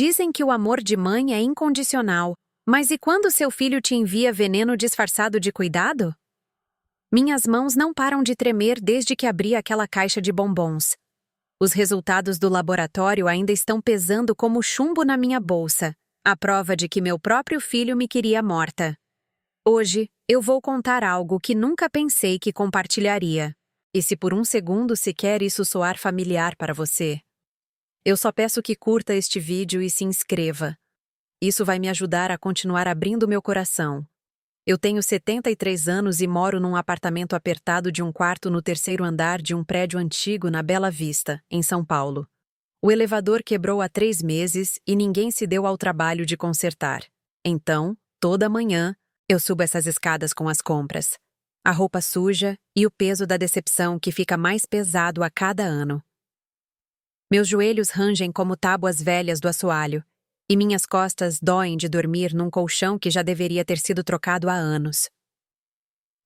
Dizem que o amor de mãe é incondicional, mas e quando seu filho te envia veneno disfarçado de cuidado? Minhas mãos não param de tremer desde que abri aquela caixa de bombons. Os resultados do laboratório ainda estão pesando como chumbo na minha bolsa, a prova de que meu próprio filho me queria morta. Hoje, eu vou contar algo que nunca pensei que compartilharia. E se por um segundo sequer isso soar familiar para você, eu só peço que curta este vídeo e se inscreva. Isso vai me ajudar a continuar abrindo meu coração. Eu tenho 73 anos e moro num apartamento apertado de um quarto no terceiro andar de um prédio antigo na Bela Vista, em São Paulo. O elevador quebrou há 3 meses e ninguém se deu ao trabalho de consertar. Então, toda manhã, eu subo essas escadas com as compras. A roupa suja e o peso da decepção que fica mais pesado a cada ano. Meus joelhos rangem como tábuas velhas do assoalho, e minhas costas doem de dormir num colchão que já deveria ter sido trocado há anos.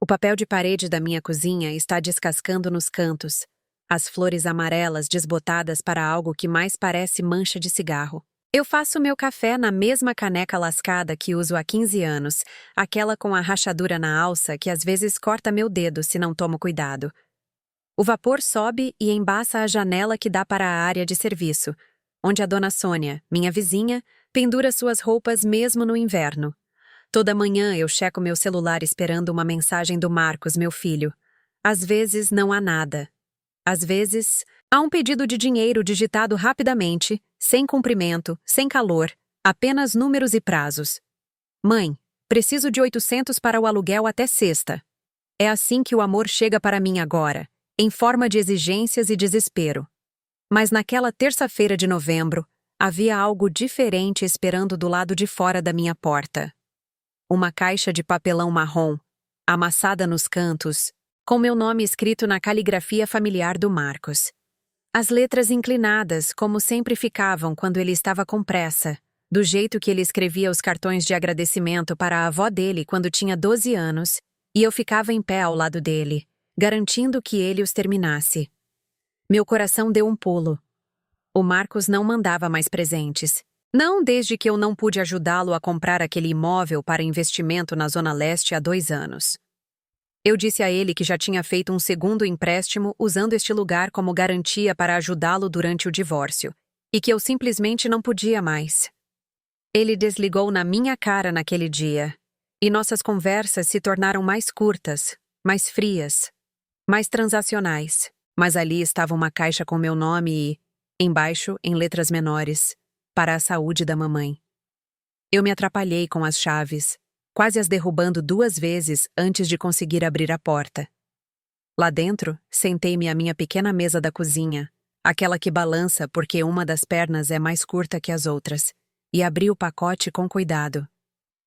O papel de parede da minha cozinha está descascando nos cantos, as flores amarelas desbotadas para algo que mais parece mancha de cigarro. Eu faço meu café na mesma caneca lascada que uso há 15 anos, aquela com a rachadura na alça que às vezes corta meu dedo se não tomo cuidado. O vapor sobe e embaça a janela que dá para a área de serviço, onde a dona Sônia, minha vizinha, pendura suas roupas mesmo no inverno. Toda manhã eu checo meu celular esperando uma mensagem do Marcos, meu filho. Às vezes não há nada. Às vezes, há um pedido de dinheiro digitado rapidamente, sem cumprimento, sem calor, apenas números e prazos. Mãe, preciso de 800 para o aluguel até sexta. É assim que o amor chega para mim agora, em forma de exigências e desespero. Mas naquela terça-feira de novembro, havia algo diferente esperando do lado de fora da minha porta. Uma caixa de papelão marrom, amassada nos cantos, com meu nome escrito na caligrafia familiar do Marcos. As letras inclinadas, como sempre ficavam quando ele estava com pressa, do jeito que ele escrevia os cartões de agradecimento para a avó dele quando tinha 12 anos, e eu ficava em pé ao lado dele, garantindo que ele os terminasse. Meu coração deu um pulo. O Marcos não mandava mais presentes. Não desde que eu não pude ajudá-lo a comprar aquele imóvel para investimento na Zona Leste há 2 anos. Eu disse a ele que já tinha feito um segundo empréstimo usando este lugar como garantia para ajudá-lo durante o divórcio, e que eu simplesmente não podia mais. Ele desligou na minha cara naquele dia, e nossas conversas se tornaram mais curtas, mais frias, mais transacionais. Mas ali estava uma caixa com meu nome e, embaixo, em letras menores, para a saúde da mamãe. Eu me atrapalhei com as chaves, quase as derrubando 2 vezes antes de conseguir abrir a porta. Lá dentro, sentei-me à minha pequena mesa da cozinha, aquela que balança porque uma das pernas é mais curta que as outras, e abri o pacote com cuidado.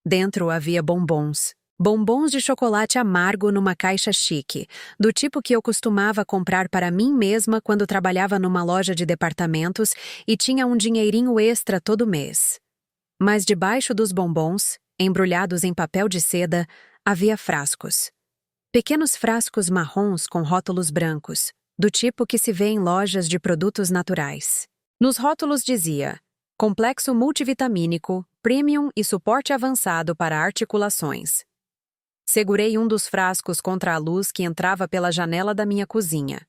Dentro havia bombons. Bombons de chocolate amargo numa caixa chique, do tipo que eu costumava comprar para mim mesma quando trabalhava numa loja de departamentos e tinha um dinheirinho extra todo mês. Mas debaixo dos bombons, embrulhados em papel de seda, havia frascos. Pequenos frascos marrons com rótulos brancos, do tipo que se vê em lojas de produtos naturais. Nos rótulos dizia: complexo multivitamínico, premium e suporte avançado para articulações. Segurei um dos frascos contra a luz que entrava pela janela da minha cozinha.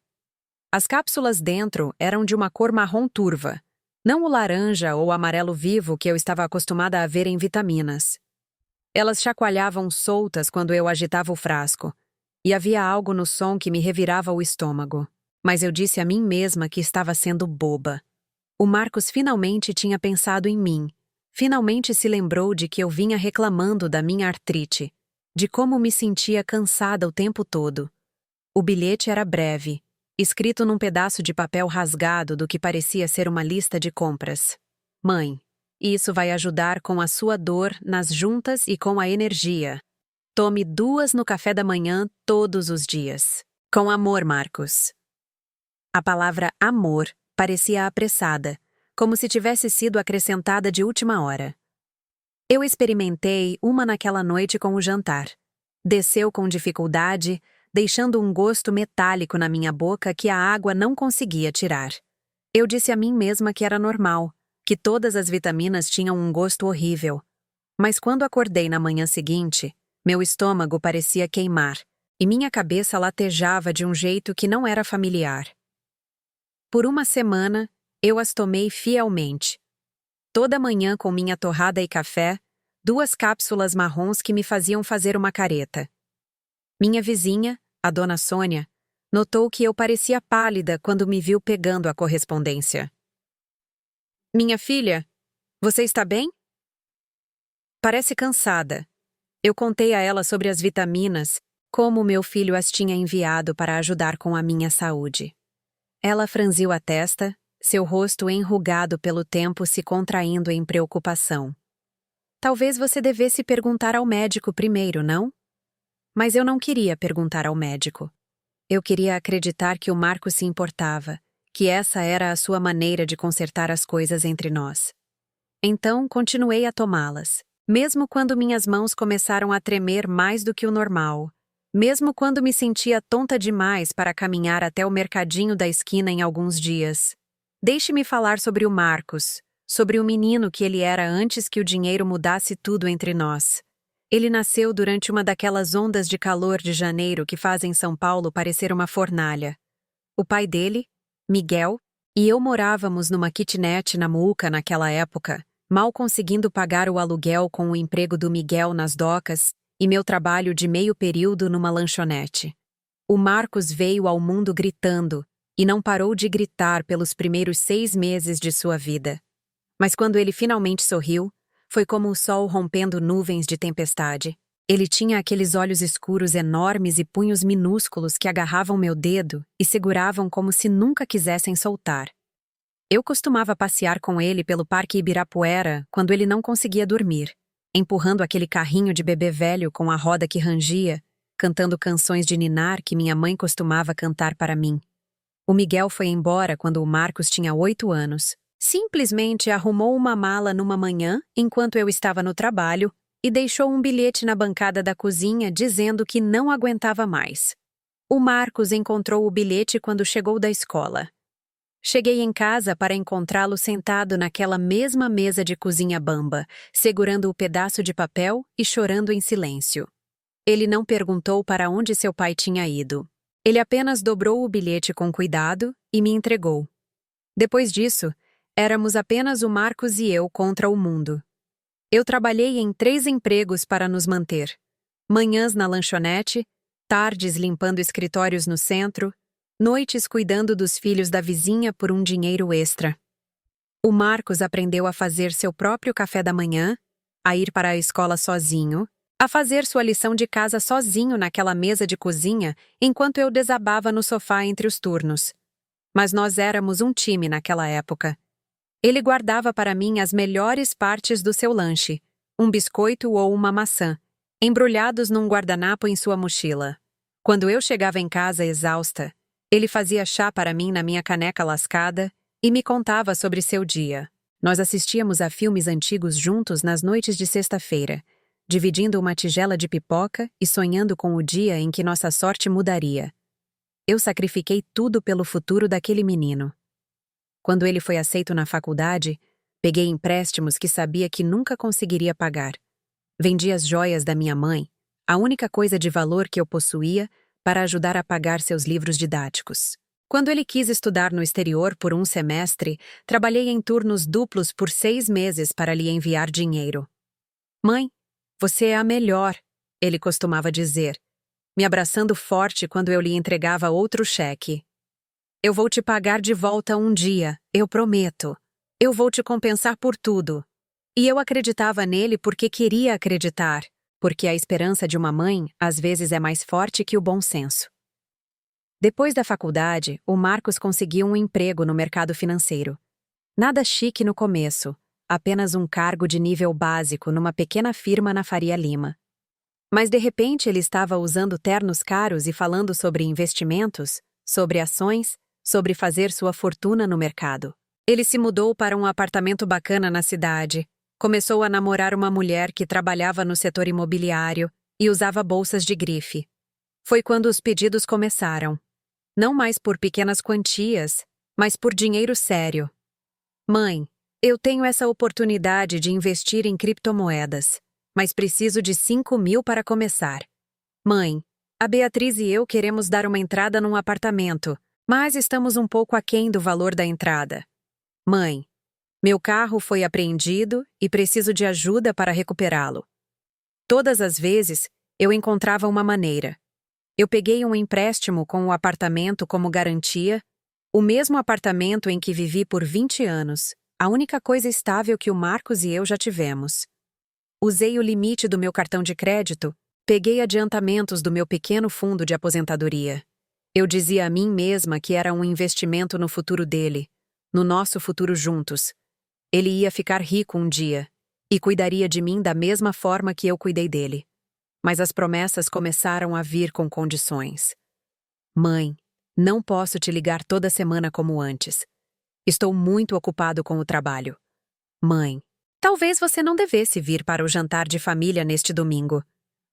As cápsulas dentro eram de uma cor marrom turva, não o laranja ou amarelo vivo que eu estava acostumada a ver em vitaminas. Elas chacoalhavam soltas quando eu agitava o frasco, e havia algo no som que me revirava o estômago. Mas eu disse a mim mesma que estava sendo boba. O Marcos finalmente tinha pensado em mim. Finalmente se lembrou de que eu vinha reclamando da minha artrite, de como me sentia cansada o tempo todo. O bilhete era breve, escrito num pedaço de papel rasgado do que parecia ser uma lista de compras. Mãe, isso vai ajudar com a sua dor nas juntas e com a energia. Tome 2 no café da manhã todos os dias. Com amor, Marcos. A palavra amor parecia apressada, como se tivesse sido acrescentada de última hora. Eu experimentei uma naquela noite com o jantar. Desceu com dificuldade, deixando um gosto metálico na minha boca que a água não conseguia tirar. Eu disse a mim mesma que era normal, que todas as vitaminas tinham um gosto horrível. Mas quando acordei na manhã seguinte, meu estômago parecia queimar, e minha cabeça latejava de um jeito que não era familiar. Por uma semana, eu as tomei fielmente. Toda manhã com minha torrada e café, 2 cápsulas marrons que me faziam fazer uma careta. Minha vizinha, a dona Sônia, notou que eu parecia pálida quando me viu pegando a correspondência. Minha filha, você está bem? Parece cansada. Eu contei a ela sobre as vitaminas, como meu filho as tinha enviado para ajudar com a minha saúde. Ela franziu a testa, seu rosto enrugado pelo tempo se contraindo em preocupação. Talvez você devesse perguntar ao médico primeiro, não? Mas eu não queria perguntar ao médico. Eu queria acreditar que o Marcos se importava, que essa era a sua maneira de consertar as coisas entre nós. Então, continuei a tomá-las, mesmo quando minhas mãos começaram a tremer mais do que o normal, mesmo quando me sentia tonta demais para caminhar até o mercadinho da esquina em alguns dias. Deixe-me falar sobre o Marcos, sobre o menino que ele era antes que o dinheiro mudasse tudo entre nós. Ele nasceu durante uma daquelas ondas de calor de janeiro que fazem São Paulo parecer uma fornalha. O pai dele, Miguel, e eu morávamos numa kitnet na Muca naquela época, mal conseguindo pagar o aluguel com o emprego do Miguel nas docas e meu trabalho de meio período numa lanchonete. O Marcos veio ao mundo gritando e não parou de gritar pelos primeiros 6 meses de sua vida. Mas quando ele finalmente sorriu, foi como o sol rompendo nuvens de tempestade. Ele tinha aqueles olhos escuros enormes e punhos minúsculos que agarravam meu dedo e seguravam como se nunca quisessem soltar. Eu costumava passear com ele pelo Parque Ibirapuera quando ele não conseguia dormir, empurrando aquele carrinho de bebê velho com a roda que rangia, cantando canções de ninar que minha mãe costumava cantar para mim. O Miguel foi embora quando o Marcos tinha 8 anos. Simplesmente arrumou uma mala numa manhã, enquanto eu estava no trabalho, e deixou um bilhete na bancada da cozinha dizendo que não aguentava mais. O Marcos encontrou o bilhete quando chegou da escola. Cheguei em casa para encontrá-lo sentado naquela mesma mesa de cozinha bamba, segurando o pedaço de papel e chorando em silêncio. Ele não perguntou para onde seu pai tinha ido. Ele apenas dobrou o bilhete com cuidado e me entregou. Depois disso, éramos apenas o Marcos e eu contra o mundo. Eu trabalhei em 3 empregos para nos manter. Manhãs na lanchonete, tardes limpando escritórios no centro, noites cuidando dos filhos da vizinha por um dinheiro extra. O Marcos aprendeu a fazer seu próprio café da manhã, a ir para a escola sozinho, a fazer sua lição de casa sozinho naquela mesa de cozinha enquanto eu desabava no sofá entre os turnos. Mas nós éramos um time naquela época. Ele guardava para mim as melhores partes do seu lanche, um biscoito ou uma maçã, embrulhados num guardanapo em sua mochila. Quando eu chegava em casa exausta, ele fazia chá para mim na minha caneca lascada e me contava sobre seu dia. Nós assistíamos a filmes antigos juntos nas noites de sexta-feira, dividindo uma tigela de pipoca e sonhando com o dia em que nossa sorte mudaria. Eu sacrifiquei tudo pelo futuro daquele menino. Quando ele foi aceito na faculdade, peguei empréstimos que sabia que nunca conseguiria pagar. Vendi as joias da minha mãe, a única coisa de valor que eu possuía, para ajudar a pagar seus livros didáticos. Quando ele quis estudar no exterior por um semestre, trabalhei em turnos duplos por 6 meses para lhe enviar dinheiro. Mãe, você é a melhor, ele costumava dizer, me abraçando forte quando eu lhe entregava outro cheque. Eu vou te pagar de volta um dia, eu prometo. Eu vou te compensar por tudo. E eu acreditava nele porque queria acreditar, porque a esperança de uma mãe às vezes é mais forte que o bom senso. Depois da faculdade, o Marcos conseguiu um emprego no mercado financeiro. Nada chique no começo, apenas um cargo de nível básico numa pequena firma na Faria Lima. Mas de repente ele estava usando ternos caros e falando sobre investimentos, sobre ações, sobre fazer sua fortuna no mercado. Ele se mudou para um apartamento bacana na cidade, começou a namorar uma mulher que trabalhava no setor imobiliário e usava bolsas de grife. Foi quando os pedidos começaram. Não mais por pequenas quantias, mas por dinheiro sério. Mãe, Eu tenho essa oportunidade de investir em criptomoedas, mas preciso de 5.000 para começar. Mãe, a Beatriz e eu queremos dar uma entrada num apartamento, mas estamos um pouco aquém do valor da entrada. Mãe, meu carro foi apreendido e preciso de ajuda para recuperá-lo. Todas as vezes, eu encontrava uma maneira. Eu peguei um empréstimo com o apartamento como garantia, o mesmo apartamento em que vivi por 20 anos, a única coisa estável que o Marcos e eu já tivemos. Usei o limite do meu cartão de crédito, peguei adiantamentos do meu pequeno fundo de aposentadoria. Eu dizia a mim mesma que era um investimento no futuro dele, no nosso futuro juntos. Ele ia ficar rico um dia e cuidaria de mim da mesma forma que eu cuidei dele. Mas as promessas começaram a vir com condições. Mãe, não posso te ligar toda semana como antes. Estou muito ocupado com o trabalho. Mãe, talvez você não devesse vir para o jantar de família neste domingo.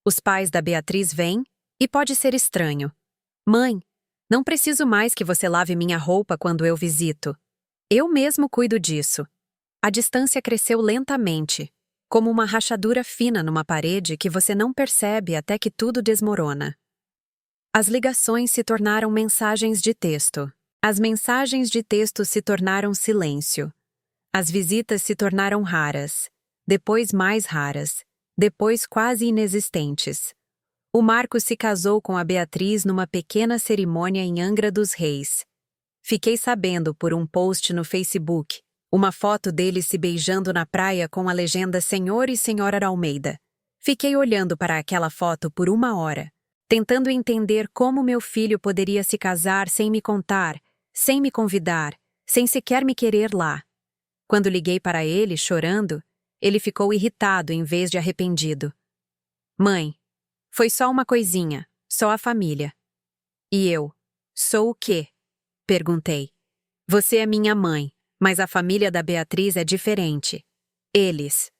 Os pais da Beatriz vêm e pode ser estranho. Mãe, não preciso mais que você lave minha roupa quando eu visito. Eu mesmo cuido disso. A distância cresceu lentamente, como uma rachadura fina numa parede que você não percebe até que tudo desmorona. As ligações se tornaram mensagens de texto. As mensagens de texto se tornaram silêncio. As visitas se tornaram raras, depois mais raras, depois quase inexistentes. O Marcos se casou com a Beatriz numa pequena cerimônia em Angra dos Reis. Fiquei sabendo por um post no Facebook, uma foto deles se beijando na praia com a legenda Senhor e Senhora Almeida. Fiquei olhando para aquela foto por 1 hora, tentando entender como meu filho poderia se casar sem me contar, sem me convidar, sem sequer me querer lá. Quando liguei para ele, chorando, ele ficou irritado em vez de arrependido. Mãe, foi só uma coisinha, só a família. E eu, sou o quê? Perguntei. Você é minha mãe, mas a família da Beatriz é diferente. Eles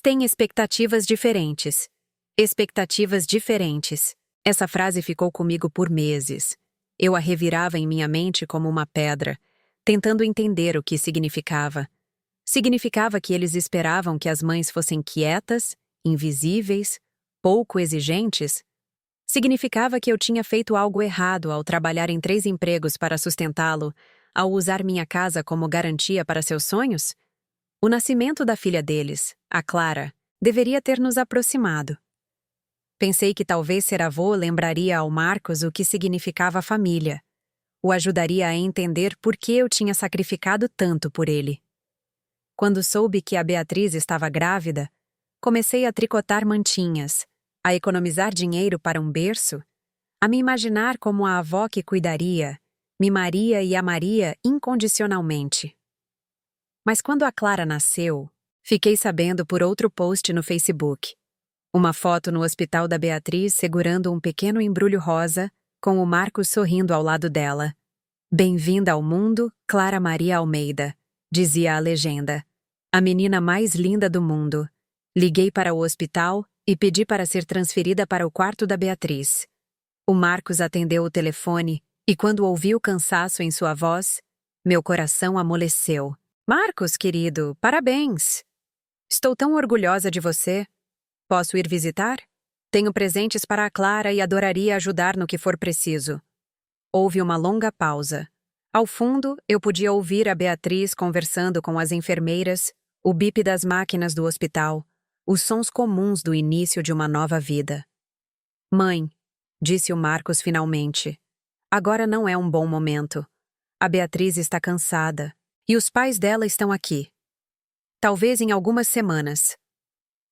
têm expectativas diferentes. Expectativas diferentes. Essa frase ficou comigo por meses. Eu a revirava em minha mente como uma pedra, tentando entender o que significava. Significava que eles esperavam que as mães fossem quietas, invisíveis, pouco exigentes? Significava que eu tinha feito algo errado ao trabalhar em 3 empregos para sustentá-lo, ao usar minha casa como garantia para seus sonhos? O nascimento da filha deles, a Clara, deveria ter nos aproximado. Pensei que talvez ser avô lembraria ao Marcos o que significava família. O ajudaria a entender por que eu tinha sacrificado tanto por ele. Quando soube que a Beatriz estava grávida, comecei a tricotar mantinhas, a economizar dinheiro para um berço, a me imaginar como a avó que cuidaria, mimaria e amaria incondicionalmente. Mas quando a Clara nasceu, fiquei sabendo por outro post no Facebook. Uma foto no hospital da Beatriz segurando um pequeno embrulho rosa, com o Marcos sorrindo ao lado dela. Bem-vinda ao mundo, Clara Maria Almeida, dizia a legenda. A menina mais linda do mundo. Liguei para o hospital e pedi para ser transferida para o quarto da Beatriz. O Marcos atendeu o telefone e quando ouvi o cansaço em sua voz, meu coração amoleceu. Marcos, querido, parabéns! Estou tão orgulhosa de você. Posso ir visitar? Tenho presentes para a Clara e adoraria ajudar no que for preciso. Houve uma longa pausa. Ao fundo, eu podia ouvir a Beatriz conversando com as enfermeiras, o bip das máquinas do hospital, os sons comuns do início de uma nova vida. Mãe, disse o Marcos finalmente, agora não é um bom momento. A Beatriz está cansada e os pais dela estão aqui. Talvez em algumas semanas.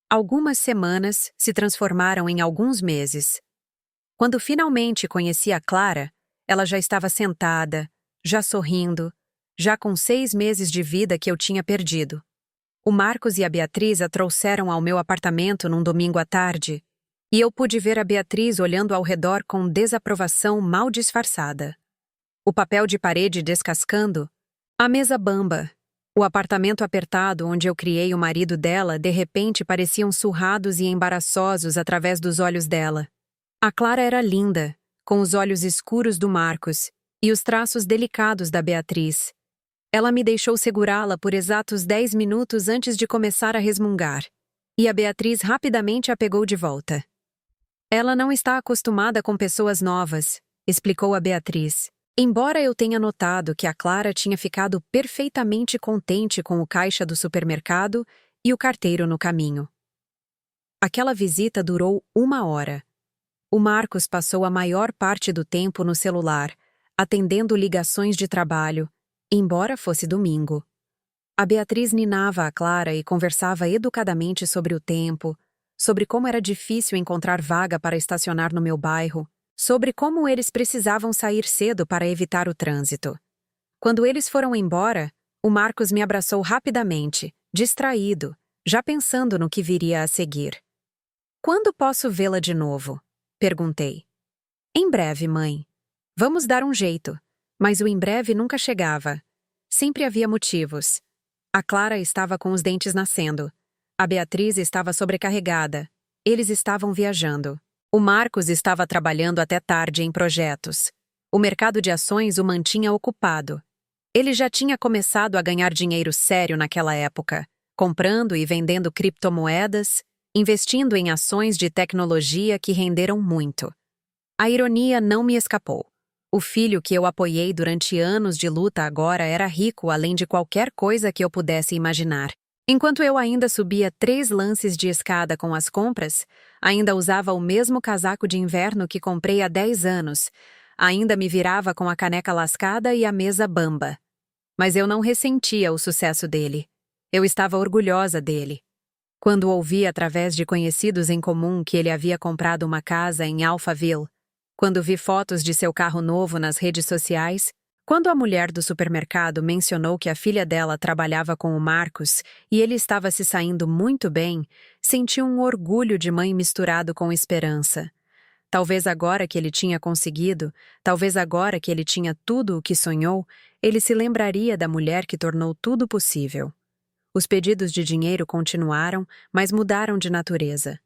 Algumas semanas se transformaram em alguns meses. Quando finalmente conheci a Clara, ela já estava sentada, já sorrindo, já com 6 meses de vida que eu tinha perdido. O Marcos e a Beatriz a trouxeram ao meu apartamento num domingo à tarde, e eu pude ver a Beatriz olhando ao redor com desaprovação mal disfarçada. O papel de parede descascando, a mesa bamba, o apartamento apertado onde eu criei o marido dela de repente pareciam surrados e embaraçosos através dos olhos dela. A Clara era linda, com os olhos escuros do Marcos e os traços delicados da Beatriz. Ela me deixou segurá-la por exatos 10 minutos antes de começar a resmungar, e a Beatriz rapidamente a pegou de volta. Ela não está acostumada com pessoas novas, explicou a Beatriz. Embora eu tenha notado que a Clara tinha ficado perfeitamente contente com o caixa do supermercado e o carteiro no caminho. Aquela visita durou 1 hora. O Marcos passou a maior parte do tempo no celular, atendendo ligações de trabalho, embora fosse domingo. A Beatriz ninava a Clara e conversava educadamente sobre o tempo, sobre como era difícil encontrar vaga para estacionar no meu bairro, sobre como eles precisavam sair cedo para evitar o trânsito. Quando eles foram embora, o Marcos me abraçou rapidamente, distraído, já pensando no que viria a seguir. "Quando posso vê-la de novo?" perguntei. "Em breve, mãe. Vamos dar um jeito." Mas o em breve nunca chegava. Sempre havia motivos. A Clara estava com os dentes nascendo. A Beatriz estava sobrecarregada. Eles estavam viajando. O Marcos estava trabalhando até tarde em projetos. O mercado de ações o mantinha ocupado. Ele já tinha começado a ganhar dinheiro sério naquela época, comprando e vendendo criptomoedas, investindo em ações de tecnologia que renderam muito. A ironia não me escapou. O filho que eu apoiei durante anos de luta agora era rico além de qualquer coisa que eu pudesse imaginar. Enquanto eu ainda subia 3 lances de escada com as compras, ainda usava o mesmo casaco de inverno que comprei há 10 anos, ainda me virava com a caneca lascada e a mesa bamba. Mas eu não ressentia o sucesso dele. Eu estava orgulhosa dele. Quando ouvi através de conhecidos em comum que ele havia comprado uma casa em Alphaville, quando vi fotos de seu carro novo nas redes sociais, quando a mulher do supermercado mencionou que a filha dela trabalhava com o Marcos e ele estava se saindo muito bem, senti um orgulho de mãe misturado com esperança. Talvez agora que ele tinha conseguido, talvez agora que ele tinha tudo o que sonhou, ele se lembraria da mulher que tornou tudo possível. Os pedidos de dinheiro continuaram, mas mudaram de natureza.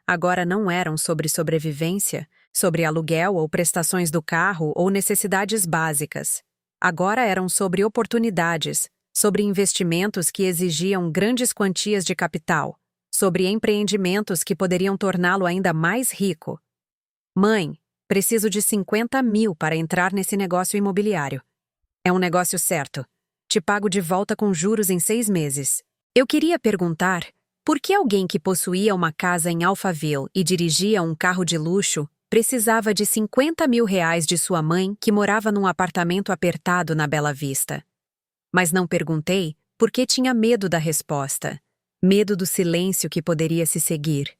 Agora não eram sobre sobrevivência, sobre aluguel ou prestações do carro ou necessidades básicas. Agora eram sobre oportunidades, sobre investimentos que exigiam grandes quantias de capital, sobre empreendimentos que poderiam torná-lo ainda mais rico. "Mãe, preciso de 50 mil para entrar nesse negócio imobiliário. É um negócio certo. Te pago de volta com juros em 6 meses. Eu queria perguntar, por que alguém que possuía uma casa em Alphaville e dirigia um carro de luxo precisava de 50 mil reais de sua mãe que morava num apartamento apertado na Bela Vista? Mas não perguntei porque tinha medo da resposta. Medo do silêncio que poderia se seguir.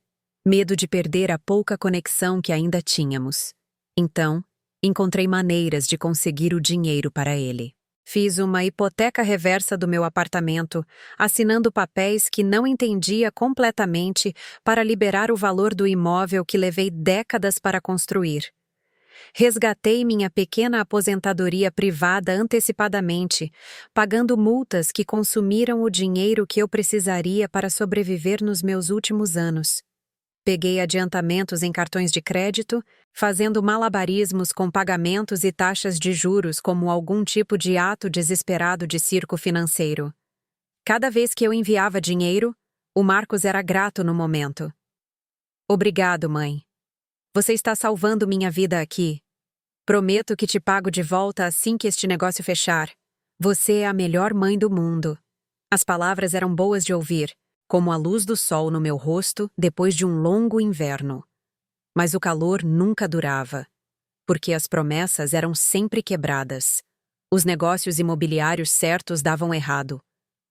Medo de perder a pouca conexão que ainda tínhamos. Então, encontrei maneiras de conseguir o dinheiro para ele. Fiz uma hipoteca reversa do meu apartamento, assinando papéis que não entendia completamente para liberar o valor do imóvel que levei décadas para construir. Resgatei minha pequena aposentadoria privada antecipadamente, pagando multas que consumiram o dinheiro que eu precisaria para sobreviver nos meus últimos anos. Peguei adiantamentos em cartões de crédito, fazendo malabarismos com pagamentos e taxas de juros como algum tipo de ato desesperado de circo financeiro. Cada vez que eu enviava dinheiro, o Marcos era grato no momento. "Obrigado, mãe. Você está salvando minha vida aqui. Prometo que te pago de volta assim que este negócio fechar. Você é a melhor mãe do mundo." As palavras eram boas de ouvir, como a luz do sol no meu rosto depois de um longo inverno. Mas o calor nunca durava, porque as promessas eram sempre quebradas. Os negócios imobiliários certos davam errado.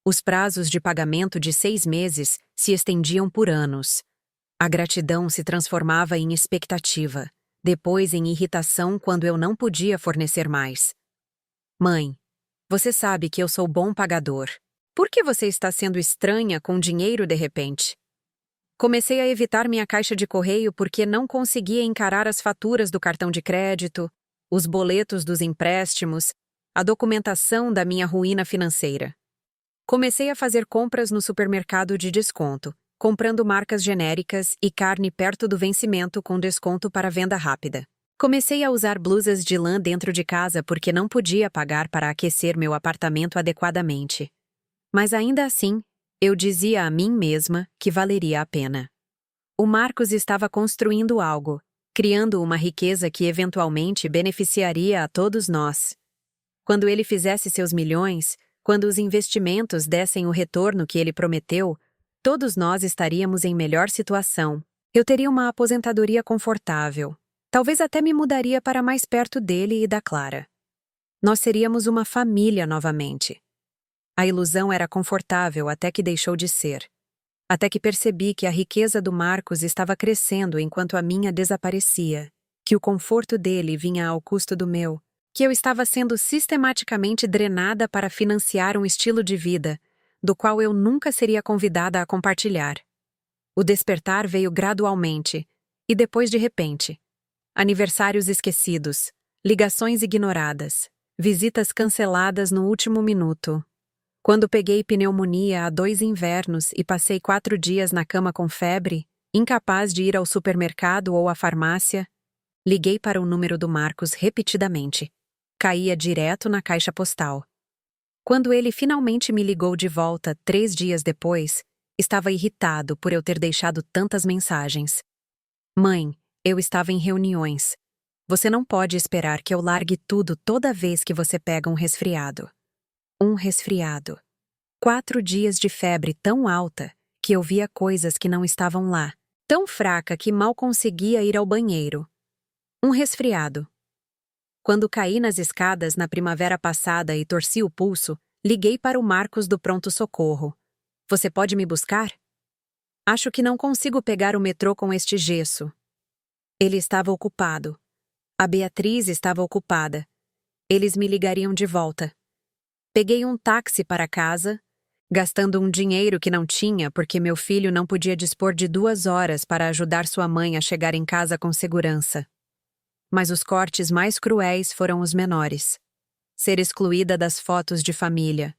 Os prazos de pagamento de 6 meses se estendiam por anos. A gratidão se transformava em expectativa, depois em irritação quando eu não podia fornecer mais. "Mãe, você sabe que eu sou bom pagador. Por que você está sendo estranha com dinheiro de repente?" Comecei a evitar minha caixa de correio porque não conseguia encarar as faturas do cartão de crédito, os boletos dos empréstimos, a documentação da minha ruína financeira. Comecei a fazer compras no supermercado de desconto, comprando marcas genéricas e carne perto do vencimento com desconto para venda rápida. Comecei a usar blusas de lã dentro de casa porque não podia pagar para aquecer meu apartamento adequadamente. Mas ainda assim, eu dizia a mim mesma que valeria a pena. O Marcos estava construindo algo, criando uma riqueza que eventualmente beneficiaria a todos nós. Quando ele fizesse seus milhões, quando os investimentos dessem o retorno que ele prometeu, todos nós estaríamos em melhor situação. Eu teria uma aposentadoria confortável. Talvez até me mudaria para mais perto dele e da Clara. Nós seríamos uma família novamente. A ilusão era confortável até que deixou de ser. Até que percebi que a riqueza do Marcos estava crescendo enquanto a minha desaparecia, que o conforto dele vinha ao custo do meu, que eu estava sendo sistematicamente drenada para financiar um estilo de vida, do qual eu nunca seria convidada a compartilhar. O despertar veio gradualmente, e depois de repente. Aniversários esquecidos, ligações ignoradas, visitas canceladas no último minuto. Quando peguei pneumonia há 2 invernos e passei 4 dias na cama com febre, incapaz de ir ao supermercado ou à farmácia, liguei para o número do Marcos repetidamente. Caía direto na caixa postal. Quando ele finalmente me ligou de volta 3 dias depois, estava irritado por eu ter deixado tantas mensagens. Mãe, eu estava em reuniões. Você não pode esperar que eu largue tudo toda vez que você pega um resfriado. Um resfriado. 4 dias de febre tão alta que eu via coisas que não estavam lá, tão fraca que mal conseguia ir ao banheiro. Um resfriado. Quando caí nas escadas na primavera passada e torci o pulso, liguei para o Marcos do pronto-socorro. Você pode me buscar? Acho que não consigo pegar o metrô com este gesso. Ele estava ocupado. A Beatriz estava ocupada. Eles me ligariam de volta. Peguei um táxi para casa, gastando um dinheiro que não tinha porque meu filho não podia dispor de 2 horas para ajudar sua mãe a chegar em casa com segurança. Mas os cortes mais cruéis foram os menores. Ser excluída das fotos de família.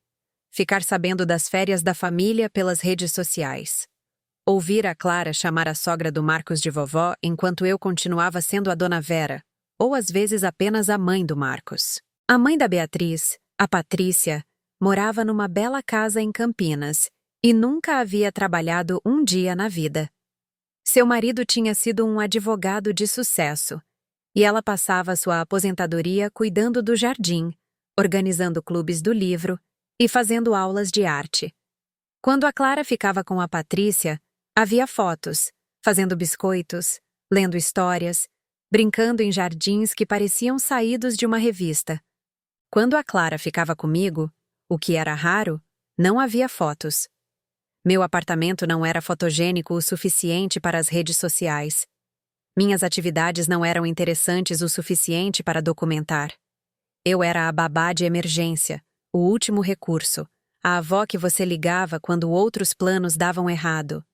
Ficar sabendo das férias da família pelas redes sociais. Ouvir a Clara chamar a sogra do Marcos de vovó enquanto eu continuava sendo a Dona Vera, ou às vezes apenas a mãe do Marcos. A mãe da Beatriz, a Patrícia, morava numa bela casa em Campinas e nunca havia trabalhado um dia na vida. Seu marido tinha sido um advogado de sucesso e ela passava sua aposentadoria cuidando do jardim, organizando clubes do livro e fazendo aulas de arte. Quando a Clara ficava com a Patrícia, havia fotos, fazendo biscoitos, lendo histórias, brincando em jardins que pareciam saídos de uma revista. Quando a Clara ficava comigo, o que era raro, não havia fotos. Meu apartamento não era fotogênico o suficiente para as redes sociais. Minhas atividades não eram interessantes o suficiente para documentar. Eu era a babá de emergência, o último recurso, a avó que você ligava quando outros planos davam errado.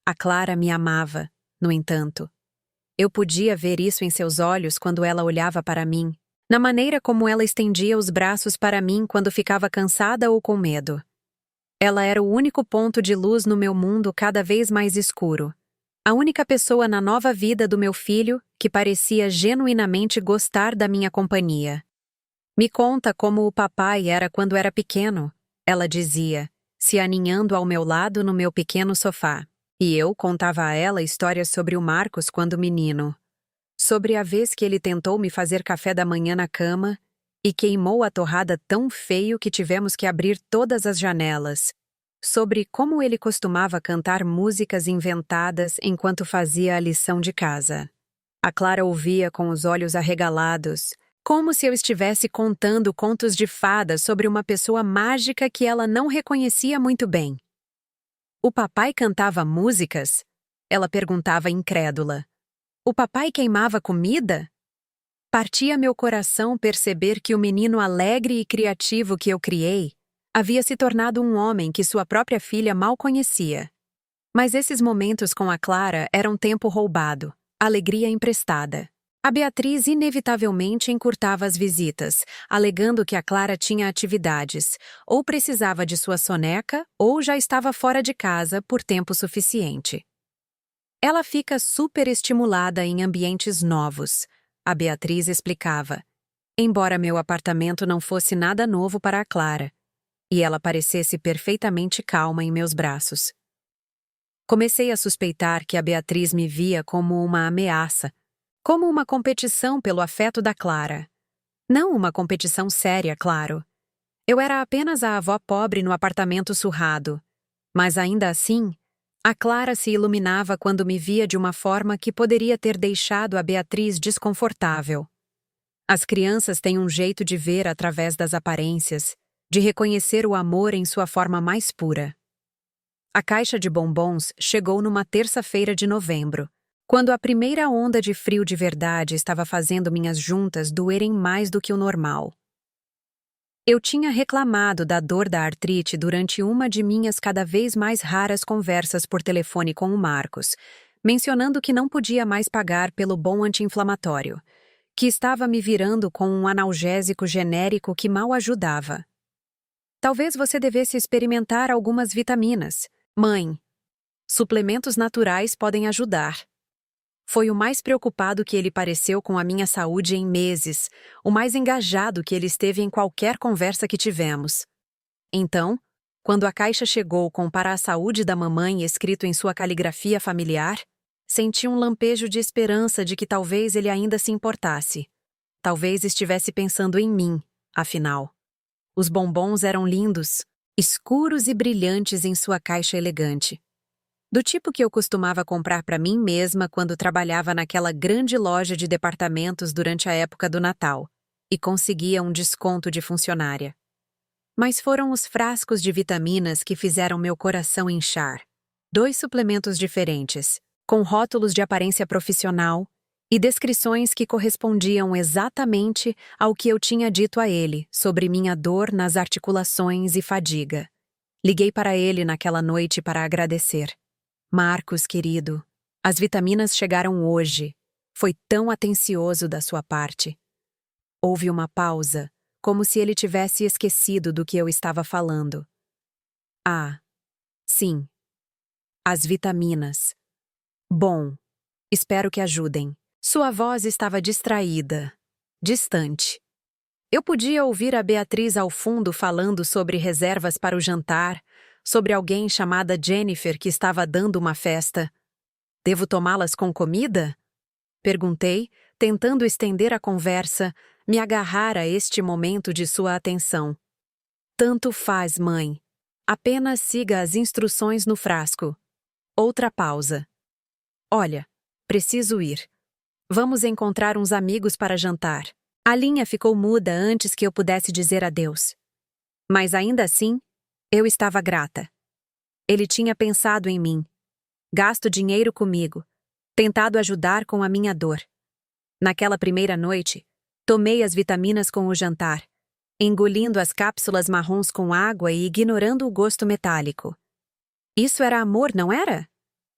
A Clara me amava, no entanto. Eu podia ver isso em seus olhos quando ela olhava para mim, na maneira como ela estendia os braços para mim quando ficava cansada ou com medo. Ela era o único ponto de luz no meu mundo cada vez mais escuro. A única pessoa na nova vida do meu filho que parecia genuinamente gostar da minha companhia. Me conta como o papai era quando era pequeno, ela dizia, se aninhando ao meu lado no meu pequeno sofá. E eu contava a ela histórias sobre o Marcos quando menino. Sobre a vez que ele tentou me fazer café da manhã na cama e queimou a torrada tão feio que tivemos que abrir todas as janelas. Sobre como ele costumava cantar músicas inventadas enquanto fazia a lição de casa. A Clara ouvia com os olhos arregalados, como se eu estivesse contando contos de fadas sobre uma pessoa mágica que ela não reconhecia muito bem. O papai cantava músicas? Ela perguntava incrédula. O papai queimava comida? Partia meu coração perceber que o menino alegre e criativo que eu criei havia se tornado um homem que sua própria filha mal conhecia. Mas esses momentos com a Clara eram tempo roubado, alegria emprestada. A Beatriz inevitavelmente encurtava as visitas, alegando que a Clara tinha atividades, ou precisava de sua soneca, ou já estava fora de casa por tempo suficiente. Ela fica superestimulada em ambientes novos, a Beatriz explicava, embora meu apartamento não fosse nada novo para a Clara, e ela parecesse perfeitamente calma em meus braços. Comecei a suspeitar que a Beatriz me via como uma ameaça, como uma competição pelo afeto da Clara. Não uma competição séria, claro. Eu era apenas a avó pobre no apartamento surrado. Mas ainda assim, a Clara se iluminava quando me via de uma forma que poderia ter deixado a Beatriz desconfortável. As crianças têm um jeito de ver através das aparências, de reconhecer o amor em sua forma mais pura. A caixa de bombons chegou numa terça-feira de novembro, quando a primeira onda de frio de verdade estava fazendo minhas juntas doerem mais do que o normal. Eu tinha reclamado da dor da artrite durante uma de minhas cada vez mais raras conversas por telefone com o Marcos, mencionando que não podia mais pagar pelo bom anti-inflamatório, que estava me virando com um analgésico genérico que mal ajudava. Talvez você devesse experimentar algumas vitaminas. Mãe, suplementos naturais podem ajudar. Foi o mais preocupado que ele pareceu com a minha saúde em meses, o mais engajado que ele esteve em qualquer conversa que tivemos. Então, quando a caixa chegou com "Para a saúde da mamãe" escrito em sua caligrafia familiar, senti um lampejo de esperança de que talvez ele ainda se importasse. Talvez estivesse pensando em mim, afinal. Os bombons eram lindos, escuros e brilhantes em sua caixa elegante. Do tipo que eu costumava comprar para mim mesma quando trabalhava naquela grande loja de departamentos durante a época do Natal, e conseguia um desconto de funcionária. Mas foram os frascos de vitaminas que fizeram meu coração inchar. 2 suplementos diferentes, com rótulos de aparência profissional e descrições que correspondiam exatamente ao que eu tinha dito a ele sobre minha dor nas articulações e fadiga. Liguei para ele naquela noite para agradecer. Marcos, querido, as vitaminas chegaram hoje. Foi tão atencioso da sua parte. Houve uma pausa, como se ele tivesse esquecido do que eu estava falando. Ah, sim. As vitaminas. Bom, espero que ajudem. Sua voz estava distraída, distante. Eu podia ouvir a Beatriz ao fundo falando sobre reservas para o jantar, sobre alguém chamada Jennifer que estava dando uma festa. Devo tomá-las com comida? Perguntei, tentando estender a conversa, me agarrar a este momento de sua atenção. Tanto faz, mãe. Apenas siga as instruções no frasco. Outra pausa. Olha, preciso ir. Vamos encontrar uns amigos para jantar. A linha ficou muda antes que eu pudesse dizer adeus. Mas ainda assim, eu estava grata. Ele tinha pensado em mim, gasto dinheiro comigo, tentado ajudar com a minha dor. Naquela primeira noite, tomei as vitaminas com o jantar, engolindo as cápsulas marrons com água e ignorando o gosto metálico. Isso era amor, não era?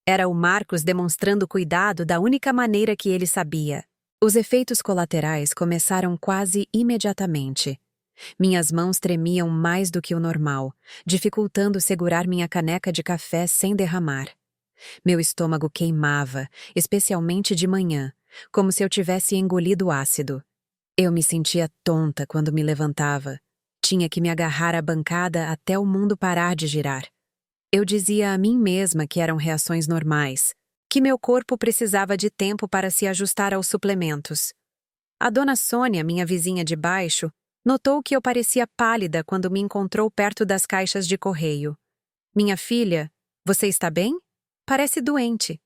Era o Marcos demonstrando cuidado da única maneira que ele sabia. Os efeitos colaterais começaram quase imediatamente. Minhas mãos tremiam mais do que o normal, dificultando segurar minha caneca de café sem derramar. Meu estômago queimava, especialmente de manhã, como se eu tivesse engolido ácido. Eu me sentia tonta quando me levantava. Tinha que me agarrar à bancada até o mundo parar de girar. Eu dizia a mim mesma que eram reações normais, que meu corpo precisava de tempo para se ajustar aos suplementos. A dona Sônia, minha vizinha de baixo, notou que eu parecia pálida quando me encontrou perto das caixas de correio. Minha filha, você está bem? Parece doente.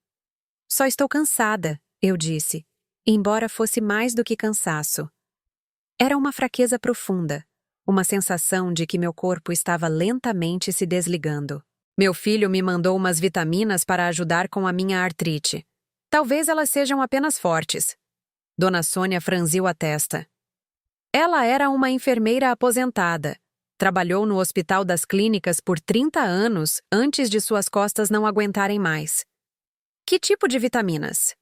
Só estou cansada, eu disse, embora fosse mais do que cansaço. Era uma fraqueza profunda, uma sensação de que meu corpo estava lentamente se desligando. Meu filho me mandou umas vitaminas para ajudar com a minha artrite. Talvez elas sejam apenas fortes. Dona Sônia franziu a testa. Ela era uma enfermeira aposentada. Trabalhou no Hospital das Clínicas por 30 anos antes de suas costas não aguentarem mais. Que tipo de vitaminas?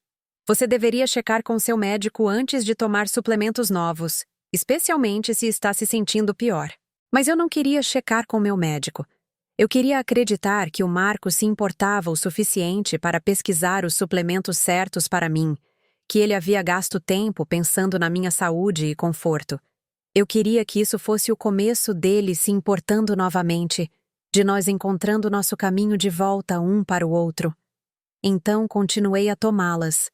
Você deveria checar com seu médico antes de tomar suplementos novos, especialmente se está se sentindo pior. Mas eu não queria checar com meu médico. Eu queria acreditar que o Marcos se importava o suficiente para pesquisar os suplementos certos para mim, que ele havia gasto tempo pensando na minha saúde e conforto. Eu queria que isso fosse o começo dele se importando novamente, de nós encontrando nosso caminho de volta um para o outro. Então continuei a tomá-las,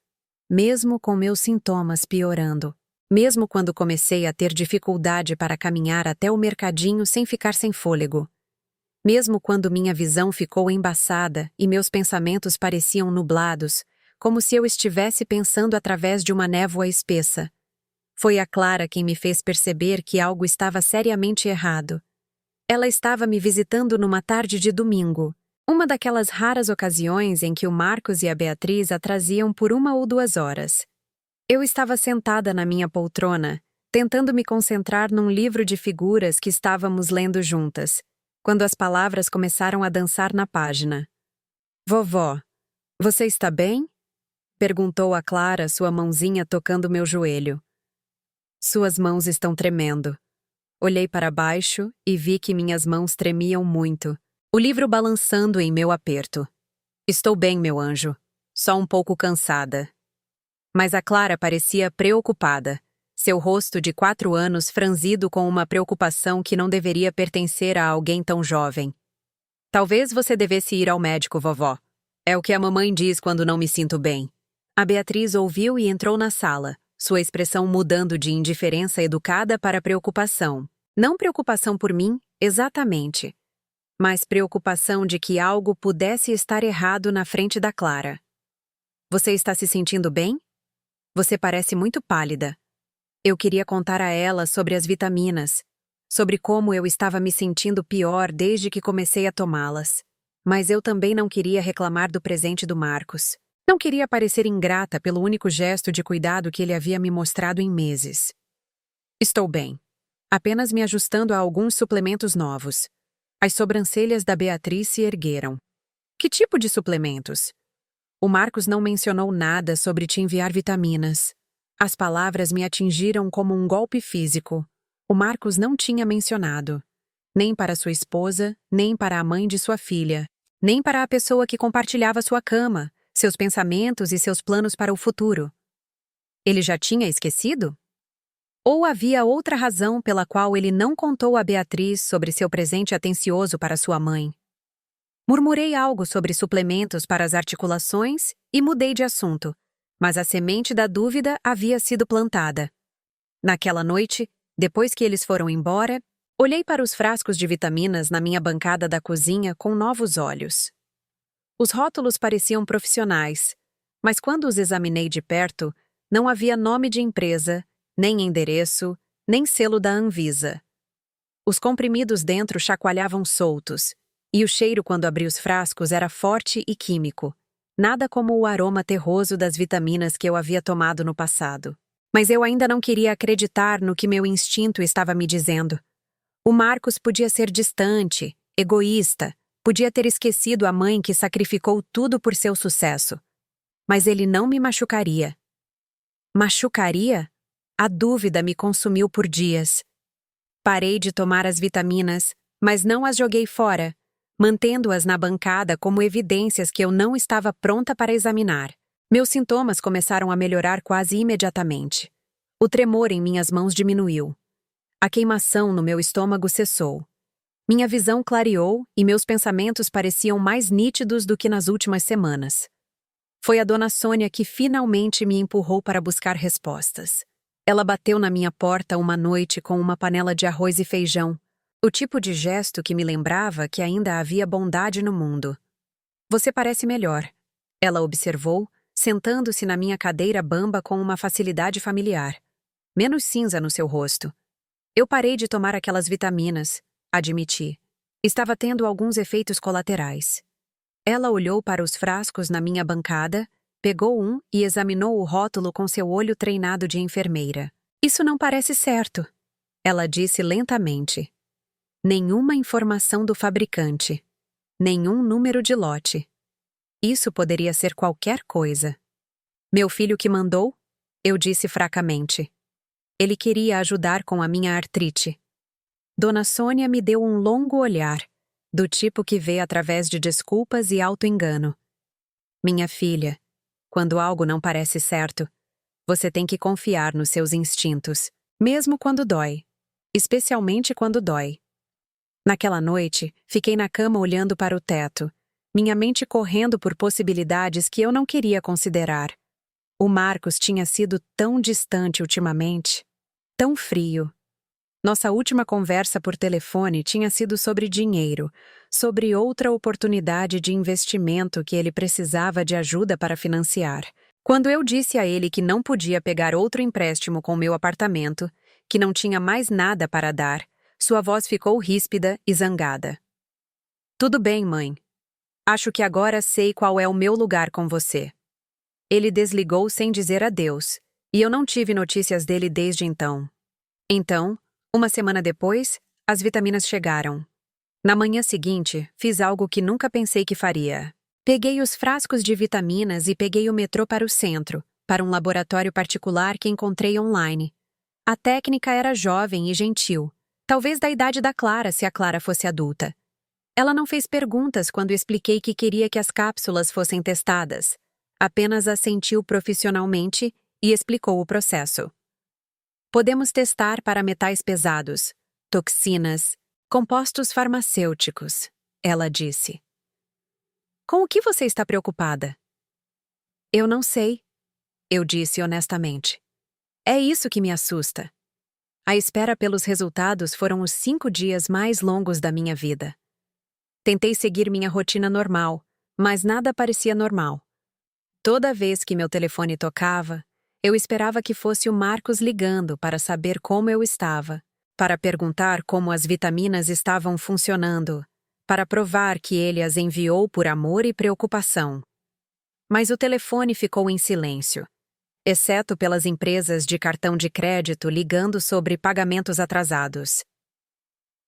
mesmo com meus sintomas piorando. Mesmo quando comecei a ter dificuldade para caminhar até o mercadinho sem ficar sem fôlego. Mesmo quando minha visão ficou embaçada e meus pensamentos pareciam nublados, como se eu estivesse pensando através de uma névoa espessa. Foi a Clara quem me fez perceber que algo estava seriamente errado. Ela estava me visitando numa tarde de domingo, uma daquelas raras ocasiões em que o Marcos e a Beatriz a traziam por 1 ou 2 horas. Eu estava sentada na minha poltrona, tentando me concentrar num livro de figuras que estávamos lendo juntas, quando as palavras começaram a dançar na página. "Vovó, você está bem?" perguntou a Clara, sua mãozinha tocando meu joelho. Suas mãos estão tremendo. Olhei para baixo e vi que minhas mãos tremiam muito, o livro balançando em meu aperto. "Estou bem, meu anjo. Só um pouco cansada." Mas a Clara parecia preocupada, seu rosto de 4 anos franzido com uma preocupação que não deveria pertencer a alguém tão jovem. "Talvez você devesse ir ao médico, vovó. É o que a mamãe diz quando não me sinto bem." A Beatriz ouviu e entrou na sala, sua expressão mudando de indiferença educada para preocupação. Não preocupação por mim, exatamente, mas preocupação de que algo pudesse estar errado na frente da Clara. "Você está se sentindo bem? Você parece muito pálida." Eu queria contar a ela sobre as vitaminas, sobre como eu estava me sentindo pior desde que comecei a tomá-las. Mas eu também não queria reclamar do presente do Marcos. Não queria parecer ingrata pelo único gesto de cuidado que ele havia me mostrado em meses. "Estou bem. Apenas me ajustando a alguns suplementos novos." As sobrancelhas da Beatriz se ergueram. "Que tipo de suplementos?" "O Marcos não mencionou nada sobre te enviar vitaminas." As palavras me atingiram como um golpe físico. O Marcos não tinha mencionado. Nem para sua esposa, nem para a mãe de sua filha, nem para a pessoa que compartilhava sua cama, seus pensamentos e seus planos para o futuro. Ele já tinha esquecido? Ou havia outra razão pela qual ele não contou a Beatriz sobre seu presente atencioso para sua mãe? Murmurei algo sobre suplementos para as articulações e mudei de assunto, mas a semente da dúvida havia sido plantada. Naquela noite, depois que eles foram embora, olhei para os frascos de vitaminas na minha bancada da cozinha com novos olhos. Os rótulos pareciam profissionais, mas quando os examinei de perto, não havia nome de empresa, nem endereço, nem selo da Anvisa. Os comprimidos dentro chacoalhavam soltos, e o cheiro quando abri os frascos era forte e químico, nada como o aroma terroso das vitaminas que eu havia tomado no passado. Mas eu ainda não queria acreditar no que meu instinto estava me dizendo. O Marcos podia ser distante, egoísta, podia ter esquecido a mãe que sacrificou tudo por seu sucesso. Mas ele não me machucaria. Machucaria? A dúvida me consumiu por dias. Parei de tomar as vitaminas, mas não as joguei fora, mantendo-as na bancada como evidências que eu não estava pronta para examinar. Meus sintomas começaram a melhorar quase imediatamente. O tremor em minhas mãos diminuiu. A queimação no meu estômago cessou. Minha visão clareou e meus pensamentos pareciam mais nítidos do que nas últimas semanas. Foi a dona Sônia que finalmente me empurrou para buscar respostas. Ela bateu na minha porta uma noite com uma panela de arroz e feijão, o tipo de gesto que me lembrava que ainda havia bondade no mundo. "Você parece melhor", ela observou, sentando-se na minha cadeira bamba com uma facilidade familiar. "Menos cinza no seu rosto." Eu parei de tomar aquelas vitaminas, admiti. Estava tendo alguns efeitos colaterais. Ela olhou para os frascos na minha bancada, pegou um e examinou o rótulo com seu olho treinado de enfermeira. "Isso não parece certo", ela disse lentamente. "Nenhuma informação do fabricante. Nenhum número de lote. Isso poderia ser qualquer coisa." "Meu filho que mandou?" eu disse fracamente. Ele queria ajudar com a minha artrite. Dona Sônia me deu um longo olhar, do tipo que vê através de desculpas e auto-engano. "Minha filha, quando algo não parece certo, Você tem que confiar nos seus instintos, mesmo quando dói. Especialmente quando dói. Naquela noite, fiquei na cama olhando para o teto, minha mente correndo por possibilidades que eu não queria considerar. O Marcos tinha sido tão distante ultimamente, tão frio. Nossa última conversa por telefone tinha sido sobre dinheiro, sobre outra oportunidade de investimento que ele precisava de ajuda para financiar. Quando eu disse a ele que não podia pegar outro empréstimo com meu apartamento, que não tinha mais nada para dar, sua voz ficou ríspida e zangada. Tudo bem, mãe. Acho que agora sei qual é o meu lugar com você. Ele desligou sem dizer adeus, e eu não tive notícias dele desde então. Então, uma semana depois, as vitaminas chegaram. Na manhã seguinte, fiz algo que nunca pensei que faria. Peguei os frascos de vitaminas e peguei o metrô para o centro, para um laboratório particular que encontrei online. A técnica era jovem e gentil, talvez da idade da Clara se a Clara fosse adulta. Ela não fez perguntas quando expliquei que queria que as cápsulas fossem testadas. Apenas assentiu profissionalmente e explicou o processo. Podemos testar para metais pesados, toxinas, compostos farmacêuticos, ela disse. Com o que você está preocupada? Eu não sei, eu disse honestamente. É isso que me assusta. A espera pelos resultados foram os 5 dias mais longos da minha vida. Tentei seguir minha rotina normal, mas nada parecia normal. Toda vez que meu telefone tocava, eu esperava que fosse o Marcos ligando para saber como eu estava, para perguntar como as vitaminas estavam funcionando, para provar que ele as enviou por amor e preocupação. Mas o telefone ficou em silêncio, exceto pelas empresas de cartão de crédito ligando sobre pagamentos atrasados.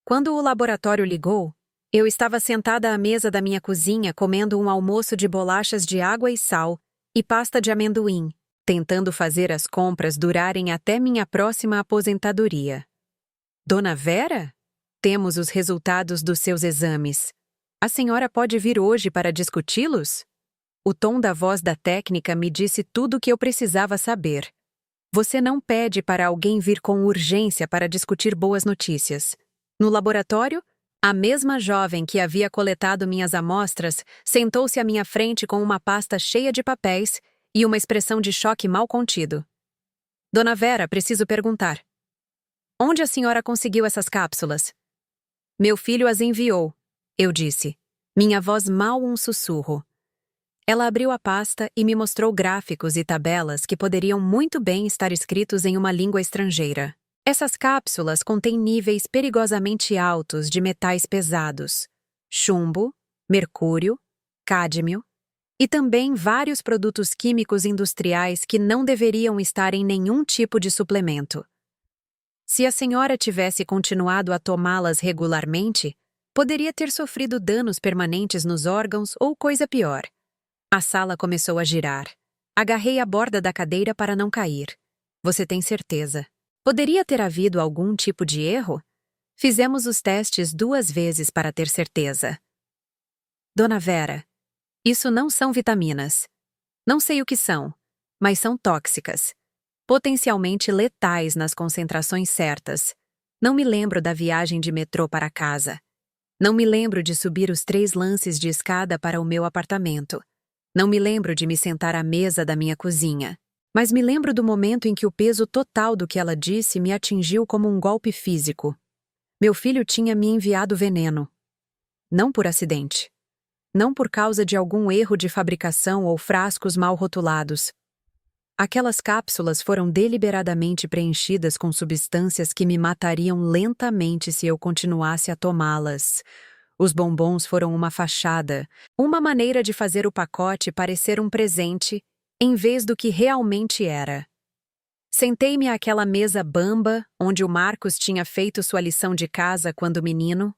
Quando o laboratório ligou, eu estava sentada à mesa da minha cozinha comendo um almoço de bolachas de água e sal e pasta de amendoim, tentando fazer as compras durarem até minha próxima aposentadoria. Dona Vera? Temos os resultados dos seus exames. A senhora pode vir hoje para discuti-los? O tom da voz da técnica me disse tudo o que eu precisava saber. Você não pede para alguém vir com urgência para discutir boas notícias. No laboratório, a mesma jovem que havia coletado minhas amostras sentou-se à minha frente com uma pasta cheia de papéis e uma expressão de choque mal contido. Dona Vera, preciso perguntar. Onde a senhora conseguiu essas cápsulas? Meu filho as enviou, eu disse. Minha voz mal um sussurro. Ela abriu a pasta e me mostrou gráficos e tabelas que poderiam muito bem estar escritos em uma língua estrangeira. Essas cápsulas contêm níveis perigosamente altos de metais pesados, chumbo, mercúrio, cádmio e também vários produtos químicos industriais que não deveriam estar em nenhum tipo de suplemento. Se a senhora tivesse continuado a tomá-las regularmente, poderia ter sofrido danos permanentes nos órgãos ou coisa pior. A sala começou a girar. Agarrei a borda da cadeira para não cair. Você tem certeza? Poderia ter havido algum tipo de erro? Fizemos os testes 2 vezes para ter certeza. Dona Vera, isso não são vitaminas. Não sei o que são, mas são tóxicas. Potencialmente letais nas concentrações certas. Não me lembro da viagem de metrô para casa. Não me lembro de subir os 3 lances de escada para o meu apartamento. Não me lembro de me sentar à mesa da minha cozinha. Mas me lembro do momento em que o peso total do que ela disse me atingiu como um golpe físico. Meu filho tinha me enviado veneno. Não por acidente. Não por causa de algum erro de fabricação ou frascos mal rotulados. Aquelas cápsulas foram deliberadamente preenchidas com substâncias que me matariam lentamente se eu continuasse a tomá-las. Os bombons foram uma fachada, uma maneira de fazer o pacote parecer um presente, em vez do que realmente era. Sentei-me àquela mesa bamba, onde o Marcos tinha feito sua lição de casa quando menino,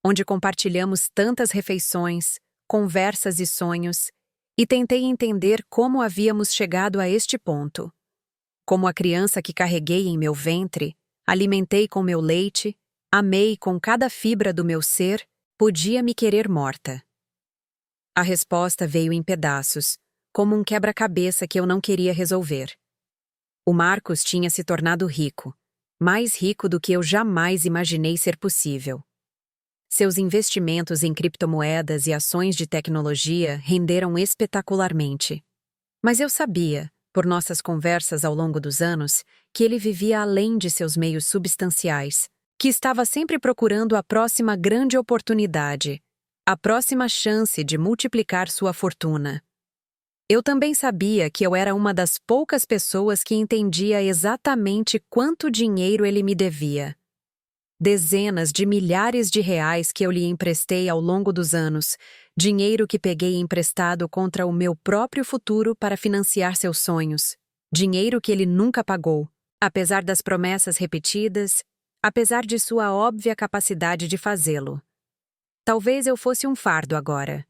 onde compartilhamos tantas refeições, conversas e sonhos, e tentei entender como havíamos chegado a este ponto. Como a criança que carreguei em meu ventre, alimentei com meu leite, amei com cada fibra do meu ser, podia me querer morta. A resposta veio em pedaços, como um quebra-cabeça que eu não queria resolver. O Marcos tinha se tornado rico, mais rico do que eu jamais imaginei ser possível. Seus investimentos em criptomoedas e ações de tecnologia renderam espetacularmente. Mas eu sabia, por nossas conversas ao longo dos anos, que ele vivia além de seus meios substanciais, que estava sempre procurando a próxima grande oportunidade, a próxima chance de multiplicar sua fortuna. Eu também sabia que eu era uma das poucas pessoas que entendia exatamente quanto dinheiro ele me devia. Dezenas de milhares de reais que eu lhe emprestei ao longo dos anos, dinheiro que peguei emprestado contra o meu próprio futuro para financiar seus sonhos, dinheiro que ele nunca pagou, apesar das promessas repetidas, apesar de sua óbvia capacidade de fazê-lo. Talvez eu fosse um fardo agora.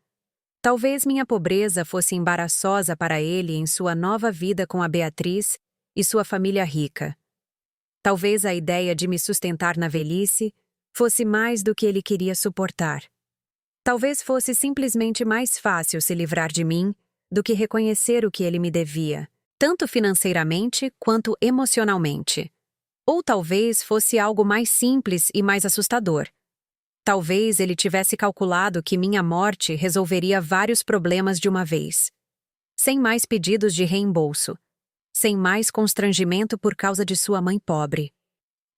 Talvez minha pobreza fosse embaraçosa para ele em sua nova vida com a Beatriz e sua família rica. Talvez a ideia de me sustentar na velhice fosse mais do que ele queria suportar. Talvez fosse simplesmente mais fácil se livrar de mim do que reconhecer o que ele me devia, tanto financeiramente quanto emocionalmente. Ou talvez fosse algo mais simples e mais assustador. Talvez ele tivesse calculado que minha morte resolveria vários problemas de uma vez. Sem mais pedidos de reembolso. Sem mais constrangimento por causa de sua mãe pobre.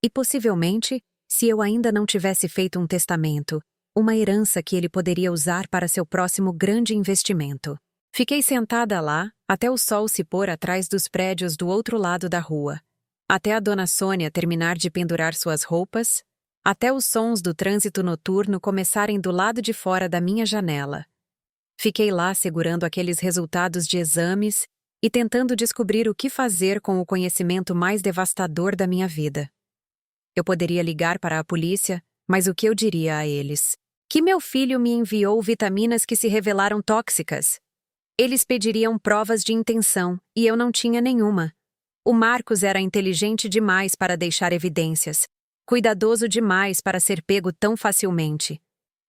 E possivelmente, se eu ainda não tivesse feito um testamento, uma herança que ele poderia usar para seu próximo grande investimento. Fiquei sentada lá, até o sol se pôr atrás dos prédios do outro lado da rua. Até a dona Sônia terminar de pendurar suas roupas, até os sons do trânsito noturno começarem do lado de fora da minha janela. Fiquei lá segurando aqueles resultados de exames e tentando descobrir o que fazer com o conhecimento mais devastador da minha vida. Eu poderia ligar para a polícia, mas o que eu diria a eles? Que meu filho me enviou vitaminas que se revelaram tóxicas. Eles pediriam provas de intenção, e eu não tinha nenhuma. O Marcos era inteligente demais para deixar evidências, cuidadoso demais para ser pego tão facilmente.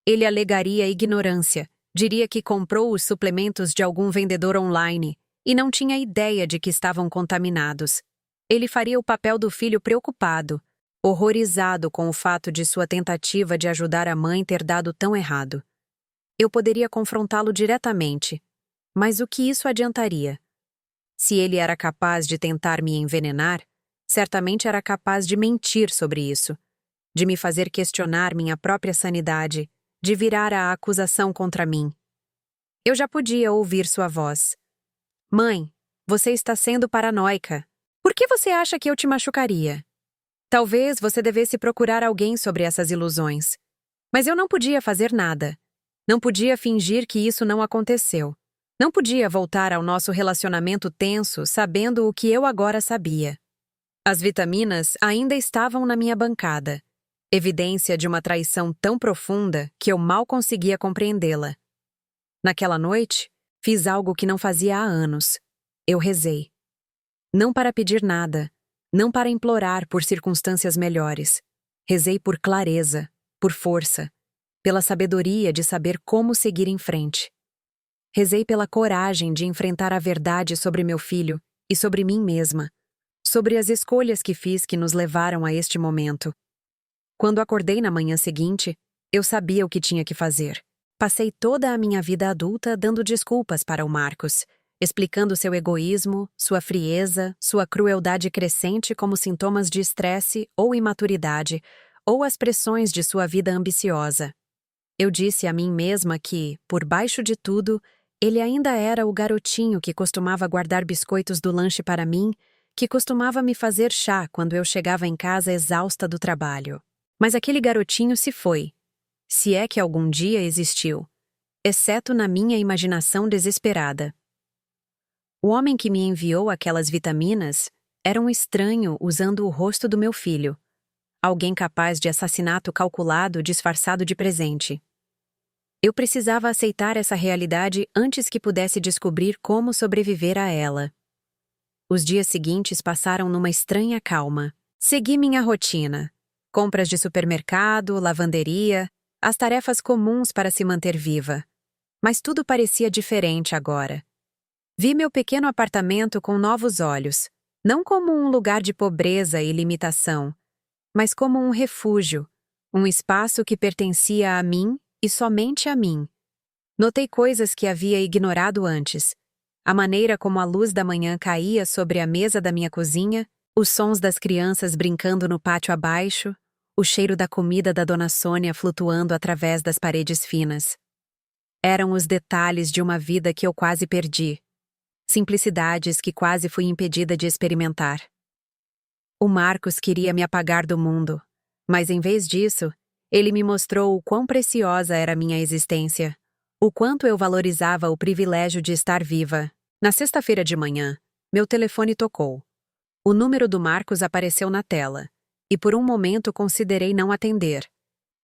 Ele alegaria ignorância, diria que comprou os suplementos de algum vendedor online e não tinha ideia de que estavam contaminados. Ele faria o papel do filho preocupado, horrorizado com o fato de sua tentativa de ajudar a mãe ter dado tão errado. Eu poderia confrontá-lo diretamente, mas o que isso adiantaria? Se ele era capaz de tentar me envenenar, certamente era capaz de mentir sobre isso, de me fazer questionar minha própria sanidade, de virar a acusação contra mim. Eu já podia ouvir sua voz. Mãe, você está sendo paranoica. Por que você acha que eu te machucaria? Talvez você devesse procurar alguém sobre essas ilusões. Mas eu não podia fazer nada. Não podia fingir que isso não aconteceu. Não podia voltar ao nosso relacionamento tenso sabendo o que eu agora sabia. As vitaminas ainda estavam na minha bancada. Evidência de uma traição tão profunda que eu mal conseguia compreendê-la. Naquela noite, fiz algo que não fazia há anos. Eu rezei. Não para pedir nada, não para implorar por circunstâncias melhores. Rezei por clareza, por força, pela sabedoria de saber como seguir em frente. Rezei pela coragem de enfrentar a verdade sobre meu filho e sobre mim mesma, sobre as escolhas que fiz que nos levaram a este momento. Quando acordei na manhã seguinte, eu sabia o que tinha que fazer. Passei toda a minha vida adulta dando desculpas para o Marcos, explicando seu egoísmo, sua frieza, sua crueldade crescente como sintomas de estresse ou imaturidade, ou as pressões de sua vida ambiciosa. Eu disse a mim mesma que, por baixo de tudo, ele ainda era o garotinho que costumava guardar biscoitos do lanche para mim, que costumava me fazer chá quando eu chegava em casa exausta do trabalho. Mas aquele garotinho se foi, se é que algum dia existiu, exceto na minha imaginação desesperada. O homem que me enviou aquelas vitaminas era um estranho usando o rosto do meu filho, alguém capaz de assassinato calculado disfarçado de presente. Eu precisava aceitar essa realidade antes que pudesse descobrir como sobreviver a ela. Os dias seguintes passaram numa estranha calma. Segui minha rotina. Compras de supermercado, lavanderia, as tarefas comuns para se manter viva. Mas tudo parecia diferente agora. Vi meu pequeno apartamento com novos olhos. Não como um lugar de pobreza e limitação, mas como um refúgio, um espaço que pertencia a mim e somente a mim. Notei coisas que havia ignorado antes. A maneira como a luz da manhã caía sobre a mesa da minha cozinha, os sons das crianças brincando no pátio abaixo, o cheiro da comida da Dona Sônia flutuando através das paredes finas. Eram os detalhes de uma vida que eu quase perdi. Simplicidades que quase fui impedida de experimentar. O Marcos queria me apagar do mundo, mas em vez disso, ele me mostrou o quão preciosa era minha existência, o quanto eu valorizava o privilégio de estar viva. Na sexta-feira de manhã, meu telefone tocou. O número do Marcos apareceu na tela, e por um momento considerei não atender.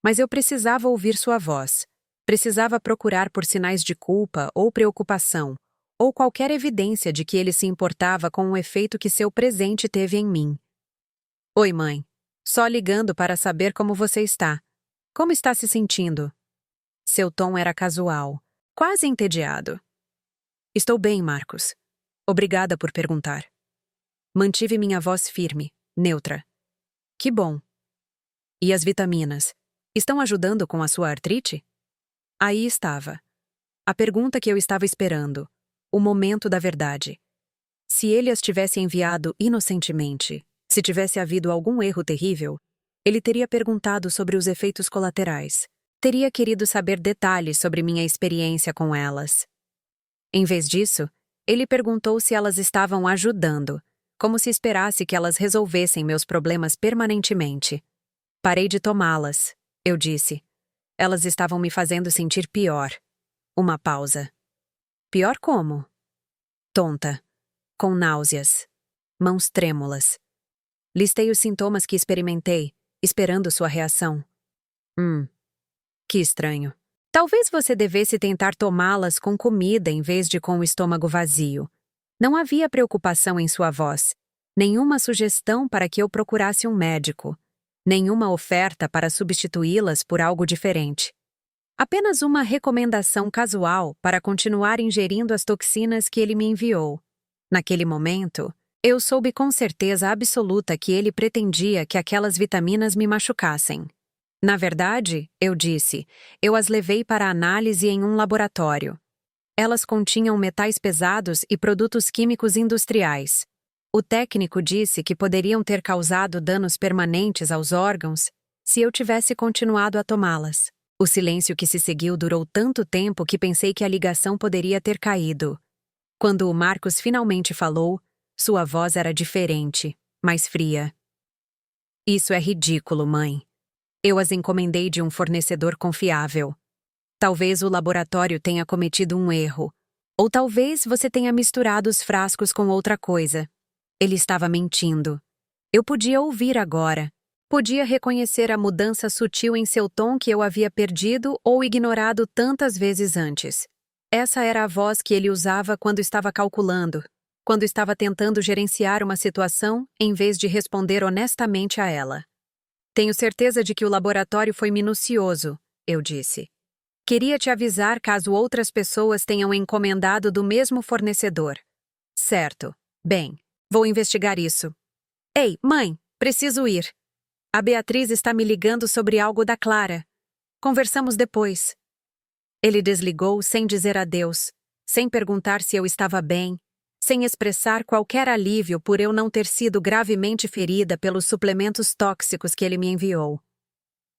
Mas eu precisava ouvir sua voz. Precisava procurar por sinais de culpa ou preocupação, ou qualquer evidência de que ele se importava com o efeito que seu presente teve em mim. Oi, mãe. Só ligando para saber como você está. Como está se sentindo? Seu tom era casual, quase entediado. Estou bem, Marcos. Obrigada por perguntar. Mantive minha voz firme, neutra. Que bom. E as vitaminas? Estão ajudando com a sua artrite? Aí estava. A pergunta que eu estava esperando. O momento da verdade. Se ele as tivesse enviado inocentemente, se tivesse havido algum erro terrível, ele teria perguntado sobre os efeitos colaterais. Teria querido saber detalhes sobre minha experiência com elas. Em vez disso, ele perguntou se elas estavam ajudando, como se esperasse que elas resolvessem meus problemas permanentemente. Parei de tomá-las, eu disse. Elas estavam me fazendo sentir pior. Uma pausa. Pior como? Tonta. Com náuseas. Mãos trêmulas. Listei os sintomas que experimentei, esperando sua reação. Que estranho. Talvez você devesse tentar tomá-las com comida em vez de com o estômago vazio. Não havia preocupação em sua voz. Nenhuma sugestão para que eu procurasse um médico. Nenhuma oferta para substituí-las por algo diferente. Apenas uma recomendação casual para continuar ingerindo as toxinas que ele me enviou. Naquele momento, eu soube com certeza absoluta que ele pretendia que aquelas vitaminas me machucassem. Na verdade, eu disse, eu as levei para análise em um laboratório. Elas continham metais pesados e produtos químicos industriais. O técnico disse que poderiam ter causado danos permanentes aos órgãos se eu tivesse continuado a tomá-las. O silêncio que se seguiu durou tanto tempo que pensei que a ligação poderia ter caído. Quando o Marcos finalmente falou, sua voz era diferente, mais fria. Isso é ridículo, mãe. Eu as encomendei de um fornecedor confiável. Talvez o laboratório tenha cometido um erro. Ou talvez você tenha misturado os frascos com outra coisa. Ele estava mentindo. Eu podia ouvir agora. Podia reconhecer a mudança sutil em seu tom que eu havia perdido ou ignorado tantas vezes antes. Essa era a voz que ele usava quando estava calculando, quando estava tentando gerenciar uma situação em vez de responder honestamente a ela. Tenho certeza de que o laboratório foi minucioso, eu disse. Queria te avisar caso outras pessoas tenham encomendado do mesmo fornecedor. Certo. Bem, vou investigar isso. Ei, mãe, preciso ir. A Beatriz está me ligando sobre algo da Clara. Conversamos depois. Ele desligou sem dizer adeus, sem perguntar se eu estava bem, sem expressar qualquer alívio por eu não ter sido gravemente ferida pelos suplementos tóxicos que ele me enviou.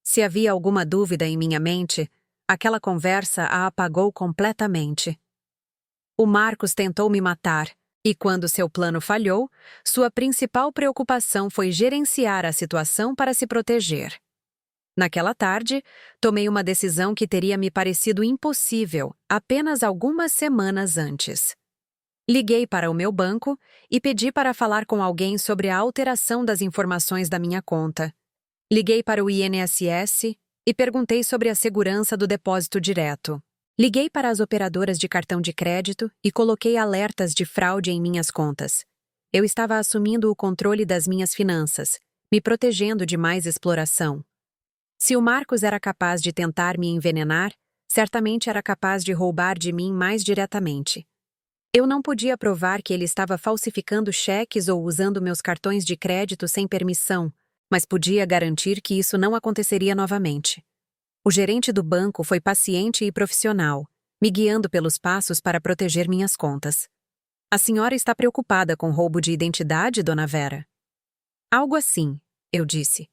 Se havia alguma dúvida em minha mente, aquela conversa a apagou completamente. O Marcos tentou me matar, e quando seu plano falhou, sua principal preocupação foi gerenciar a situação para se proteger. Naquela tarde, tomei uma decisão que teria me parecido impossível apenas algumas semanas antes. Liguei para o meu banco e pedi para falar com alguém sobre a alteração das informações da minha conta. Liguei para o INSS e perguntei sobre a segurança do depósito direto. Liguei para as operadoras de cartão de crédito e coloquei alertas de fraude em minhas contas. Eu estava assumindo o controle das minhas finanças, me protegendo de mais exploração. Se o Marcos era capaz de tentar me envenenar, certamente era capaz de roubar de mim mais diretamente. Eu não podia provar que ele estava falsificando cheques ou usando meus cartões de crédito sem permissão, mas podia garantir que isso não aconteceria novamente. O gerente do banco foi paciente e profissional, me guiando pelos passos para proteger minhas contas. A senhora está preocupada com roubo de identidade, dona Vera? Algo assim, eu disse.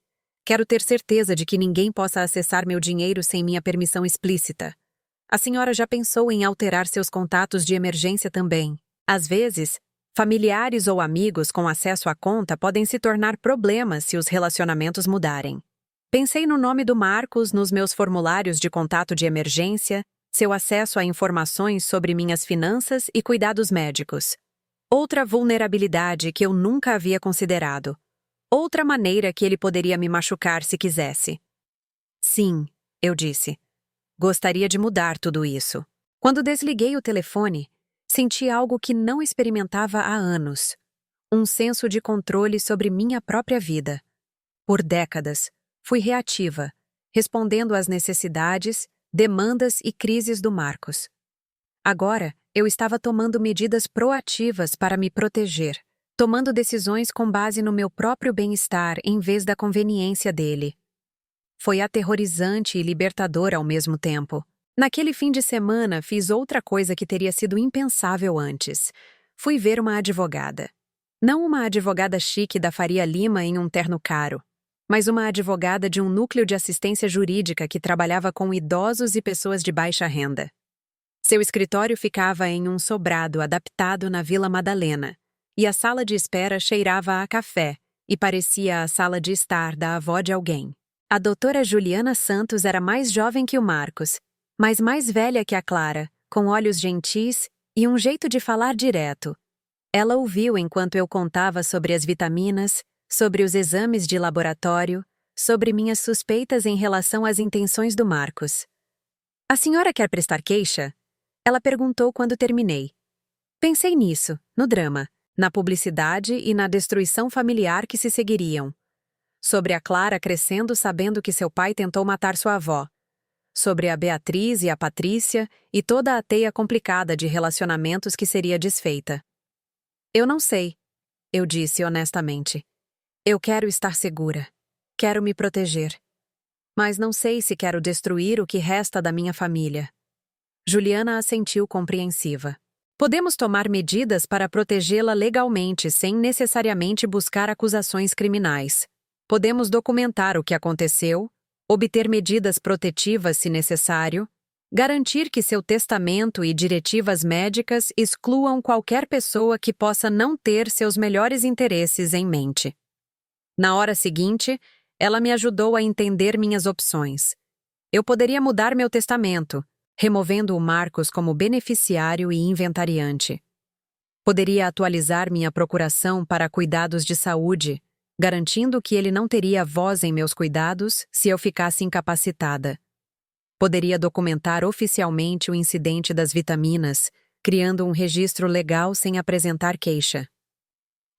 Quero ter certeza de que ninguém possa acessar meu dinheiro sem minha permissão explícita. A senhora já pensou em alterar seus contatos de emergência também? Às vezes, familiares ou amigos com acesso à conta podem se tornar problemas se os relacionamentos mudarem. Pensei no nome do Marcos nos meus formulários de contato de emergência, seu acesso a informações sobre minhas finanças e cuidados médicos. Outra vulnerabilidade que eu nunca havia considerado. Outra maneira que ele poderia me machucar se quisesse. Sim, eu disse. Gostaria de mudar tudo isso. Quando desliguei o telefone, senti algo que não experimentava há anos. Um senso de controle sobre minha própria vida. Por décadas, fui reativa, respondendo às necessidades, demandas e crises do Marcos. Agora, eu estava tomando medidas proativas para me proteger, tomando decisões com base no meu próprio bem-estar em vez da conveniência dele. Foi aterrorizante e libertador ao mesmo tempo. Naquele fim de semana, fiz outra coisa que teria sido impensável antes. Fui ver uma advogada. Não uma advogada chique da Faria Lima em um terno caro, mas uma advogada de um núcleo de assistência jurídica que trabalhava com idosos e pessoas de baixa renda. Seu escritório ficava em um sobrado adaptado na Vila Madalena, e a sala de espera cheirava a café e parecia a sala de estar da avó de alguém. A doutora Juliana Santos era mais jovem que o Marcos, mas mais velha que a Clara, com olhos gentis e um jeito de falar direto. Ela ouviu enquanto eu contava sobre as vitaminas, sobre os exames de laboratório, sobre minhas suspeitas em relação às intenções do Marcos. A senhora quer prestar queixa? Ela perguntou quando terminei. Pensei nisso, no drama, na publicidade e na destruição familiar que se seguiriam. Sobre a Clara crescendo sabendo que seu pai tentou matar sua avó. Sobre a Beatriz e a Patrícia e toda a teia complicada de relacionamentos que seria desfeita. Eu não sei, eu disse honestamente. Eu quero estar segura. Quero me proteger. Mas não sei se quero destruir o que resta da minha família. Juliana assentiu compreensiva. Podemos tomar medidas para protegê-la legalmente sem necessariamente buscar acusações criminais. Podemos documentar o que aconteceu, obter medidas protetivas se necessário, garantir que seu testamento e diretivas médicas excluam qualquer pessoa que possa não ter seus melhores interesses em mente. Na hora seguinte, ela me ajudou a entender minhas opções. Eu poderia mudar meu testamento, removendo o Marcos como beneficiário e inventariante. Poderia atualizar minha procuração para cuidados de saúde, garantindo que ele não teria voz em meus cuidados se eu ficasse incapacitada. Poderia documentar oficialmente o incidente das vitaminas, criando um registro legal sem apresentar queixa.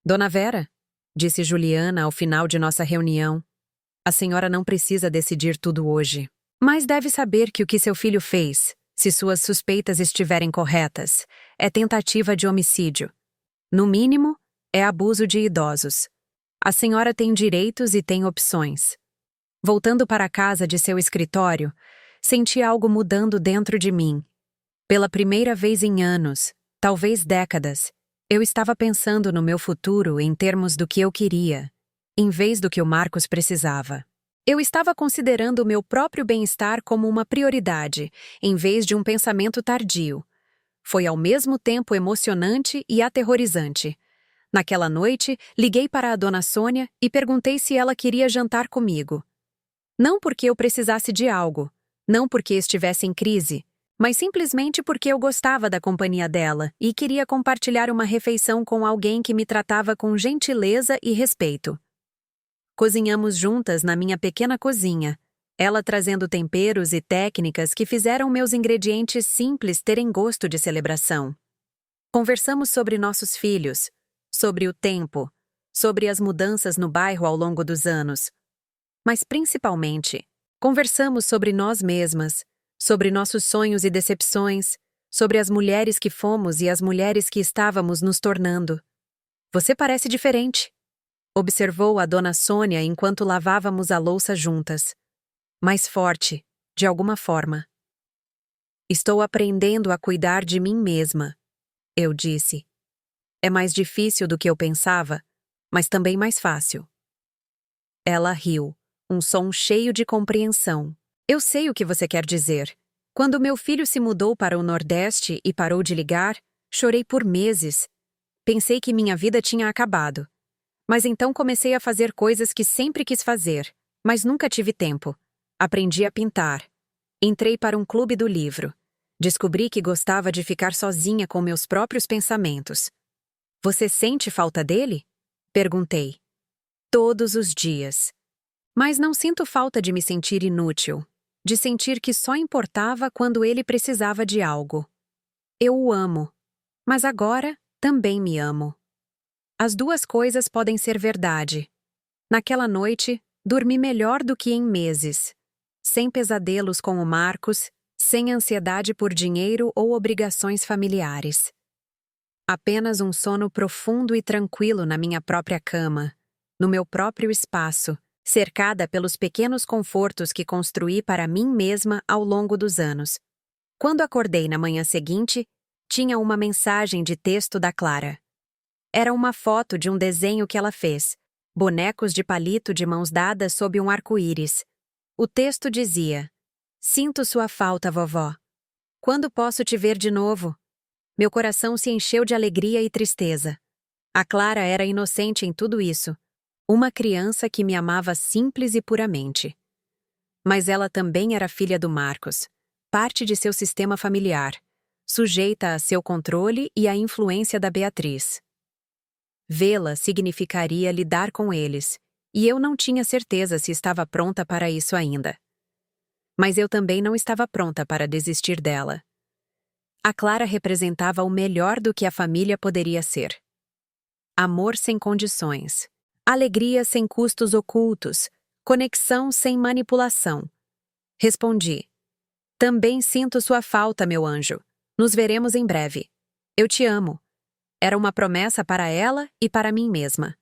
Dona Vera, disse Juliana ao final de nossa reunião, a senhora não precisa decidir tudo hoje. Mas deve saber que o que seu filho fez, se suas suspeitas estiverem corretas, é tentativa de homicídio. No mínimo, é abuso de idosos. A senhora tem direitos e tem opções. Voltando para a casa de seu escritório, senti algo mudando dentro de mim. Pela primeira vez em anos, talvez décadas, eu estava pensando no meu futuro em termos do que eu queria, em vez do que o Marcos precisava. Eu estava considerando o meu próprio bem-estar como uma prioridade, em vez de um pensamento tardio. Foi ao mesmo tempo emocionante e aterrorizante. Naquela noite, liguei para a dona Sônia e perguntei se ela queria jantar comigo. Não porque eu precisasse de algo, não porque estivesse em crise, mas simplesmente porque eu gostava da companhia dela e queria compartilhar uma refeição com alguém que me tratava com gentileza e respeito. Cozinhamos juntas na minha pequena cozinha, ela trazendo temperos e técnicas que fizeram meus ingredientes simples terem gosto de celebração. Conversamos sobre nossos filhos, sobre o tempo, sobre as mudanças no bairro ao longo dos anos. Mas principalmente, conversamos sobre nós mesmas, sobre nossos sonhos e decepções, sobre as mulheres que fomos e as mulheres que estávamos nos tornando. Você parece diferente, observou a dona Sônia enquanto lavávamos a louça juntas. Mais forte, de alguma forma. Estou aprendendo a cuidar de mim mesma, eu disse. É mais difícil do que eu pensava, mas também mais fácil. Ela riu, um som cheio de compreensão. Eu sei o que você quer dizer. Quando meu filho se mudou para o Nordeste e parou de ligar, chorei por meses. Pensei que minha vida tinha acabado. Mas então comecei a fazer coisas que sempre quis fazer, mas nunca tive tempo. Aprendi a pintar. Entrei para um clube do livro. Descobri que gostava de ficar sozinha com meus próprios pensamentos. Você sente falta dele? Perguntei. Todos os dias. Mas não sinto falta de me sentir inútil, de sentir que só importava quando ele precisava de algo. Eu o amo, mas agora também me amo. As duas coisas podem ser verdade. Naquela noite, dormi melhor do que em meses. Sem pesadelos com o Marcos, sem ansiedade por dinheiro ou obrigações familiares. Apenas um sono profundo e tranquilo na minha própria cama, no meu próprio espaço, cercada pelos pequenos confortos que construí para mim mesma ao longo dos anos. Quando acordei na manhã seguinte, tinha uma mensagem de texto da Clara. Era uma foto de um desenho que ela fez, bonecos de palito de mãos dadas sob um arco-íris. O texto dizia: Sinto sua falta, vovó. Quando posso te ver de novo? Meu coração se encheu de alegria e tristeza. A Clara era inocente em tudo isso. Uma criança que me amava simples e puramente. Mas ela também era filha do Marcos, parte de seu sistema familiar, sujeita a seu controle e à influência da Beatriz. Vê-la significaria lidar com eles, e eu não tinha certeza se estava pronta para isso ainda. Mas eu também não estava pronta para desistir dela. A Clara representava o melhor do que a família poderia ser. Amor sem condições, alegria sem custos ocultos, conexão sem manipulação. Respondi: Também sinto sua falta, meu anjo. Nos veremos em breve. Eu te amo. Era uma promessa para ela e para mim mesma.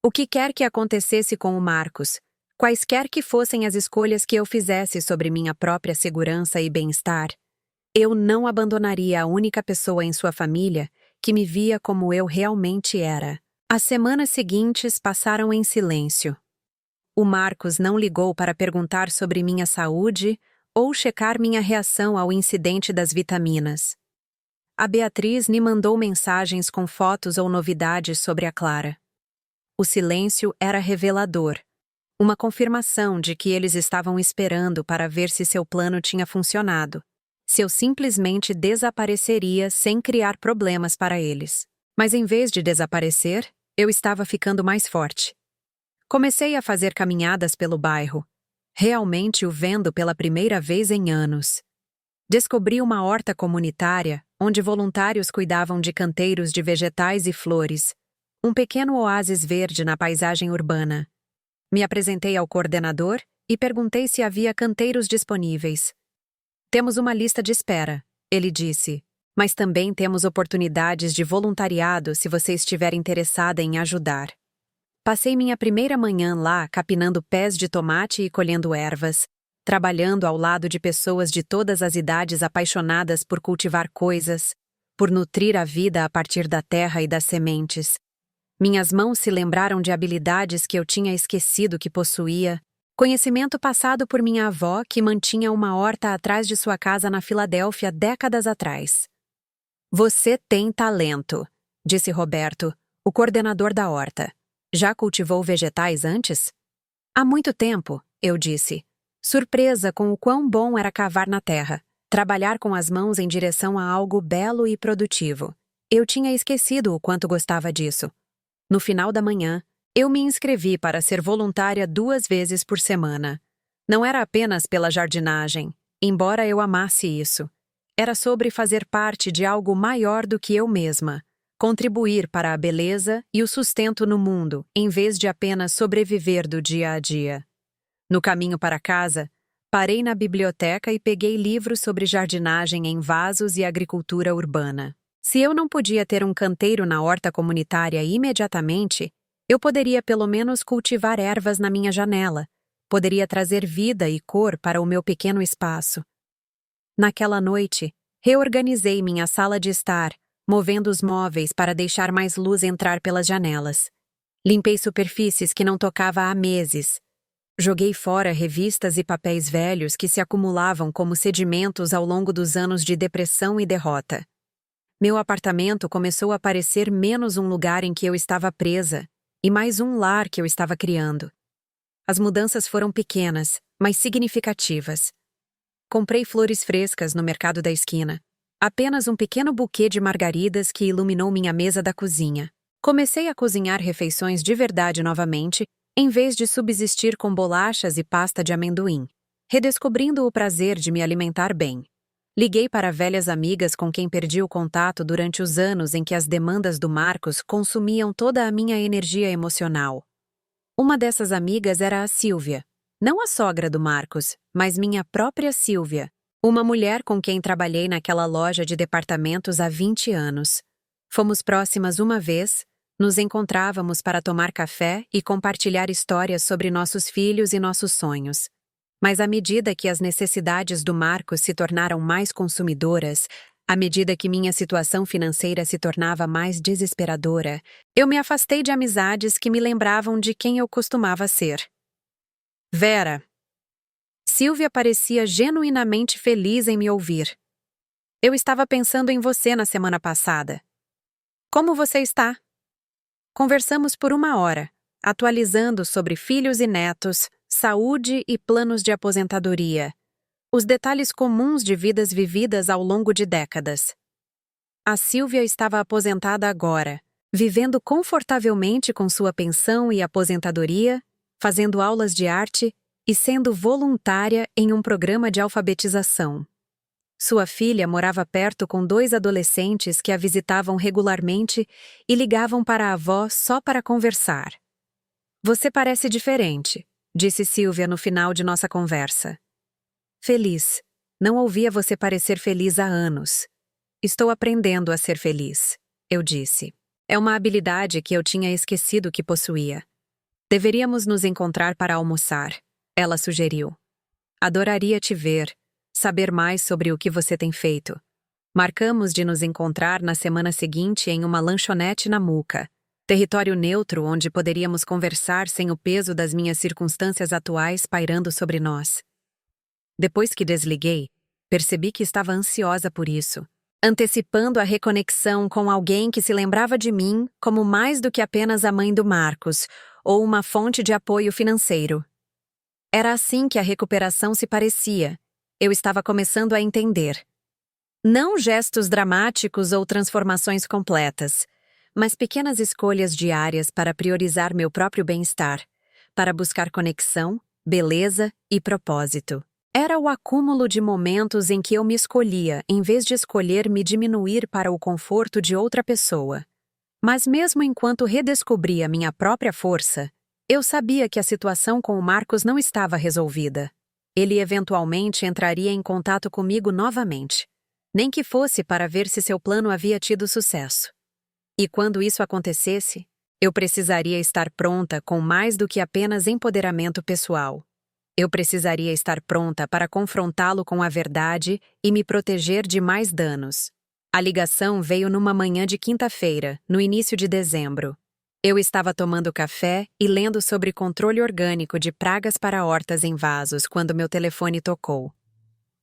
O que quer que acontecesse com o Marcos, quaisquer que fossem as escolhas que eu fizesse sobre minha própria segurança e bem-estar, eu não abandonaria a única pessoa em sua família que me via como eu realmente era. As semanas seguintes passaram em silêncio. O Marcos não ligou para perguntar sobre minha saúde ou checar minha reação ao incidente das vitaminas. A Beatriz me mandou mensagens com fotos ou novidades sobre a Clara. O silêncio era revelador, uma confirmação de que eles estavam esperando para ver se seu plano tinha funcionado, se eu simplesmente desapareceria sem criar problemas para eles. Mas em vez de desaparecer, eu estava ficando mais forte. Comecei a fazer caminhadas pelo bairro, realmente o vendo pela primeira vez em anos. Descobri uma horta comunitária, onde voluntários cuidavam de canteiros de vegetais e flores, um pequeno oásis verde na paisagem urbana. Me apresentei ao coordenador e perguntei se havia canteiros disponíveis. Temos uma lista de espera, ele disse, mas também temos oportunidades de voluntariado se você estiver interessada em ajudar. Passei minha primeira manhã lá capinando pés de tomate e colhendo ervas, trabalhando ao lado de pessoas de todas as idades apaixonadas por cultivar coisas, por nutrir a vida a partir da terra e das sementes. Minhas mãos se lembraram de habilidades que eu tinha esquecido que possuía, conhecimento passado por minha avó que mantinha uma horta atrás de sua casa na Filadélfia décadas atrás. Você tem talento, disse Roberto, o coordenador da horta. Já cultivou vegetais antes? Há muito tempo, eu disse, surpresa com o quão bom era cavar na terra, trabalhar com as mãos em direção a algo belo e produtivo. Eu tinha esquecido o quanto gostava disso. No final da manhã, eu me inscrevi para ser voluntária 2 vezes por semana. Não era apenas pela jardinagem, embora eu amasse isso. Era sobre fazer parte de algo maior do que eu mesma, contribuir para a beleza e o sustento no mundo, em vez de apenas sobreviver do dia a dia. No caminho para casa, Parei na biblioteca e peguei livros sobre jardinagem em vasos e agricultura urbana. Se eu não podia ter um canteiro na horta comunitária imediatamente, eu poderia pelo menos cultivar ervas na minha janela. Poderia trazer vida e cor para o meu pequeno espaço. Naquela noite, reorganizei minha sala de estar, movendo os móveis para deixar mais luz entrar pelas janelas. Limpei superfícies que não tocava há meses. Joguei fora revistas e papéis velhos que se acumulavam como sedimentos ao longo dos anos de depressão e derrota. Meu apartamento começou a parecer menos um lugar em que eu estava presa, e mais um lar que eu estava criando. As mudanças foram pequenas, mas significativas. Comprei flores frescas no mercado da esquina. Apenas um pequeno buquê de margaridas que iluminou minha mesa da cozinha. Comecei a cozinhar refeições de verdade novamente, em vez de subsistir com bolachas e pasta de amendoim, redescobrindo o prazer de me alimentar bem. Liguei para velhas amigas com quem perdi o contato durante os anos em que as demandas do Marcos consumiam toda a minha energia emocional. Uma dessas amigas era a Silvia, não a sogra do Marcos, mas minha própria Silvia, uma mulher com quem trabalhei naquela loja de departamentos há 20 anos. Fomos próximas uma vez, nos encontrávamos para tomar café e compartilhar histórias sobre nossos filhos e nossos sonhos. Mas à medida que as necessidades do Marcos se tornaram mais consumidoras, à medida que minha situação financeira se tornava mais desesperadora, eu me afastei de amizades que me lembravam de quem eu costumava ser. Vera. Silvia parecia genuinamente feliz em me ouvir. Eu estava pensando em você na semana passada. Como você está? Conversamos por 1 hora, atualizando sobre filhos e netos, saúde e planos de aposentadoria. Os detalhes comuns de vidas vividas ao longo de décadas. A Silvia estava aposentada agora, vivendo confortavelmente com sua pensão e aposentadoria, fazendo aulas de arte e sendo voluntária em um programa de alfabetização. Sua filha morava perto com 2 adolescentes que a visitavam regularmente e ligavam para a avó só para conversar. Você parece diferente, disse Silvia no final de nossa conversa. Feliz. Não ouvia você parecer feliz há anos. Estou aprendendo a ser feliz, eu disse. É uma habilidade que eu tinha esquecido que possuía. Deveríamos nos encontrar para almoçar, ela sugeriu. Adoraria te ver, saber mais sobre o que você tem feito. Marcamos de nos encontrar na semana seguinte em uma lanchonete na Muca, território neutro onde poderíamos conversar sem o peso das minhas circunstâncias atuais pairando sobre nós. Depois que desliguei, percebi que estava ansiosa por isso, antecipando a reconexão com alguém que se lembrava de mim como mais do que apenas a mãe do Marcos, ou uma fonte de apoio financeiro. Era assim que a recuperação se parecia. Eu estava começando a entender. Não gestos dramáticos ou transformações completas, mas pequenas escolhas diárias para priorizar meu próprio bem-estar, para buscar conexão, beleza e propósito. Era o acúmulo de momentos em que eu me escolhia, em vez de escolher me diminuir para o conforto de outra pessoa. Mas mesmo enquanto redescobria minha própria força, eu sabia que a situação com o Marcos não estava resolvida. Ele eventualmente entraria em contato comigo novamente, nem que fosse para ver se seu plano havia tido sucesso. E quando isso acontecesse, eu precisaria estar pronta com mais do que apenas empoderamento pessoal. Eu precisaria estar pronta para confrontá-lo com a verdade e me proteger de mais danos. A ligação veio numa manhã de quinta-feira, no início de dezembro. Eu estava tomando café e lendo sobre controle orgânico de pragas para hortas em vasos quando meu telefone tocou.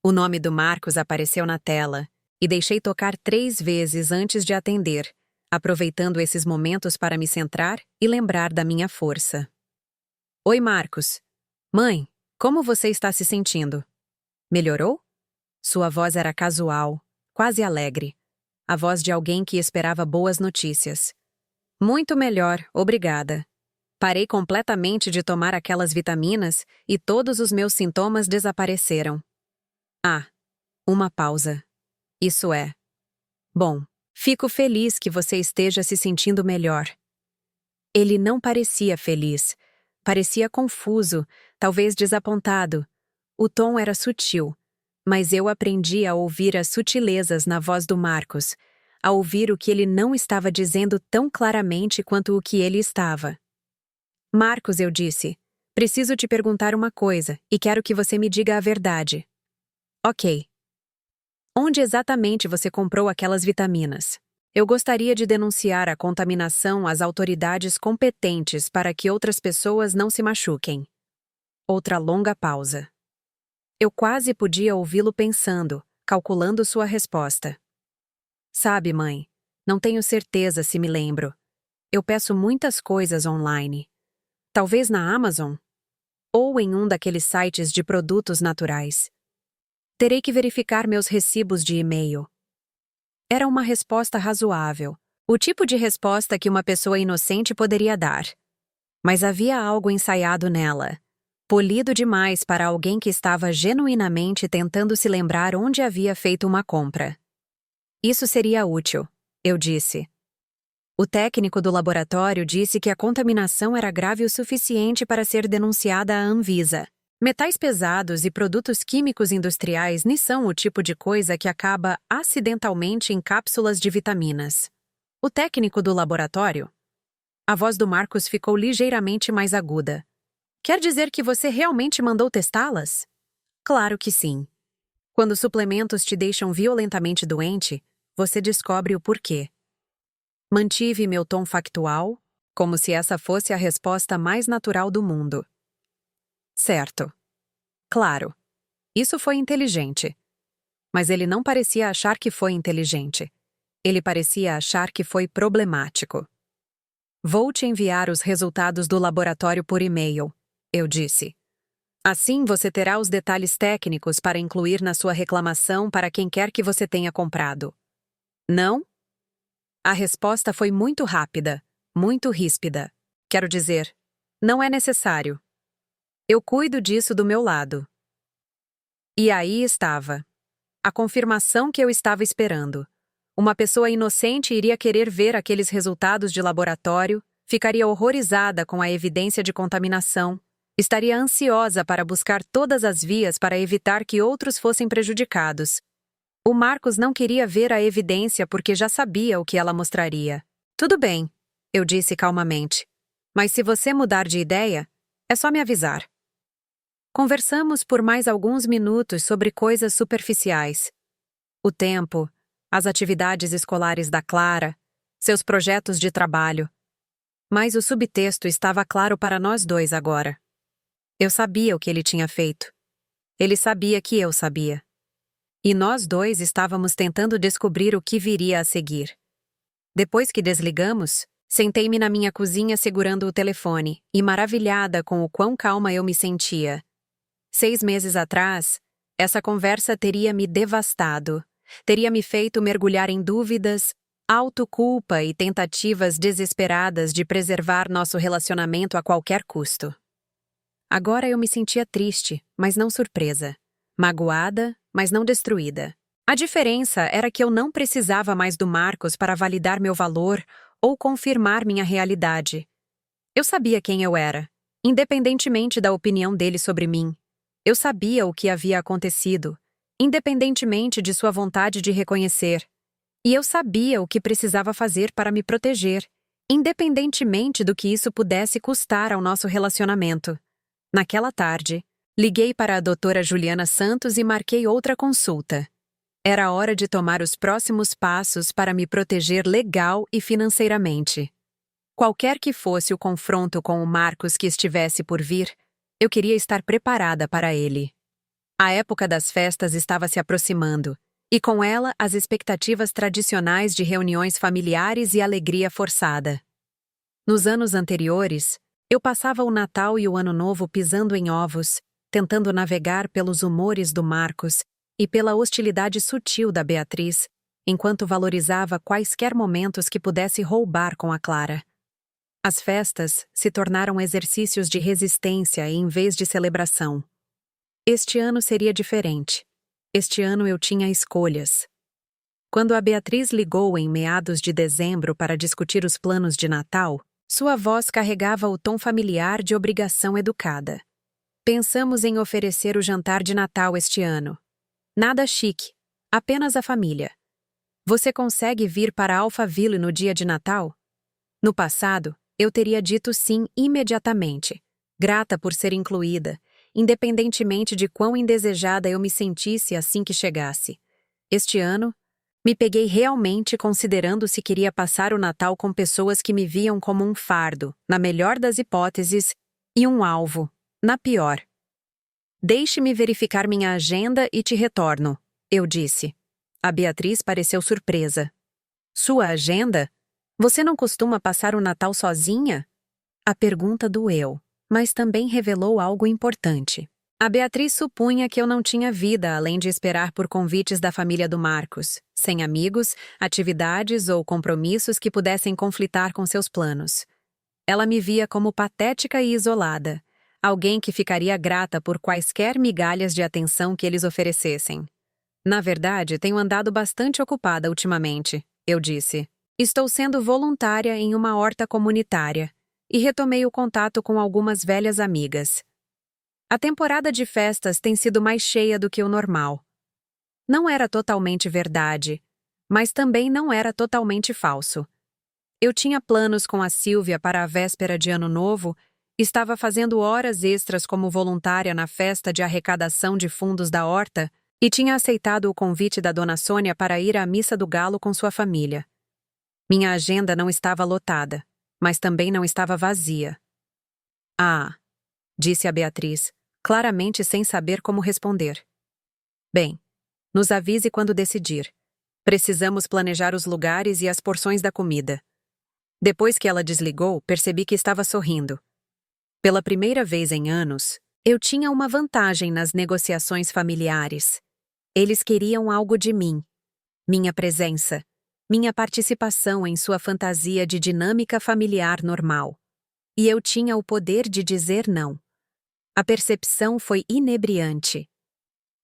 O nome do Marcos apareceu na tela e deixei tocar 3 vezes antes de atender, aproveitando esses momentos para me centrar e lembrar da minha força. Oi, Marcos. Mãe, como você está se sentindo? Melhorou? Sua voz era casual, quase alegre. A voz de alguém que esperava boas notícias. Muito melhor, obrigada. Parei completamente de tomar aquelas vitaminas e todos os meus sintomas desapareceram. Ah, uma pausa. Isso é. Bom, fico feliz que você esteja se sentindo melhor. Ele não parecia feliz. Parecia confuso, talvez desapontado. O tom era sutil, mas eu aprendi a ouvir as sutilezas na voz do Marcos, a ouvir o que ele não estava dizendo tão claramente quanto o que ele estava. Marcos, eu disse, preciso te perguntar uma coisa e quero que você me diga a verdade. Ok. Onde exatamente você comprou aquelas vitaminas? Eu gostaria de denunciar a contaminação às autoridades competentes para que outras pessoas não se machuquem. Outra longa pausa. Eu quase podia ouvi-lo pensando, calculando sua resposta. Sabe, mãe, não tenho certeza se me lembro. Eu peço muitas coisas online. Talvez na Amazon? Ou em um daqueles sites de produtos naturais. Terei que verificar meus recibos de e-mail. Era uma resposta razoável, o tipo de resposta que uma pessoa inocente poderia dar. Mas havia algo ensaiado nela, polido demais para alguém que estava genuinamente tentando se lembrar onde havia feito uma compra. Isso seria útil, eu disse. O técnico do laboratório disse que a contaminação era grave o suficiente para ser denunciada à Anvisa. Metais pesados e produtos químicos industriais nem são o tipo de coisa que acaba acidentalmente em cápsulas de vitaminas. O técnico do laboratório? A voz do Marcos ficou ligeiramente mais aguda. Quer dizer que você realmente mandou testá-las? Claro que sim. Quando suplementos te deixam violentamente doente, você descobre o porquê. Mantive meu tom factual, como se essa fosse a resposta mais natural do mundo. Certo. Claro. Isso foi inteligente. Mas ele não parecia achar que foi inteligente. Ele parecia achar que foi problemático. Vou te enviar os resultados do laboratório por e-mail, eu disse. Assim você terá os detalhes técnicos para incluir na sua reclamação para quem quer que você tenha comprado. Não? A resposta foi muito rápida, muito ríspida. Quero dizer, não é necessário. Eu cuido disso do meu lado. E aí estava. A confirmação que eu estava esperando. Uma pessoa inocente iria querer ver aqueles resultados de laboratório, ficaria horrorizada com a evidência de contaminação, estaria ansiosa para buscar todas as vias para evitar que outros fossem prejudicados. O Marcos não queria ver a evidência porque já sabia o que ela mostraria. Tudo bem, eu disse calmamente. Mas se você mudar de ideia, é só me avisar. Conversamos por mais alguns minutos sobre coisas superficiais. O tempo, as atividades escolares da Clara, seus projetos de trabalho. Mas o subtexto estava claro para nós dois agora. Eu sabia o que ele tinha feito. Ele sabia que eu sabia. E nós dois estávamos tentando descobrir o que viria a seguir. Depois que desligamos, sentei-me na minha cozinha segurando o telefone e maravilhada com o quão calma eu me sentia. 6 meses atrás, essa conversa teria me devastado, teria me feito mergulhar em dúvidas, autoculpa e tentativas desesperadas de preservar nosso relacionamento a qualquer custo. Agora eu me sentia triste, mas não surpresa. Magoada, mas não destruída. A diferença era que eu não precisava mais do Marcos para validar meu valor ou confirmar minha realidade. Eu sabia quem eu era, independentemente da opinião dele sobre mim. Eu sabia o que havia acontecido, independentemente de sua vontade de reconhecer. E eu sabia o que precisava fazer para me proteger, independentemente do que isso pudesse custar ao nosso relacionamento. Naquela tarde, liguei para a doutora Juliana Santos e marquei outra consulta. Era hora de tomar os próximos passos para me proteger legal e financeiramente. Qualquer que fosse o confronto com o Marcos que estivesse por vir, eu queria estar preparada para ele. A época das festas estava se aproximando, e com ela as expectativas tradicionais de reuniões familiares e alegria forçada. Nos anos anteriores, eu passava o Natal e o Ano Novo pisando em ovos, tentando navegar pelos humores do Marcos e pela hostilidade sutil da Beatriz, enquanto valorizava quaisquer momentos que pudesse roubar com a Clara. As festas se tornaram exercícios de resistência em vez de celebração. Este ano seria diferente. Este ano eu tinha escolhas. Quando a Beatriz ligou em meados de dezembro para discutir os planos de Natal, sua voz carregava o tom familiar de obrigação educada. Pensamos em oferecer o jantar de Natal este ano. Nada chique, apenas a família. Você consegue vir para Alphaville no dia de Natal? No passado, eu teria dito sim imediatamente, grata por ser incluída, independentemente de quão indesejada eu me sentisse assim que chegasse. Este ano, me peguei realmente considerando se queria passar o Natal com pessoas que me viam como um fardo, na melhor das hipóteses, e um alvo, na pior. Deixe-me verificar minha agenda e te retorno, eu disse. A Beatriz pareceu surpresa. Sua agenda? Você não costuma passar o Natal sozinha? A pergunta doeu, mas também revelou algo importante. A Beatriz supunha que eu não tinha vida além de esperar por convites da família do Marcos, sem amigos, atividades ou compromissos que pudessem conflitar com seus planos. Ela me via como patética e isolada, alguém que ficaria grata por quaisquer migalhas de atenção que eles oferecessem. Na verdade, tenho andado bastante ocupada ultimamente, eu disse. Estou sendo voluntária em uma horta comunitária e retomei o contato com algumas velhas amigas. A temporada de festas tem sido mais cheia do que o normal. Não era totalmente verdade, mas também não era totalmente falso. Eu tinha planos com a Silvia para a véspera de Ano Novo, estava fazendo horas extras como voluntária na festa de arrecadação de fundos da horta e tinha aceitado o convite da Dona Sônia para ir à Missa do Galo com sua família. Minha agenda não estava lotada, mas também não estava vazia. Ah, disse a Beatriz, claramente sem saber como responder. Bem, nos avise quando decidir. Precisamos planejar os lugares e as porções da comida. Depois que ela desligou, percebi que estava sorrindo. Pela primeira vez em anos, eu tinha uma vantagem nas negociações familiares. Eles queriam algo de mim, minha presença, minha participação em sua fantasia de dinâmica familiar normal. E eu tinha o poder de dizer não. A percepção foi inebriante.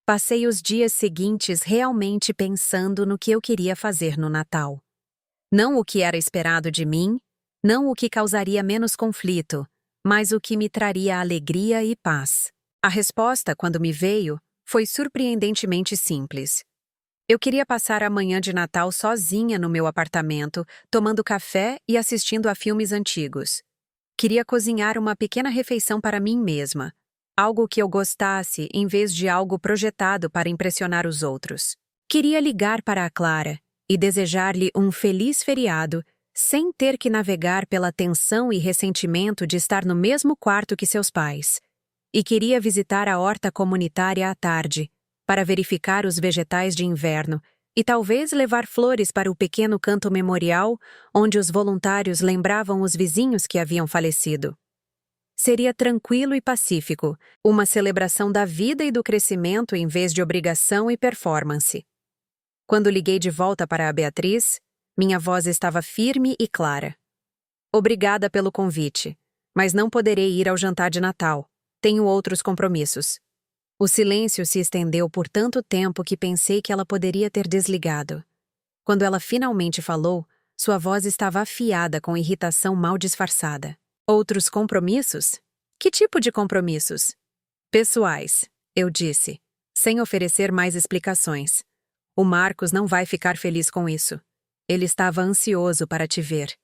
Passei os dias seguintes realmente pensando no que eu queria fazer no Natal. Não o que era esperado de mim, não o que causaria menos conflito, mas o que me traria alegria e paz. A resposta, quando me veio, foi surpreendentemente simples. Eu queria passar a manhã de Natal sozinha no meu apartamento, tomando café e assistindo a filmes antigos. Queria cozinhar uma pequena refeição para mim mesma, algo que eu gostasse em vez de algo projetado para impressionar os outros. Queria ligar para a Clara e desejar-lhe um feliz feriado, sem ter que navegar pela tensão e ressentimento de estar no mesmo quarto que seus pais. E queria visitar a horta comunitária à tarde, para verificar os vegetais de inverno e talvez levar flores para o pequeno canto memorial onde os voluntários lembravam os vizinhos que haviam falecido. Seria tranquilo e pacífico, uma celebração da vida e do crescimento em vez de obrigação e performance. Quando liguei de volta para a Beatriz, minha voz estava firme e clara. Obrigada pelo convite, mas não poderei ir ao jantar de Natal. Tenho outros compromissos. O silêncio se estendeu por tanto tempo que pensei que ela poderia ter desligado. Quando ela finalmente falou, sua voz estava afiada com irritação mal disfarçada. Outros compromissos? Que tipo de compromissos? Pessoais, eu disse, sem oferecer mais explicações. O Marcos não vai ficar feliz com isso. Ele estava ansioso para te ver.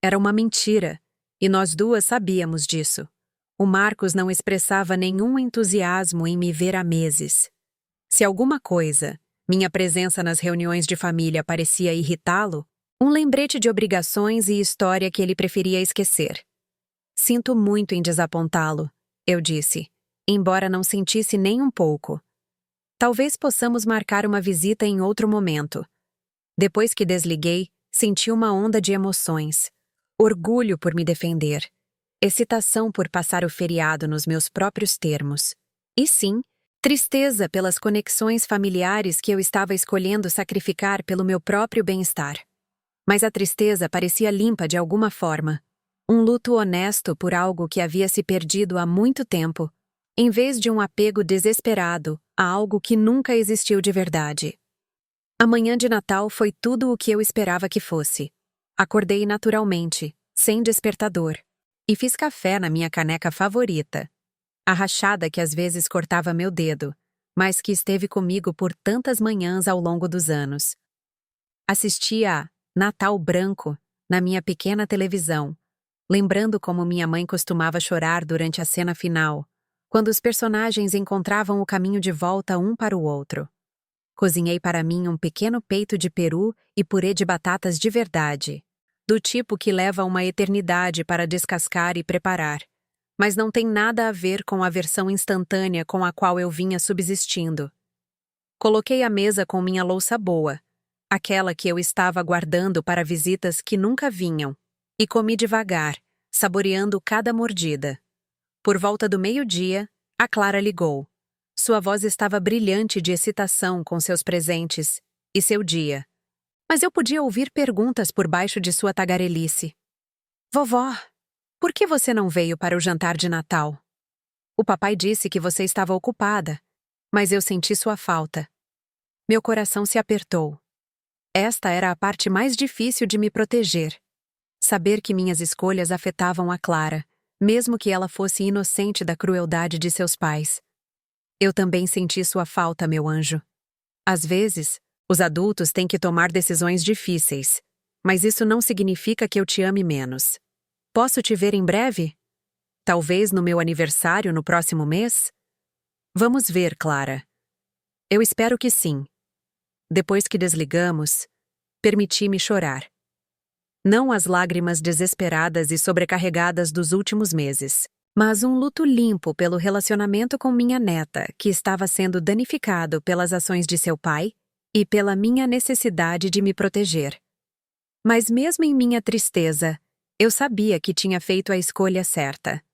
Era uma mentira, e nós duas sabíamos disso. O Marcos não expressava nenhum entusiasmo em me ver há meses. Se alguma coisa, minha presença nas reuniões de família parecia irritá-lo, um lembrete de obrigações e história que ele preferia esquecer. Sinto muito em desapontá-lo, eu disse, embora não sentisse nem um pouco. Talvez possamos marcar uma visita em outro momento. Depois que desliguei, senti uma onda de emoções. Orgulho por me defender. Excitação por passar o feriado nos meus próprios termos. E sim, tristeza pelas conexões familiares que eu estava escolhendo sacrificar pelo meu próprio bem-estar. Mas a tristeza parecia limpa de alguma forma. Um luto honesto por algo que havia se perdido há muito tempo, em vez de um apego desesperado a algo que nunca existiu de verdade. A manhã de Natal foi tudo o que eu esperava que fosse. Acordei naturalmente, sem despertador. E fiz café na minha caneca favorita. A rachada que às vezes cortava meu dedo, mas que esteve comigo por tantas manhãs ao longo dos anos. Assistia a Natal Branco na minha pequena televisão, lembrando como minha mãe costumava chorar durante a cena final, quando os personagens encontravam o caminho de volta um para o outro. Cozinhei para mim um pequeno peito de peru e purê de batatas de verdade, do tipo que leva uma eternidade para descascar e preparar, mas não tem nada a ver com a versão instantânea com a qual eu vinha subsistindo. Coloquei a mesa com minha louça boa, aquela que eu estava guardando para visitas que nunca vinham, e comi devagar, saboreando cada mordida. Por volta do meio-dia, a Clara ligou. Sua voz estava brilhante de excitação com seus presentes e seu dia. Mas eu podia ouvir perguntas por baixo de sua tagarelice. Vovó, por que você não veio para o jantar de Natal? O papai disse que você estava ocupada, mas eu senti sua falta. Meu coração se apertou. Esta era a parte mais difícil de me proteger. Saber que minhas escolhas afetavam a Clara, mesmo que ela fosse inocente da crueldade de seus pais. Eu também senti sua falta, meu anjo. Às vezes, os adultos têm que tomar decisões difíceis, mas isso não significa que eu te ame menos. Posso te ver em breve? Talvez no meu aniversário no próximo mês? Vamos ver, Clara. Eu espero que sim. Depois que desligamos, permiti-me chorar. Não as lágrimas desesperadas e sobrecarregadas dos últimos meses, mas um luto limpo pelo relacionamento com minha neta, que estava sendo danificado pelas ações de seu pai e pela minha necessidade de me proteger. Mas mesmo em minha tristeza, eu sabia que tinha feito a escolha certa.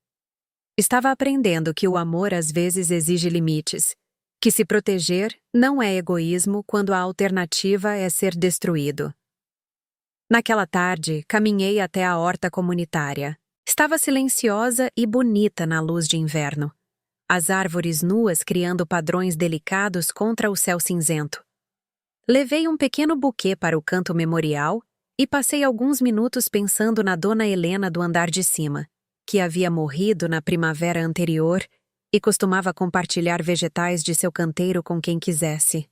Estava aprendendo que o amor às vezes exige limites, que se proteger não é egoísmo quando a alternativa é ser destruído. Naquela tarde, caminhei até a horta comunitária. Estava silenciosa e bonita na luz de inverno. As árvores nuas criando padrões delicados contra o céu cinzento. Levei um pequeno buquê para o canto memorial e passei alguns minutos pensando na dona Helena do andar de cima, que havia morrido na primavera anterior e costumava compartilhar vegetais de seu canteiro com quem quisesse.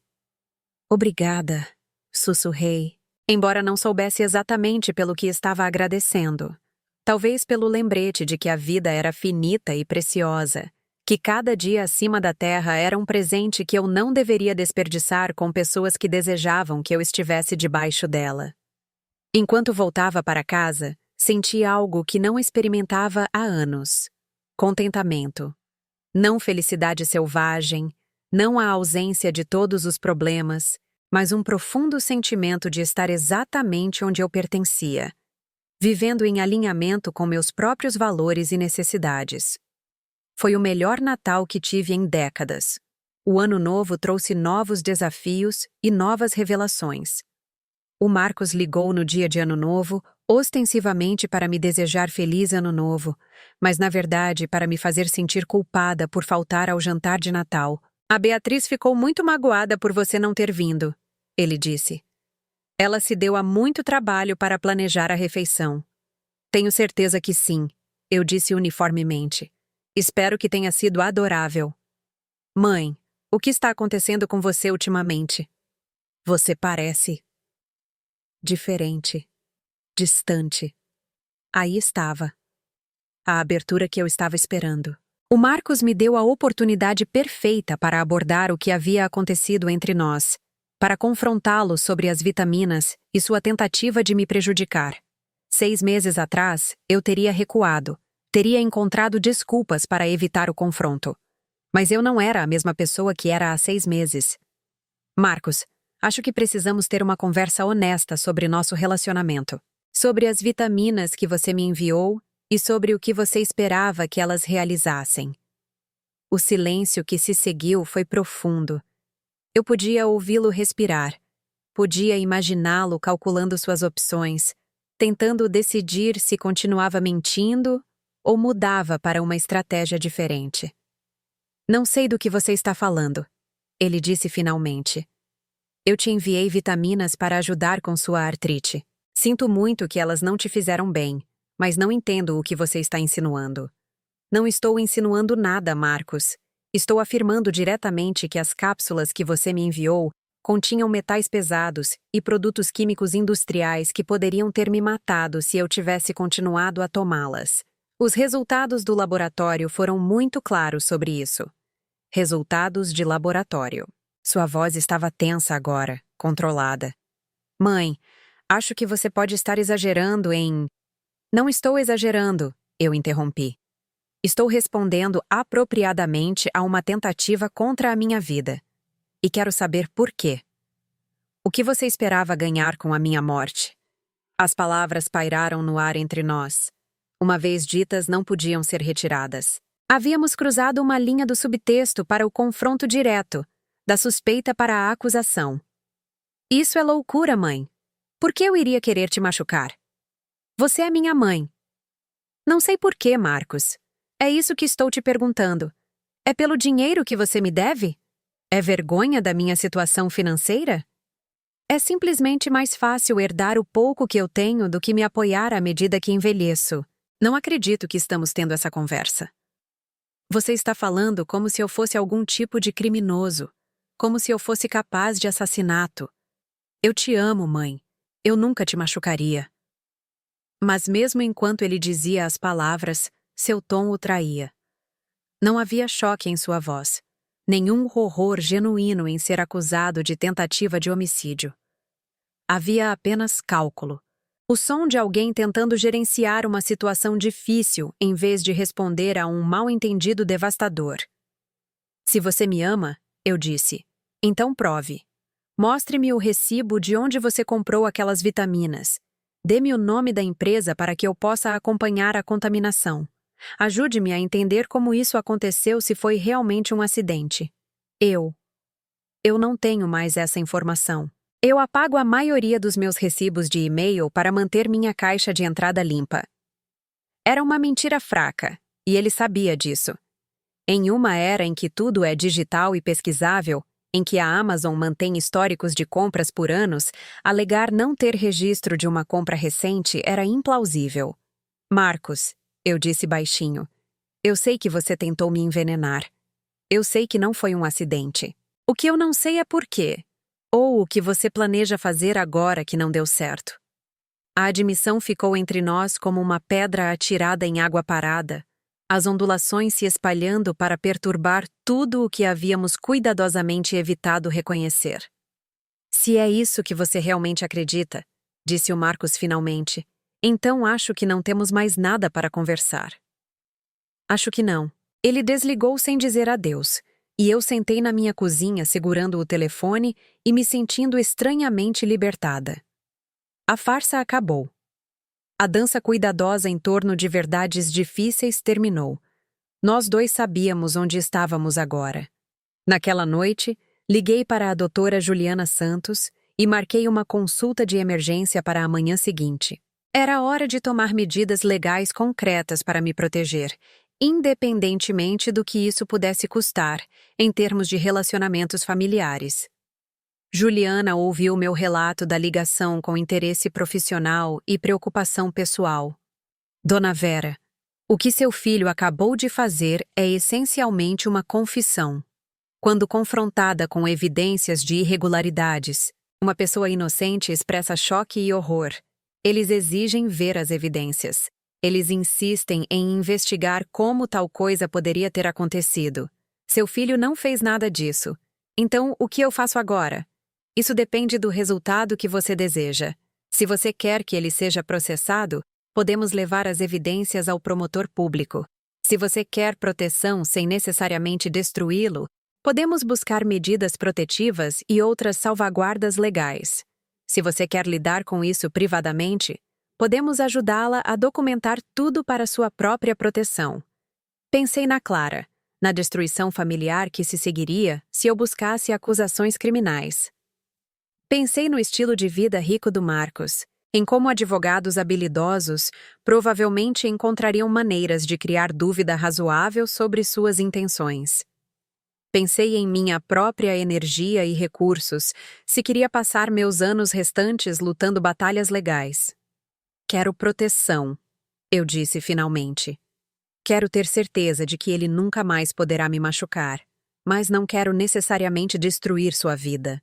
Obrigada, sussurrei, embora não soubesse exatamente pelo que estava agradecendo. Talvez pelo lembrete de que a vida era finita e preciosa, que cada dia acima da terra era um presente que eu não deveria desperdiçar com pessoas que desejavam que eu estivesse debaixo dela. Enquanto voltava para casa, senti algo que não experimentava há anos. Contentamento. Não felicidade selvagem, não a ausência de todos os problemas, mas um profundo sentimento de estar exatamente onde eu pertencia, vivendo em alinhamento com meus próprios valores e necessidades. Foi o melhor Natal que tive em décadas. O Ano Novo trouxe novos desafios e novas revelações. O Marcos ligou no dia de Ano Novo, ostensivamente para me desejar feliz Ano Novo, mas na verdade para me fazer sentir culpada por faltar ao jantar de Natal. A Beatriz ficou muito magoada por você não ter vindo, ele disse. Ela se deu a muito trabalho para planejar a refeição. Tenho certeza que sim, eu disse uniformemente. Espero que tenha sido adorável. Mãe, o que está acontecendo com você ultimamente? Você parece diferente, distante. Aí estava. A abertura que eu estava esperando. O Marcos me deu a oportunidade perfeita para abordar o que havia acontecido entre nós, para confrontá-lo sobre as vitaminas e sua tentativa de me prejudicar. 6 meses atrás, eu teria recuado, teria encontrado desculpas para evitar o confronto. Mas eu não era a mesma pessoa que era há 6 meses. Marcos, acho que precisamos ter uma conversa honesta sobre nosso relacionamento, sobre as vitaminas que você me enviou e sobre o que você esperava que elas realizassem. O silêncio que se seguiu foi profundo. Eu podia ouvi-lo respirar. Podia imaginá-lo calculando suas opções, tentando decidir se continuava mentindo ou mudava para uma estratégia diferente. Não sei do que você está falando, ele disse finalmente. Eu te enviei vitaminas para ajudar com sua artrite. Sinto muito que elas não te fizeram bem, mas não entendo o que você está insinuando. Não estou insinuando nada, Marcos. Estou afirmando diretamente que as cápsulas que você me enviou continham metais pesados e produtos químicos industriais que poderiam ter me matado se eu tivesse continuado a tomá-las. Os resultados do laboratório foram muito claros sobre isso. Resultados de laboratório. Sua voz estava tensa agora, controlada. Mãe, acho que você pode estar exagerando em... Não estou exagerando, eu interrompi. Estou respondendo apropriadamente a uma tentativa contra a minha vida. E quero saber por quê. O que você esperava ganhar com a minha morte? As palavras pairaram no ar entre nós. Uma vez ditas, não podiam ser retiradas. Havíamos cruzado uma linha do subtexto para o confronto direto, da suspeita para a acusação. Isso é loucura, mãe. Por que eu iria querer te machucar? Você é minha mãe. Não sei por quê, Marcos. É isso que estou te perguntando. É pelo dinheiro que você me deve? É vergonha da minha situação financeira? É simplesmente mais fácil herdar o pouco que eu tenho do que me apoiar à medida que envelheço. Não acredito que estamos tendo essa conversa. Você está falando como se eu fosse algum tipo de criminoso, como se eu fosse capaz de assassinato. Eu te amo, mãe. Eu nunca te machucaria. Mas mesmo enquanto ele dizia as palavras, seu tom o traía. Não havia choque em sua voz, nenhum horror genuíno em ser acusado de tentativa de homicídio. Havia apenas cálculo. O som de alguém tentando gerenciar uma situação difícil em vez de responder a um mal-entendido devastador. Se você me ama, eu disse, então prove. Mostre-me o recibo de onde você comprou aquelas vitaminas. Dê-me o nome da empresa para que eu possa acompanhar a contaminação. Ajude-me a entender como isso aconteceu se foi realmente um acidente. Eu não tenho mais essa informação. Eu apago a maioria dos meus recibos de e-mail para manter minha caixa de entrada limpa. Era uma mentira fraca, e ele sabia disso. Em uma era em que tudo é digital e pesquisável, em que a Amazon mantém históricos de compras por anos, alegar não ter registro de uma compra recente era implausível. Marcos, eu disse baixinho, eu sei que você tentou me envenenar. Eu sei que não foi um acidente. O que eu não sei é por quê. Ou o que você planeja fazer agora que não deu certo. A admissão ficou entre nós como uma pedra atirada em água parada, as ondulações se espalhando para perturbar tudo o que havíamos cuidadosamente evitado reconhecer. Se é isso que você realmente acredita, disse o Marcos finalmente, então acho que não temos mais nada para conversar. Acho que não. Ele desligou sem dizer adeus, e eu sentei na minha cozinha segurando o telefone e me sentindo estranhamente libertada. A farsa acabou. A dança cuidadosa em torno de verdades difíceis terminou. Nós dois sabíamos onde estávamos agora. Naquela noite, liguei para a doutora Juliana Santos e marquei uma consulta de emergência para a manhã seguinte. Era hora de tomar medidas legais concretas para me proteger, independentemente do que isso pudesse custar, em termos de relacionamentos familiares. Juliana ouviu meu relato da ligação com interesse profissional e preocupação pessoal. Dona Vera, o que seu filho acabou de fazer é essencialmente uma confissão. Quando confrontada com evidências de irregularidades, uma pessoa inocente expressa choque e horror. Eles exigem ver as evidências. Eles insistem em investigar como tal coisa poderia ter acontecido. Seu filho não fez nada disso. Então, o que eu faço agora? Isso depende do resultado que você deseja. Se você quer que ele seja processado, podemos levar as evidências ao promotor público. Se você quer proteção sem necessariamente destruí-lo, podemos buscar medidas protetivas e outras salvaguardas legais. Se você quer lidar com isso privadamente, podemos ajudá-la a documentar tudo para sua própria proteção. Pensei na Clara, na destruição familiar que se seguiria se eu buscasse acusações criminais. Pensei no estilo de vida rico do Marcos, em como advogados habilidosos provavelmente encontrariam maneiras de criar dúvida razoável sobre suas intenções. Pensei em minha própria energia e recursos, se queria passar meus anos restantes lutando batalhas legais. Quero proteção, eu disse finalmente. Quero ter certeza de que ele nunca mais poderá me machucar, mas não quero necessariamente destruir sua vida.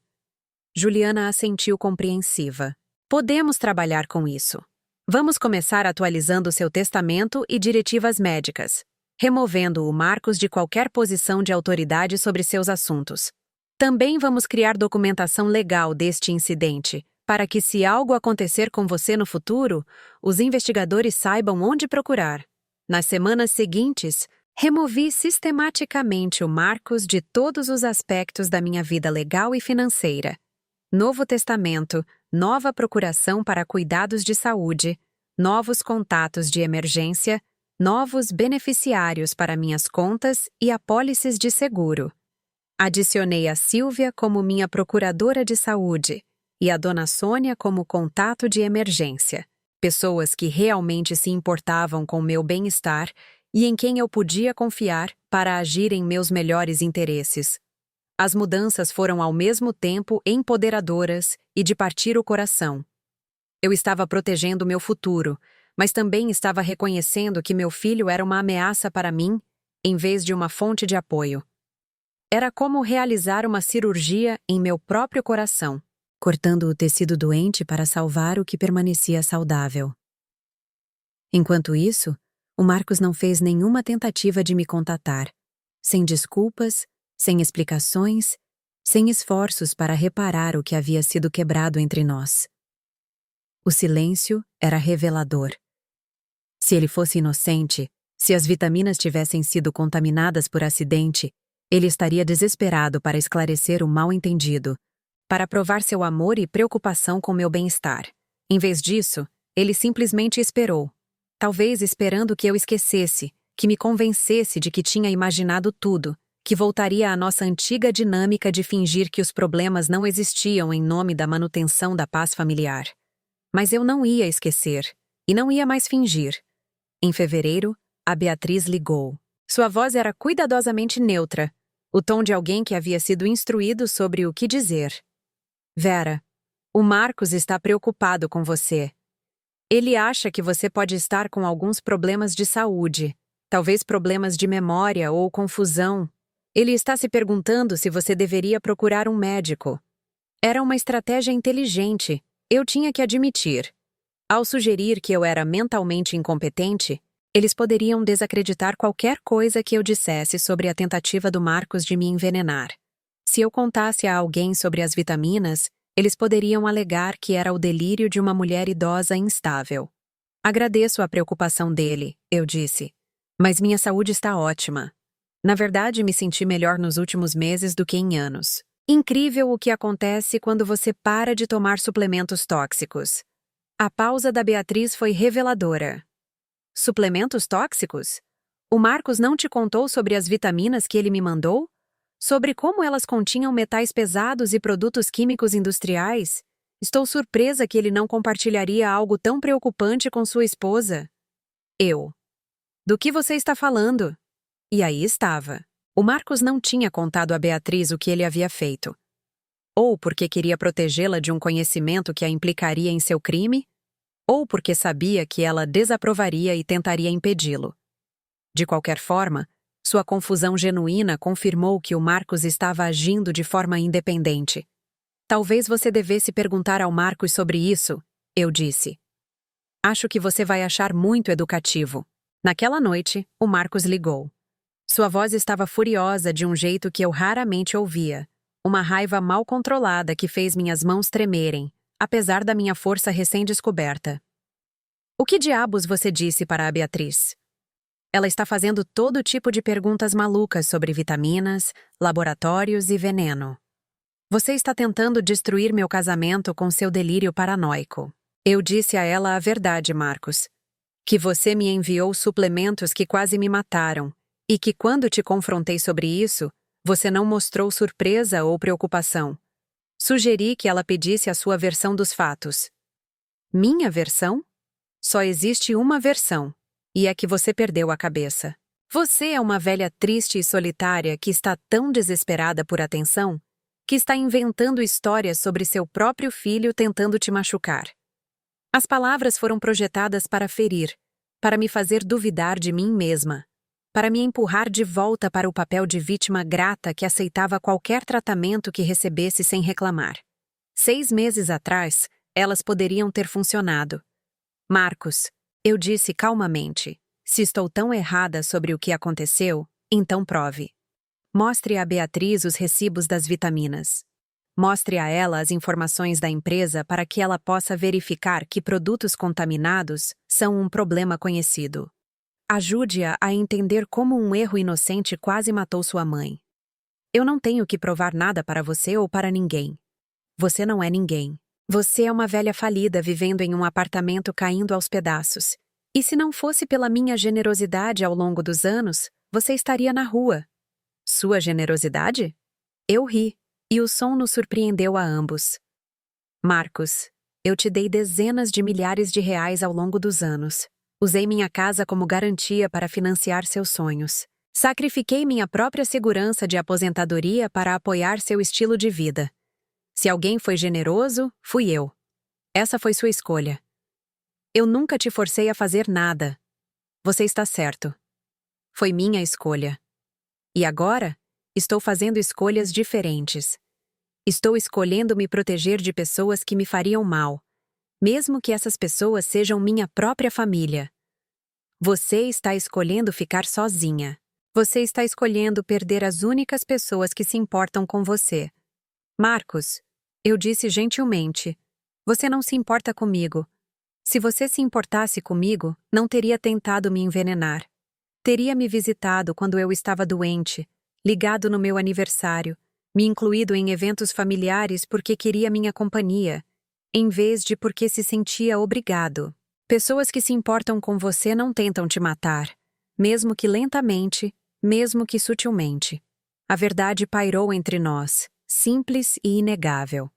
Juliana assentiu compreensiva. Podemos trabalhar com isso. Vamos começar atualizando seu testamento e diretivas médicas, removendo o Marcos de qualquer posição de autoridade sobre seus assuntos. Também vamos criar documentação legal deste incidente, para que, se algo acontecer com você no futuro, os investigadores saibam onde procurar. Nas semanas seguintes, removi sistematicamente o Marcos de todos os aspectos da minha vida legal e financeira. Novo testamento, nova procuração para cuidados de saúde, novos contatos de emergência, novos beneficiários para minhas contas e apólices de seguro. Adicionei a Silvia como minha procuradora de saúde e a Dona Sônia como contato de emergência, pessoas que realmente se importavam com meu bem-estar e em quem eu podia confiar para agir em meus melhores interesses. As mudanças foram ao mesmo tempo empoderadoras e de partir o coração. Eu estava protegendo meu futuro, mas também estava reconhecendo que meu filho era uma ameaça para mim, em vez de uma fonte de apoio. Era como realizar uma cirurgia em meu próprio coração, cortando o tecido doente para salvar o que permanecia saudável. Enquanto isso, o Marcos não fez nenhuma tentativa de me contatar, sem desculpas, sem explicações, sem esforços para reparar o que havia sido quebrado entre nós. O silêncio era revelador. Se ele fosse inocente, se as vitaminas tivessem sido contaminadas por acidente, ele estaria desesperado para esclarecer o mal-entendido, para provar seu amor e preocupação com meu bem-estar. Em vez disso, ele simplesmente esperou, talvez esperando que eu esquecesse, que me convencesse de que tinha imaginado tudo, que voltaria à nossa antiga dinâmica de fingir que os problemas não existiam em nome da manutenção da paz familiar. Mas eu não ia esquecer, e não ia mais fingir. Em fevereiro, a Beatriz ligou. Sua voz era cuidadosamente neutra, o tom de alguém que havia sido instruído sobre o que dizer. Vera, o Marcos está preocupado com você. Ele acha que você pode estar com alguns problemas de saúde, talvez problemas de memória ou confusão. Ele está se perguntando se você deveria procurar um médico. Era uma estratégia inteligente, eu tinha que admitir. Ao sugerir que eu era mentalmente incompetente, eles poderiam desacreditar qualquer coisa que eu dissesse sobre a tentativa do Marcos de me envenenar. Se eu contasse a alguém sobre as vitaminas, eles poderiam alegar que era o delírio de uma mulher idosa instável. Agradeço a preocupação dele, eu disse. Mas minha saúde está ótima. Na verdade, me senti melhor nos últimos meses do que em anos. Incrível o que acontece quando você para de tomar suplementos tóxicos. A pausa da Beatriz foi reveladora. Suplementos tóxicos? O Marcos não te contou sobre as vitaminas que ele me mandou? Sobre como elas continham metais pesados e produtos químicos industriais? Estou surpresa que ele não compartilharia algo tão preocupante com sua esposa. Eu. Do que você está falando? E aí estava. O Marcos não tinha contado a Beatriz o que ele havia feito. Ou porque queria protegê-la de um conhecimento que a implicaria em seu crime, ou porque sabia que ela desaprovaria e tentaria impedi-lo. De qualquer forma, sua confusão genuína confirmou que o Marcos estava agindo de forma independente. Talvez você devesse perguntar ao Marcos sobre isso, eu disse. Acho que você vai achar muito educativo. Naquela noite, o Marcos ligou. Sua voz estava furiosa de um jeito que eu raramente ouvia. Uma raiva mal controlada que fez minhas mãos tremerem, apesar da minha força recém-descoberta. O que diabos você disse para a Beatriz? Ela está fazendo todo tipo de perguntas malucas sobre vitaminas, laboratórios e veneno. Você está tentando destruir meu casamento com seu delírio paranoico. Eu disse a ela a verdade, Marcos. Que você me enviou suplementos que quase me mataram. E que quando te confrontei sobre isso, você não mostrou surpresa ou preocupação. Sugeri que ela pedisse a sua versão dos fatos. Minha versão? Só existe uma versão, e é que você perdeu a cabeça. Você é uma velha triste e solitária que está tão desesperada por atenção, que está inventando histórias sobre seu próprio filho tentando te machucar. As palavras foram projetadas para ferir, para me fazer duvidar de mim mesma. para me empurrar de volta para o papel de vítima grata que aceitava qualquer tratamento que recebesse sem reclamar. 6 meses atrás, elas poderiam ter funcionado. Marcos, eu disse calmamente, se estou tão errada sobre o que aconteceu, então prove. Mostre a Beatriz os recibos das vitaminas. Mostre a ela as informações da empresa para que ela possa verificar que produtos contaminados são um problema conhecido. Ajude-a a entender como um erro inocente quase matou sua mãe. Eu não tenho que provar nada para você ou para ninguém. Você não é ninguém. Você é uma velha falida vivendo em um apartamento caindo aos pedaços. E se não fosse pela minha generosidade ao longo dos anos, você estaria na rua. Sua generosidade? Eu ri, e o som nos surpreendeu a ambos. Marcos, eu te dei dezenas de milhares de reais ao longo dos anos. Usei minha casa como garantia para financiar seus sonhos. Sacrifiquei minha própria segurança de aposentadoria para apoiar seu estilo de vida. Se alguém foi generoso, fui eu. Essa foi sua escolha. Eu nunca te forcei a fazer nada. Você está certo. Foi minha escolha. E agora, estou fazendo escolhas diferentes. Estou escolhendo me proteger de pessoas que me fariam mal, mesmo que essas pessoas sejam minha própria família. Você está escolhendo ficar sozinha. Você está escolhendo perder as únicas pessoas que se importam com você. Marcos, eu disse gentilmente, você não se importa comigo. Se você se importasse comigo, não teria tentado me envenenar. Teria me visitado quando eu estava doente, ligado no meu aniversário, me incluído em eventos familiares porque queria minha companhia, em vez de porque se sentia obrigado. Pessoas que se importam com você não tentam te matar, mesmo que lentamente, mesmo que sutilmente. A verdade pairou entre nós, simples e inegável.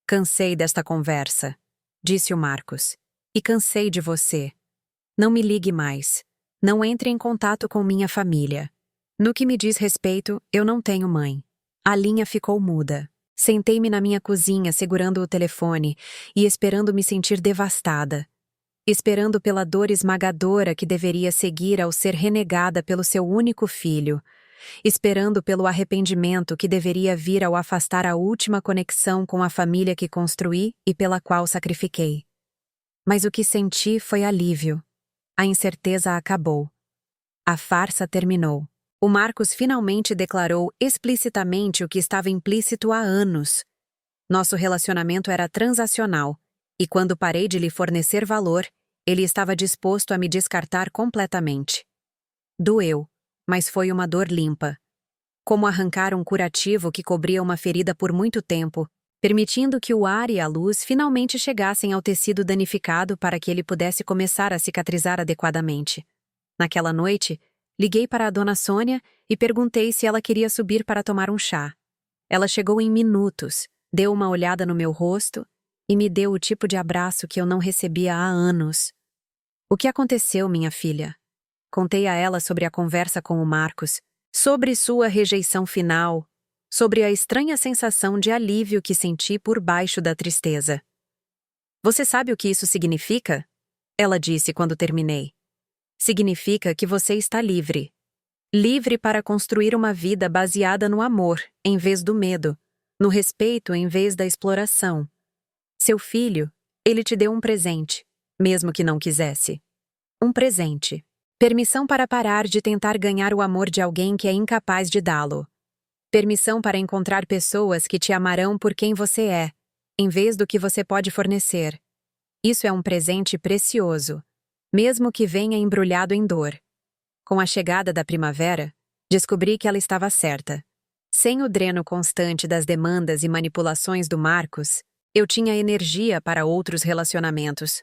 Cansei desta conversa, disse o Marcos, e cansei de você. Não me ligue mais. Não entre em contato com minha família. No que me diz respeito, eu não tenho mãe. A linha ficou muda. Sentei-me na minha cozinha segurando o telefone e esperando me sentir devastada. Esperando pela dor esmagadora que deveria seguir ao ser renegada pelo seu único filho. Esperando pelo arrependimento que deveria vir ao afastar a última conexão com a família que construí e pela qual sacrifiquei. Mas o que senti foi alívio. A incerteza acabou. A farsa terminou. O Marcos finalmente declarou explicitamente o que estava implícito há anos. Nosso relacionamento era transacional, e quando parei de lhe fornecer valor, ele estava disposto a me descartar completamente. Doeu, mas foi uma dor limpa. Como arrancar um curativo que cobria uma ferida por muito tempo, permitindo que o ar e a luz finalmente chegassem ao tecido danificado para que ele pudesse começar a cicatrizar adequadamente. Naquela noite, liguei para a dona Sônia e perguntei se ela queria subir para tomar um chá. Ela chegou em minutos, deu uma olhada no meu rosto e me deu o tipo de abraço que eu não recebia há anos. O que aconteceu, minha filha? Contei a ela sobre a conversa com o Marcos, sobre sua rejeição final, sobre a estranha sensação de alívio que senti por baixo da tristeza. Você sabe o que isso significa? Ela disse quando terminei. Significa que você está livre. Livre para construir uma vida baseada no amor, em vez do medo, no respeito em vez da exploração. Seu filho, ele te deu um presente, mesmo que não quisesse. Um presente. Permissão para parar de tentar ganhar o amor de alguém que é incapaz de dá-lo. Permissão para encontrar pessoas que te amarão por quem você é, em vez do que você pode fornecer. Isso é um presente precioso, mesmo que venha embrulhado em dor. Com a chegada da primavera, descobri que ela estava certa. Sem o dreno constante das demandas e manipulações do Marcos, eu tinha energia para outros relacionamentos.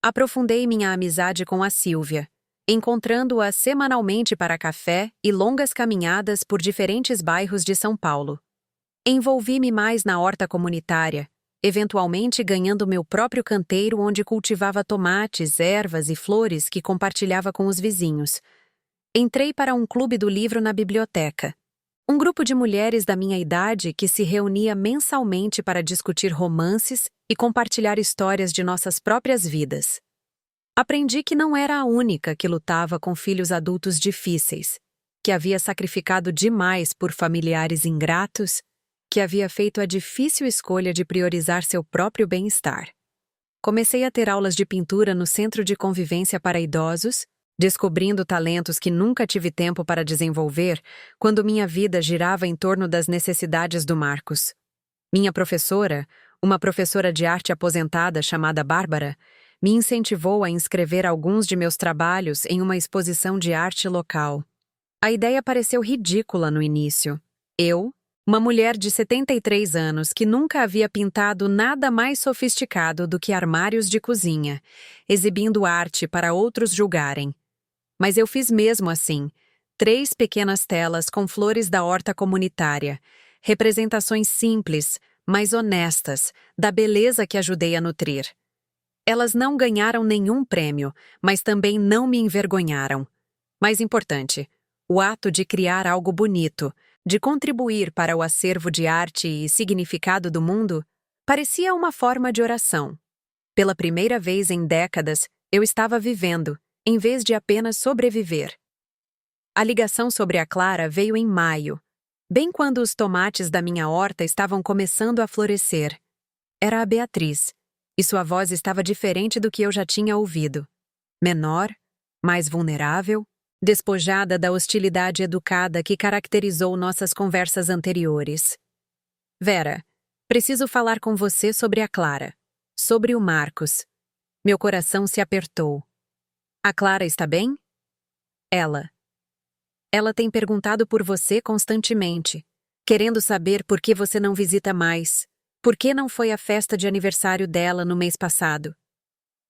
Aprofundei minha amizade com a Sílvia, encontrando-a semanalmente para café e longas caminhadas por diferentes bairros de São Paulo. Envolvi-me mais na horta comunitária, eventualmente ganhando meu próprio canteiro onde cultivava tomates, ervas e flores que compartilhava com os vizinhos. Entrei para um clube do livro na biblioteca. Um grupo de mulheres da minha idade que se reunia mensalmente para discutir romances e compartilhar histórias de nossas próprias vidas. Aprendi que não era a única que lutava com filhos adultos difíceis, que havia sacrificado demais por familiares ingratos, que havia feito a difícil escolha de priorizar seu próprio bem-estar. Comecei a ter aulas de pintura no Centro de Convivência para Idosos, descobrindo talentos que nunca tive tempo para desenvolver quando minha vida girava em torno das necessidades do Marcos. Minha professora, uma professora de arte aposentada chamada Bárbara, me incentivou a inscrever alguns de meus trabalhos em uma exposição de arte local. A ideia pareceu ridícula no início. Eu, uma mulher de 73 anos que nunca havia pintado nada mais sofisticado do que armários de cozinha, exibindo arte para outros julgarem. Mas eu fiz mesmo assim, 3 pequenas telas com flores da horta comunitária, representações simples, mas honestas, da beleza que ajudei a nutrir. Elas não ganharam nenhum prêmio, mas também não me envergonharam. Mais importante, o ato de criar algo bonito, de contribuir para o acervo de arte e significado do mundo, parecia uma forma de oração. Pela primeira vez em décadas, eu estava vivendo, em vez de apenas sobreviver. A ligação sobre a Clara veio em maio, bem quando os tomates da minha horta estavam começando a florescer. Era a Beatriz, e sua voz estava diferente do que eu já tinha ouvido. Menor, mais vulnerável, despojada da hostilidade educada que caracterizou nossas conversas anteriores. Vera, preciso falar com você sobre a Clara, sobre o Marcos. Meu coração se apertou. A Clara está bem? Ela. Ela tem perguntado por você constantemente, querendo saber por que você não visita mais, por que não foi à festa de aniversário dela no mês passado.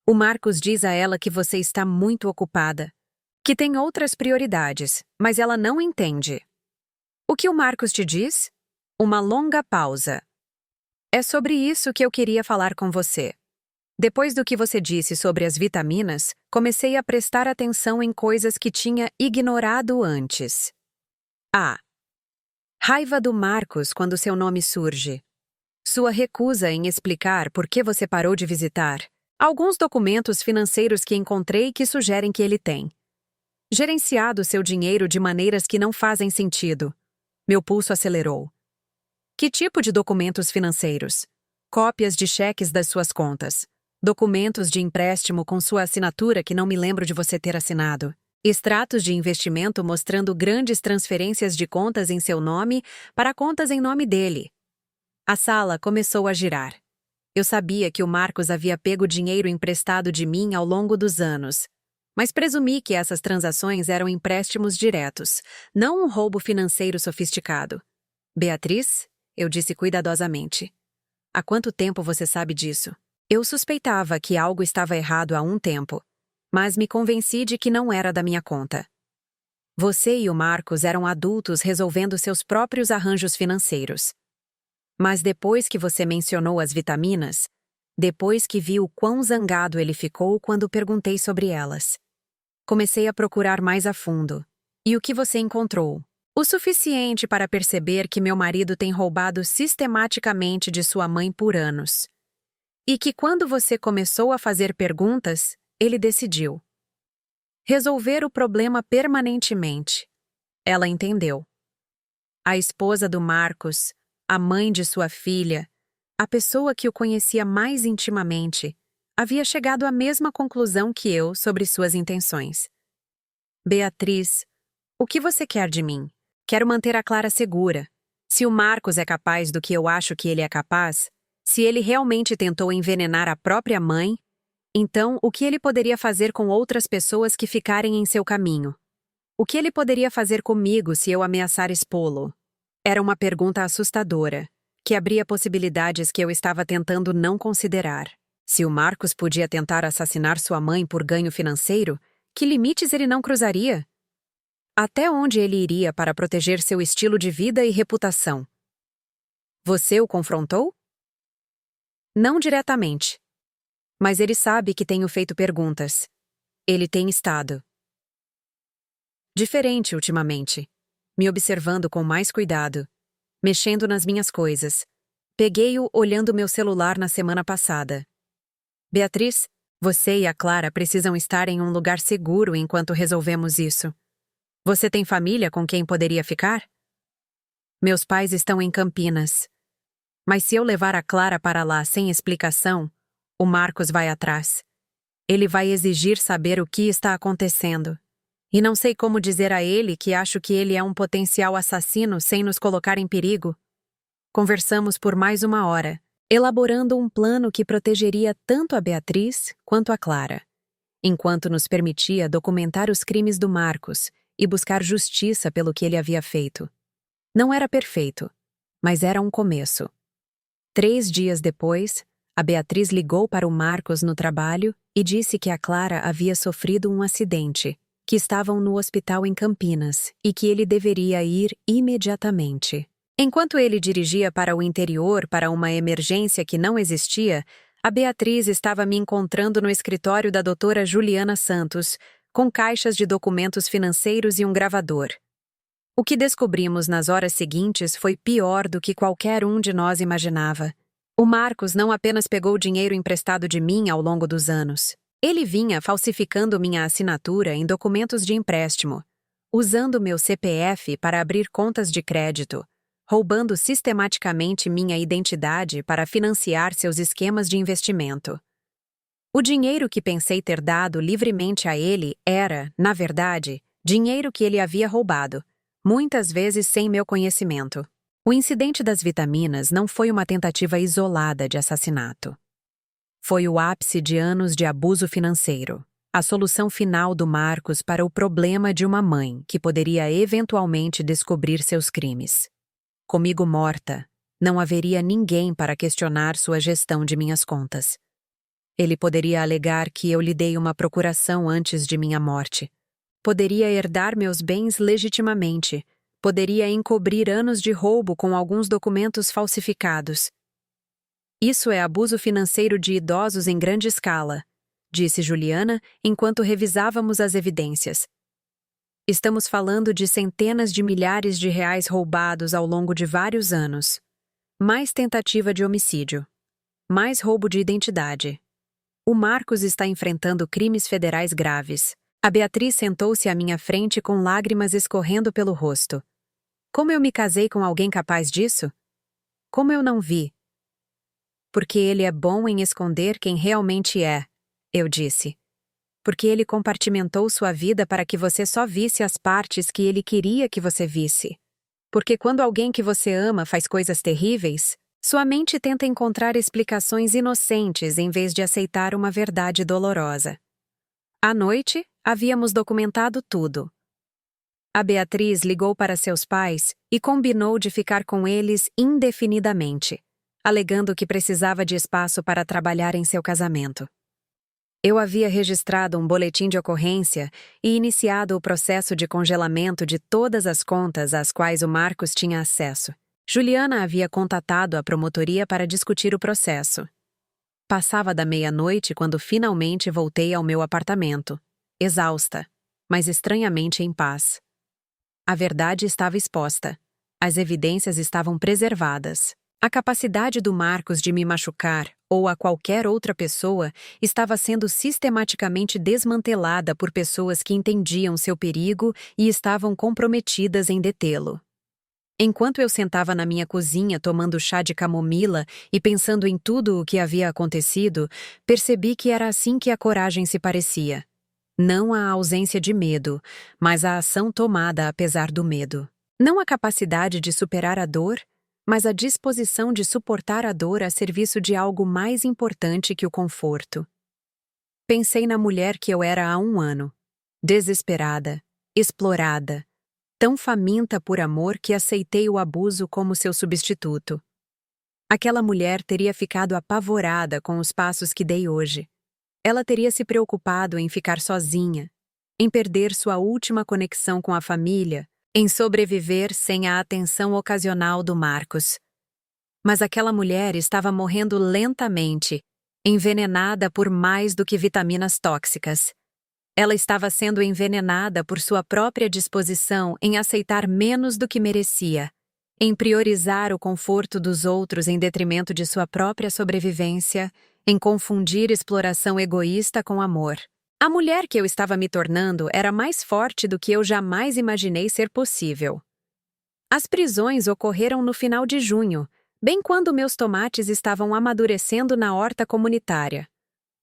O Marcos diz a ela que você está muito ocupada, que tem outras prioridades, mas ela não entende. O que o Marcos te diz? Uma longa pausa. É sobre isso que eu queria falar com você. Depois do que você disse sobre as vitaminas, comecei a prestar atenção em coisas que tinha ignorado antes. A. Raiva do Marcos quando seu nome surge. Sua recusa em explicar por que você parou de visitar. Alguns documentos financeiros que encontrei que sugerem que ele tem gerenciado seu dinheiro de maneiras que não fazem sentido. Meu pulso acelerou. Que tipo de documentos financeiros? Cópias de cheques das suas contas. Documentos de empréstimo com sua assinatura que não me lembro de você ter assinado. Extratos de investimento mostrando grandes transferências de contas em seu nome para contas em nome dele. A sala começou a girar. Eu sabia que o Marcos havia pego dinheiro emprestado de mim ao longo dos anos, mas presumi que essas transações eram empréstimos diretos, não um roubo financeiro sofisticado. Beatriz, eu disse cuidadosamente. Há quanto tempo você sabe disso? Eu suspeitava que algo estava errado há um tempo, mas me convenci de que não era da minha conta. Você e o Marcos eram adultos resolvendo seus próprios arranjos financeiros. Mas depois que você mencionou as vitaminas, depois que vi o quão zangado ele ficou quando perguntei sobre elas, comecei a procurar mais a fundo. E o que você encontrou? O suficiente para perceber que meu marido tem roubado sistematicamente de sua mãe por anos. E que quando você começou a fazer perguntas, ele decidiu resolver o problema permanentemente. Ela entendeu. A esposa do Marcos, a mãe de sua filha, a pessoa que o conhecia mais intimamente, havia chegado à mesma conclusão que eu sobre suas intenções. Beatriz, o que você quer de mim? Quero manter a Clara segura. Se o Marcos é capaz do que eu acho que ele é capaz, se ele realmente tentou envenenar a própria mãe, então o que ele poderia fazer com outras pessoas que ficarem em seu caminho? O que ele poderia fazer comigo se eu ameaçar expô-lo? Era uma pergunta assustadora, que abria possibilidades que eu estava tentando não considerar. Se o Marcos podia tentar assassinar sua mãe por ganho financeiro, que limites ele não cruzaria? Até onde ele iria para proteger seu estilo de vida e reputação? Você o confrontou? Não diretamente. Mas ele sabe que tenho feito perguntas. Ele tem estado diferente ultimamente, me observando com mais cuidado, mexendo nas minhas coisas. Peguei-o olhando meu celular na semana passada. Beatriz, Você e a Clara precisam estar em um lugar seguro enquanto resolvemos isso. Você tem família com quem poderia ficar? Meus pais estão em Campinas. Mas se eu levar a Clara para lá sem explicação, o Marcos vai atrás. Ele vai exigir saber o que está acontecendo. E não sei como dizer a ele que acho que ele é um potencial assassino sem nos colocar em perigo. Conversamos por mais 1 hora, elaborando um plano que protegeria tanto a Beatriz quanto a Clara, enquanto nos permitia documentar os crimes do Marcos e buscar justiça pelo que ele havia feito. Não era perfeito, mas era um começo. 3 dias depois, a Beatriz ligou para o Marcos no trabalho e disse que a Clara havia sofrido um acidente, que estavam no hospital em Campinas e que ele deveria ir imediatamente. Enquanto ele dirigia para o interior para uma emergência que não existia, a Beatriz estava me encontrando no escritório da doutora Juliana Santos, com caixas de documentos financeiros e um gravador. O que descobrimos nas horas seguintes foi pior do que qualquer um de nós imaginava. O Marcos não apenas pegou dinheiro emprestado de mim ao longo dos anos. Ele vinha falsificando minha assinatura em documentos de empréstimo, usando meu CPF para abrir contas de crédito, roubando sistematicamente minha identidade para financiar seus esquemas de investimento. O dinheiro que pensei ter dado livremente a ele era, na verdade, dinheiro que ele havia roubado, muitas vezes sem meu conhecimento. O incidente das vitaminas não foi uma tentativa isolada de assassinato. Foi o ápice de anos de abuso financeiro, a solução final do Marcos para o problema de uma mãe que poderia eventualmente descobrir seus crimes. Comigo morta, não haveria ninguém para questionar sua gestão de minhas contas. Ele poderia alegar que eu lhe dei uma procuração antes de minha morte. Poderia herdar meus bens legitimamente. Poderia encobrir anos de roubo com alguns documentos falsificados. Isso é abuso financeiro de idosos em grande escala, disse Juliana enquanto revisávamos as evidências. Estamos falando de centenas de milhares de reais roubados ao longo de vários anos. Mais tentativa de homicídio. Mais roubo de identidade. O Marcos está enfrentando crimes federais graves. A Beatriz sentou-se à minha frente com lágrimas escorrendo pelo rosto. Como eu me casei com alguém capaz disso? Como eu não vi? Porque ele é bom em esconder quem realmente é, eu disse. Porque ele compartimentou sua vida para que você só visse as partes que ele queria que você visse. Porque quando alguém que você ama faz coisas terríveis, sua mente tenta encontrar explicações inocentes em vez de aceitar uma verdade dolorosa. À noite, havíamos documentado tudo. A Beatriz ligou para seus pais e combinou de ficar com eles indefinidamente, alegando que precisava de espaço para trabalhar em seu casamento. Eu havia registrado um boletim de ocorrência e iniciado o processo de congelamento de todas as contas às quais o Marcos tinha acesso. Juliana havia contatado a promotoria para discutir o processo. Passava da meia-noite quando finalmente voltei ao meu apartamento, exausta, mas estranhamente em paz. A verdade estava exposta. As evidências estavam preservadas. A capacidade do Marcos de me machucar, ou a qualquer outra pessoa, estava sendo sistematicamente desmantelada por pessoas que entendiam seu perigo e estavam comprometidas em detê-lo. Enquanto eu sentava na minha cozinha tomando chá de camomila e pensando em tudo o que havia acontecido, percebi que era assim que a coragem se parecia. Não a ausência de medo, mas a ação tomada apesar do medo. Não a capacidade de superar a dor, mas a disposição de suportar a dor a serviço de algo mais importante que o conforto. Pensei na mulher que eu era há 1 ano. Desesperada, explorada, tão faminta por amor que aceitei o abuso como seu substituto. Aquela mulher teria ficado apavorada com os passos que dei hoje. Ela teria se preocupado em ficar sozinha, em perder sua última conexão com a família, em sobreviver sem a atenção ocasional do Marcos. Mas aquela mulher estava morrendo lentamente, envenenada por mais do que vitaminas tóxicas. Ela estava sendo envenenada por sua própria disposição em aceitar menos do que merecia, em priorizar o conforto dos outros em detrimento de sua própria sobrevivência, em confundir exploração egoísta com amor. A mulher que eu estava me tornando era mais forte do que eu jamais imaginei ser possível. As prisões ocorreram no final de junho, bem quando meus tomates estavam amadurecendo na horta comunitária.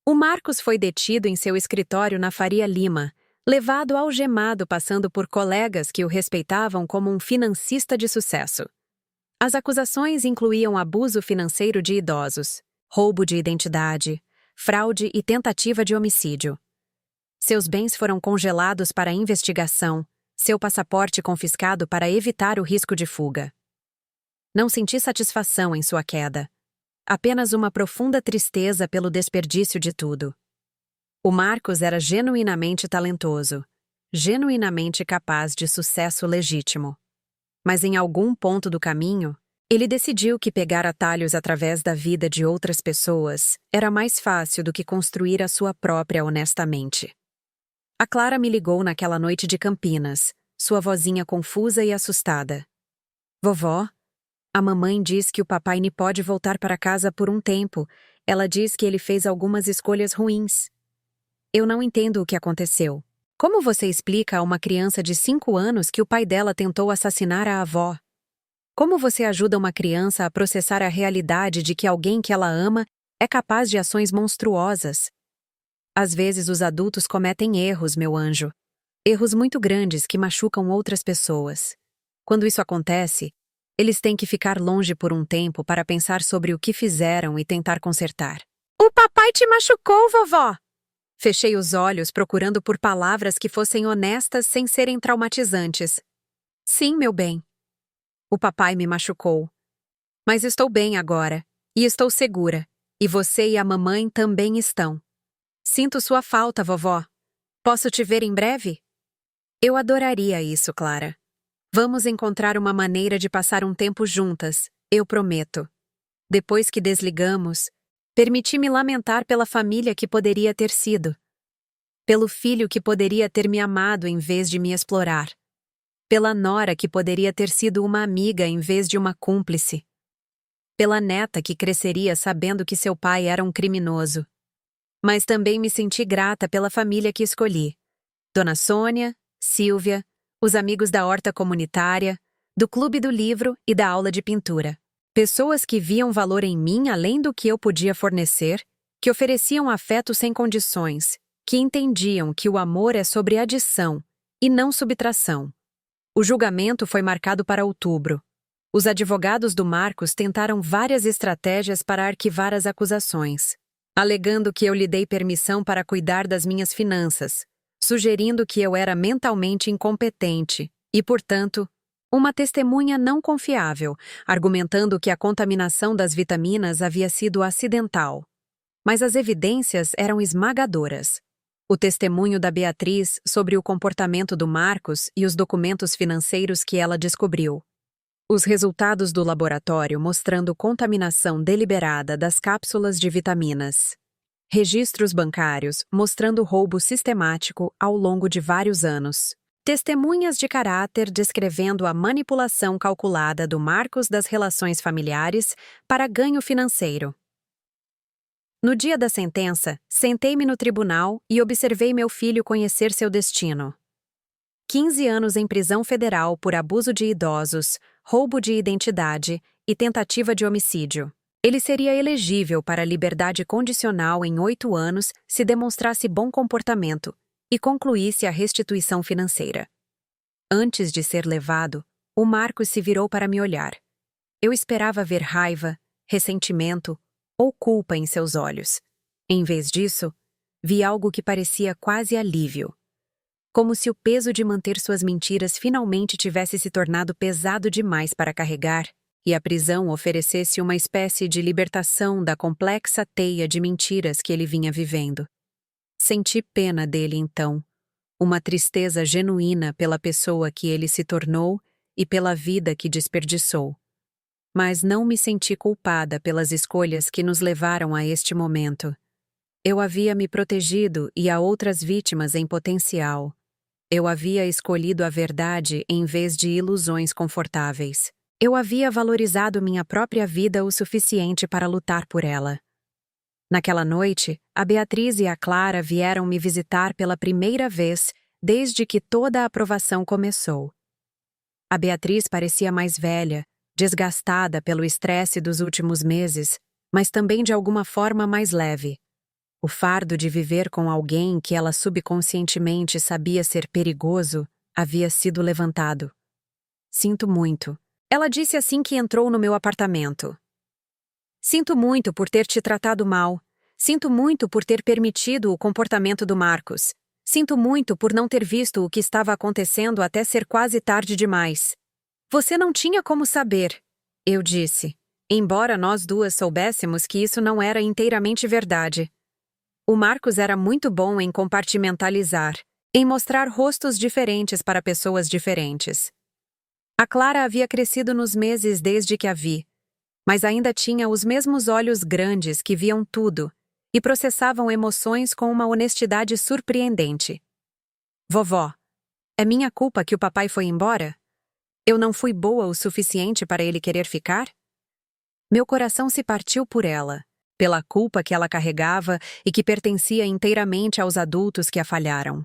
O Marcos foi detido em seu escritório na Faria Lima, levado algemado passando por colegas que o respeitavam como um financista de sucesso. As acusações incluíam abuso financeiro de idosos, roubo de identidade, fraude e tentativa de homicídio. Seus bens foram congelados para investigação, seu passaporte confiscado para evitar o risco de fuga. Não senti satisfação em sua queda. Apenas uma profunda tristeza pelo desperdício de tudo. O Marcos era genuinamente talentoso, genuinamente capaz de sucesso legítimo. Mas em algum ponto do caminho, ele decidiu que pegar atalhos através da vida de outras pessoas era mais fácil do que construir a sua própria honestamente. A Clara me ligou naquela noite de Campinas, sua vozinha confusa e assustada. Vovó, a mamãe diz que o papai não pode voltar para casa por um tempo. Ela diz que ele fez algumas escolhas ruins. Eu não entendo o que aconteceu. Como você explica a uma criança de 5 anos que o pai dela tentou assassinar a avó? Como você ajuda uma criança a processar a realidade de que alguém que ela ama é capaz de ações monstruosas? Às vezes os adultos cometem erros, meu anjo. Erros muito grandes que machucam outras pessoas. Quando isso acontece, eles têm que ficar longe por um tempo para pensar sobre o que fizeram e tentar consertar. O papai te machucou, vovó! Fechei os olhos procurando por palavras que fossem honestas sem serem traumatizantes. Sim, meu bem. O papai me machucou. Mas estou bem agora, e estou segura, e você e a mamãe também estão. Sinto sua falta, vovó. Posso te ver em breve? Eu adoraria isso, Clara. Vamos encontrar uma maneira de passar um tempo juntas, eu prometo. Depois que desligamos, permiti-me lamentar pela família que poderia ter sido. Pelo filho que poderia ter me amado em vez de me explorar. Pela nora que poderia ter sido uma amiga em vez de uma cúmplice. Pela neta que cresceria sabendo que seu pai era um criminoso. Mas também me senti grata pela família que escolhi. Dona Sônia, Silvia, os amigos da horta comunitária, do clube do livro e da aula de pintura. Pessoas que viam valor em mim além do que eu podia fornecer, que ofereciam afeto sem condições, que entendiam que o amor é sobre adição e não subtração. O julgamento foi marcado para outubro. Os advogados do Marcos tentaram várias estratégias para arquivar as acusações, alegando que eu lhe dei permissão para cuidar das minhas finanças, sugerindo que eu era mentalmente incompetente e, portanto, uma testemunha não confiável, argumentando que a contaminação das vitaminas havia sido acidental. Mas as evidências eram esmagadoras. O testemunho da Beatriz sobre o comportamento do Marcos e os documentos financeiros que ela descobriu. Os resultados do laboratório mostrando contaminação deliberada das cápsulas de vitaminas. Registros bancários mostrando roubo sistemático ao longo de vários anos. Testemunhas de caráter descrevendo a manipulação calculada do Marcos das relações familiares para ganho financeiro. No dia da sentença, sentei-me no tribunal e observei meu filho conhecer seu destino. 15 anos em prisão federal por abuso de idosos, roubo de identidade e tentativa de homicídio. Ele seria elegível para liberdade condicional em 8 anos se demonstrasse bom comportamento e concluísse a restituição financeira. Antes de ser levado, o Marcos se virou para me olhar. Eu esperava ver raiva, ressentimento ou culpa em seus olhos. Em vez disso, vi algo que parecia quase alívio. Como se o peso de manter suas mentiras finalmente tivesse se tornado pesado demais para carregar, e a prisão oferecesse uma espécie de libertação da complexa teia de mentiras que ele vinha vivendo. Senti pena dele então, uma tristeza genuína pela pessoa que ele se tornou e pela vida que desperdiçou. Mas não me senti culpada pelas escolhas que nos levaram a este momento. Eu havia me protegido e a outras vítimas em potencial. Eu havia escolhido a verdade em vez de ilusões confortáveis. Eu havia valorizado minha própria vida o suficiente para lutar por ela. Naquela noite, a Beatriz e a Clara vieram me visitar pela primeira vez desde que toda a aprovação começou. A Beatriz parecia mais velha, desgastada pelo estresse dos últimos meses, mas também de alguma forma mais leve. O fardo de viver com alguém que ela subconscientemente sabia ser perigoso havia sido levantado. Sinto muito. Ela disse assim que entrou no meu apartamento. Sinto muito por ter te tratado mal. Sinto muito por ter permitido o comportamento do Marcos. Sinto muito por não ter visto o que estava acontecendo até ser quase tarde demais. Você não tinha como saber, eu disse, embora nós duas soubéssemos que isso não era inteiramente verdade. O Marcos era muito bom em compartimentalizar, em mostrar rostos diferentes para pessoas diferentes. A Clara havia crescido nos meses desde que a vi, mas ainda tinha os mesmos olhos grandes que viam tudo e processavam emoções com uma honestidade surpreendente. Vovó, é minha culpa que o papai foi embora? Eu não fui boa o suficiente para ele querer ficar? Meu coração se partiu por ela, pela culpa que ela carregava e que pertencia inteiramente aos adultos que a falharam.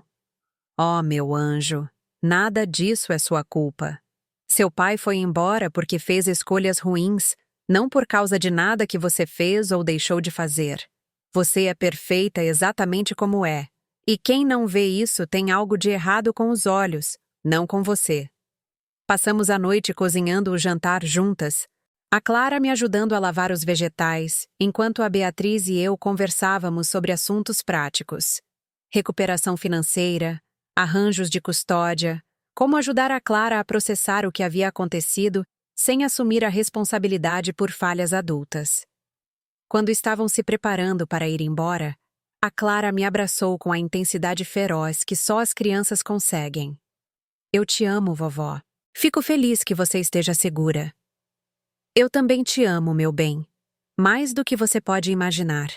Oh, meu anjo, nada disso é sua culpa. Seu pai foi embora porque fez escolhas ruins, não por causa de nada que você fez ou deixou de fazer. Você é perfeita exatamente como é, e quem não vê isso tem algo de errado com os olhos, não com você. Passamos a noite cozinhando o jantar juntas, a Clara me ajudando a lavar os vegetais, enquanto a Beatriz e eu conversávamos sobre assuntos práticos. Recuperação financeira, arranjos de custódia, como ajudar a Clara a processar o que havia acontecido sem assumir a responsabilidade por falhas adultas. Quando estavam se preparando para ir embora, a Clara me abraçou com a intensidade feroz que só as crianças conseguem. Eu te amo, vovó. Fico feliz que você esteja segura. Eu também te amo, meu bem. Mais do que você pode imaginar.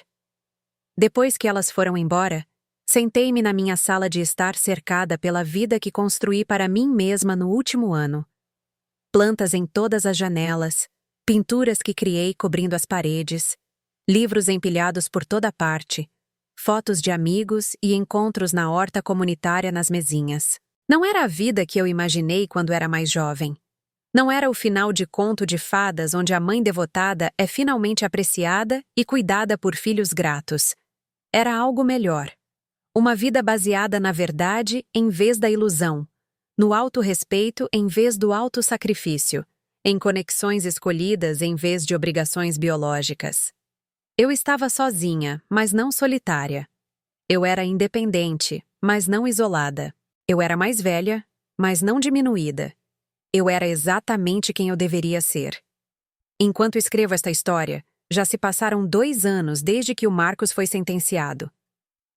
Depois que elas foram embora, sentei-me na minha sala de estar cercada pela vida que construí para mim mesma no último ano. Plantas em todas as janelas, pinturas que criei cobrindo as paredes, livros empilhados por toda parte, fotos de amigos e encontros na horta comunitária nas mesinhas. Não era a vida que eu imaginei quando era mais jovem. Não era o final de conto de fadas onde a mãe devotada é finalmente apreciada e cuidada por filhos gratos. Era algo melhor. Uma vida baseada na verdade em vez da ilusão, no autorrespeito em vez do autossacrifício, em conexões escolhidas em vez de obrigações biológicas. Eu estava sozinha, mas não solitária. Eu era independente, mas não isolada. Eu era mais velha, mas não diminuída. Eu era exatamente quem eu deveria ser. Enquanto escrevo esta história, já se passaram 2 anos desde que o Marcos foi sentenciado.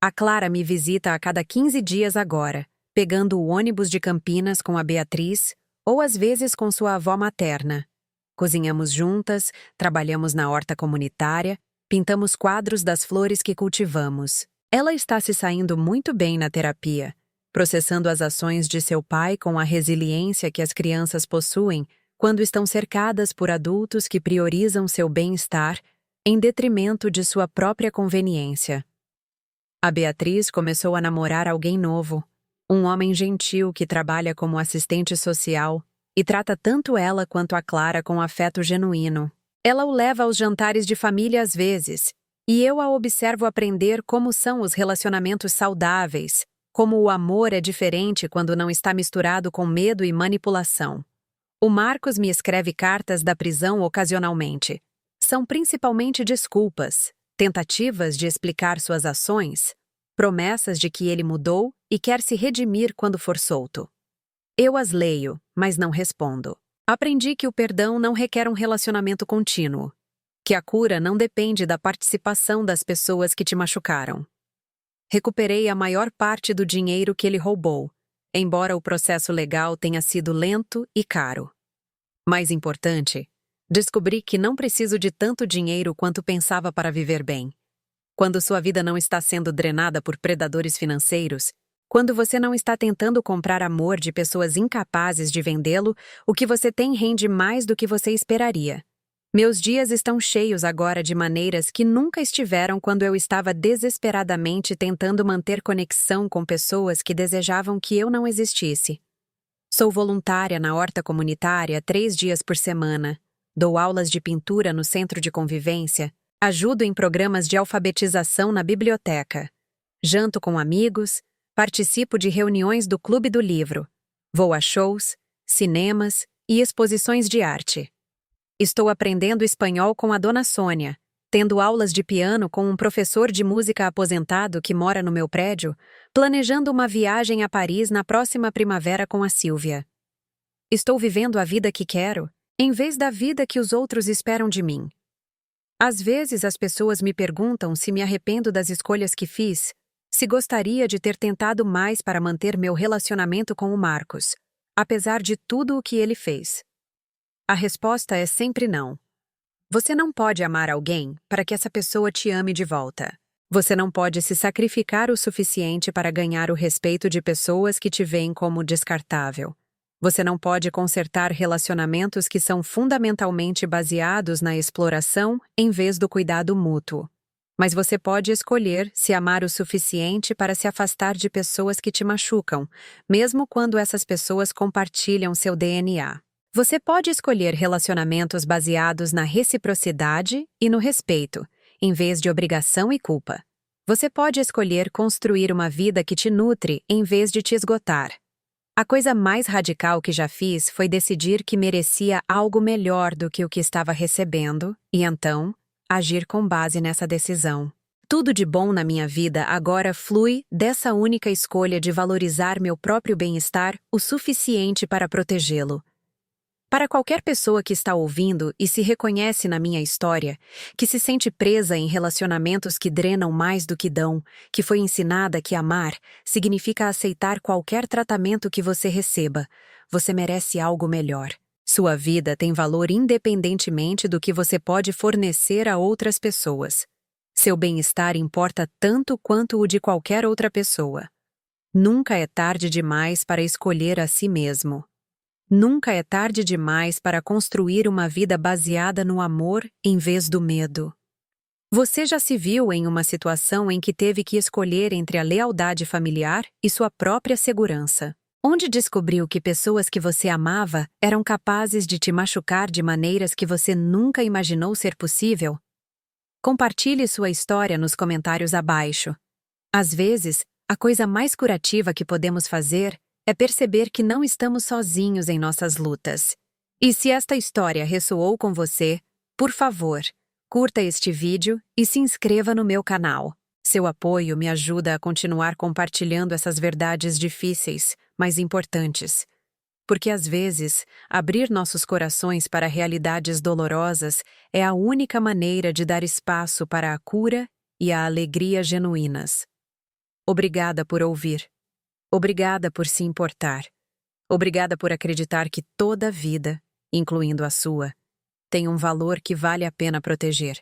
A Clara me visita a cada 15 dias agora, pegando o ônibus de Campinas com a Beatriz, ou às vezes com sua avó materna. Cozinhamos juntas, trabalhamos na horta comunitária, pintamos quadros das flores que cultivamos. Ela está se saindo muito bem na terapia, processando as ações de seu pai com a resiliência que as crianças possuem quando estão cercadas por adultos que priorizam seu bem-estar em detrimento de sua própria conveniência. A Beatriz começou a namorar alguém novo, um homem gentil que trabalha como assistente social e trata tanto ela quanto a Clara com afeto genuíno. Ela o leva aos jantares de família às vezes, e eu a observo aprender como são os relacionamentos saudáveis, como o amor é diferente quando não está misturado com medo e manipulação. O Marcos me escreve cartas da prisão ocasionalmente. São principalmente desculpas, tentativas de explicar suas ações, promessas de que ele mudou e quer se redimir quando for solto. Eu as leio, mas não respondo. Aprendi que o perdão não requer um relacionamento contínuo, que a cura não depende da participação das pessoas que te machucaram. Recuperei a maior parte do dinheiro que ele roubou, embora o processo legal tenha sido lento e caro. Mais importante, descobri que não preciso de tanto dinheiro quanto pensava para viver bem. Quando sua vida não está sendo drenada por predadores financeiros, quando você não está tentando comprar amor de pessoas incapazes de vendê-lo, o que você tem rende mais do que você esperaria. Meus dias estão cheios agora de maneiras que nunca estiveram quando eu estava desesperadamente tentando manter conexão com pessoas que desejavam que eu não existisse. Sou voluntária na horta comunitária 3 dias por semana, dou aulas de pintura no centro de convivência, ajudo em programas de alfabetização na biblioteca, janto com amigos, participo de reuniões do Clube do Livro, vou a shows, cinemas e exposições de arte. Estou aprendendo espanhol com a Dona Sônia, tendo aulas de piano com um professor de música aposentado que mora no meu prédio, planejando uma viagem a Paris na próxima primavera com a Sílvia. Estou vivendo a vida que quero, em vez da vida que os outros esperam de mim. Às vezes as pessoas me perguntam se me arrependo das escolhas que fiz, se gostaria de ter tentado mais para manter meu relacionamento com o Marcos, apesar de tudo o que ele fez. A resposta é sempre não. Você não pode amar alguém para que essa pessoa te ame de volta. Você não pode se sacrificar o suficiente para ganhar o respeito de pessoas que te veem como descartável. Você não pode consertar relacionamentos que são fundamentalmente baseados na exploração em vez do cuidado mútuo. Mas você pode escolher se amar o suficiente para se afastar de pessoas que te machucam, mesmo quando essas pessoas compartilham seu DNA. Você pode escolher relacionamentos baseados na reciprocidade e no respeito, em vez de obrigação e culpa. Você pode escolher construir uma vida que te nutre em vez de te esgotar. A coisa mais radical que já fiz foi decidir que merecia algo melhor do que o que estava recebendo e, então, agir com base nessa decisão. Tudo de bom na minha vida agora flui dessa única escolha de valorizar meu próprio bem-estar o suficiente para protegê-lo. Para qualquer pessoa que está ouvindo e se reconhece na minha história, que se sente presa em relacionamentos que drenam mais do que dão, que foi ensinada que amar significa aceitar qualquer tratamento que você receba, você merece algo melhor. Sua vida tem valor independentemente do que você pode fornecer a outras pessoas. Seu bem-estar importa tanto quanto o de qualquer outra pessoa. Nunca é tarde demais para escolher a si mesmo. Nunca é tarde demais para construir uma vida baseada no amor em vez do medo. Você já se viu em uma situação em que teve que escolher entre a lealdade familiar e sua própria segurança? Onde descobriu que pessoas que você amava eram capazes de te machucar de maneiras que você nunca imaginou ser possível? Compartilhe sua história nos comentários abaixo. Às vezes, a coisa mais curativa que podemos fazer é perceber que não estamos sozinhos em nossas lutas. E se esta história ressoou com você, por favor, curta este vídeo e se inscreva no meu canal. Seu apoio me ajuda a continuar compartilhando essas verdades difíceis, mas importantes. Porque às vezes, abrir nossos corações para realidades dolorosas é a única maneira de dar espaço para a cura e a alegria genuínas. Obrigada por ouvir. Obrigada por se importar. Obrigada por acreditar que toda vida, incluindo a sua, tem um valor que vale a pena proteger.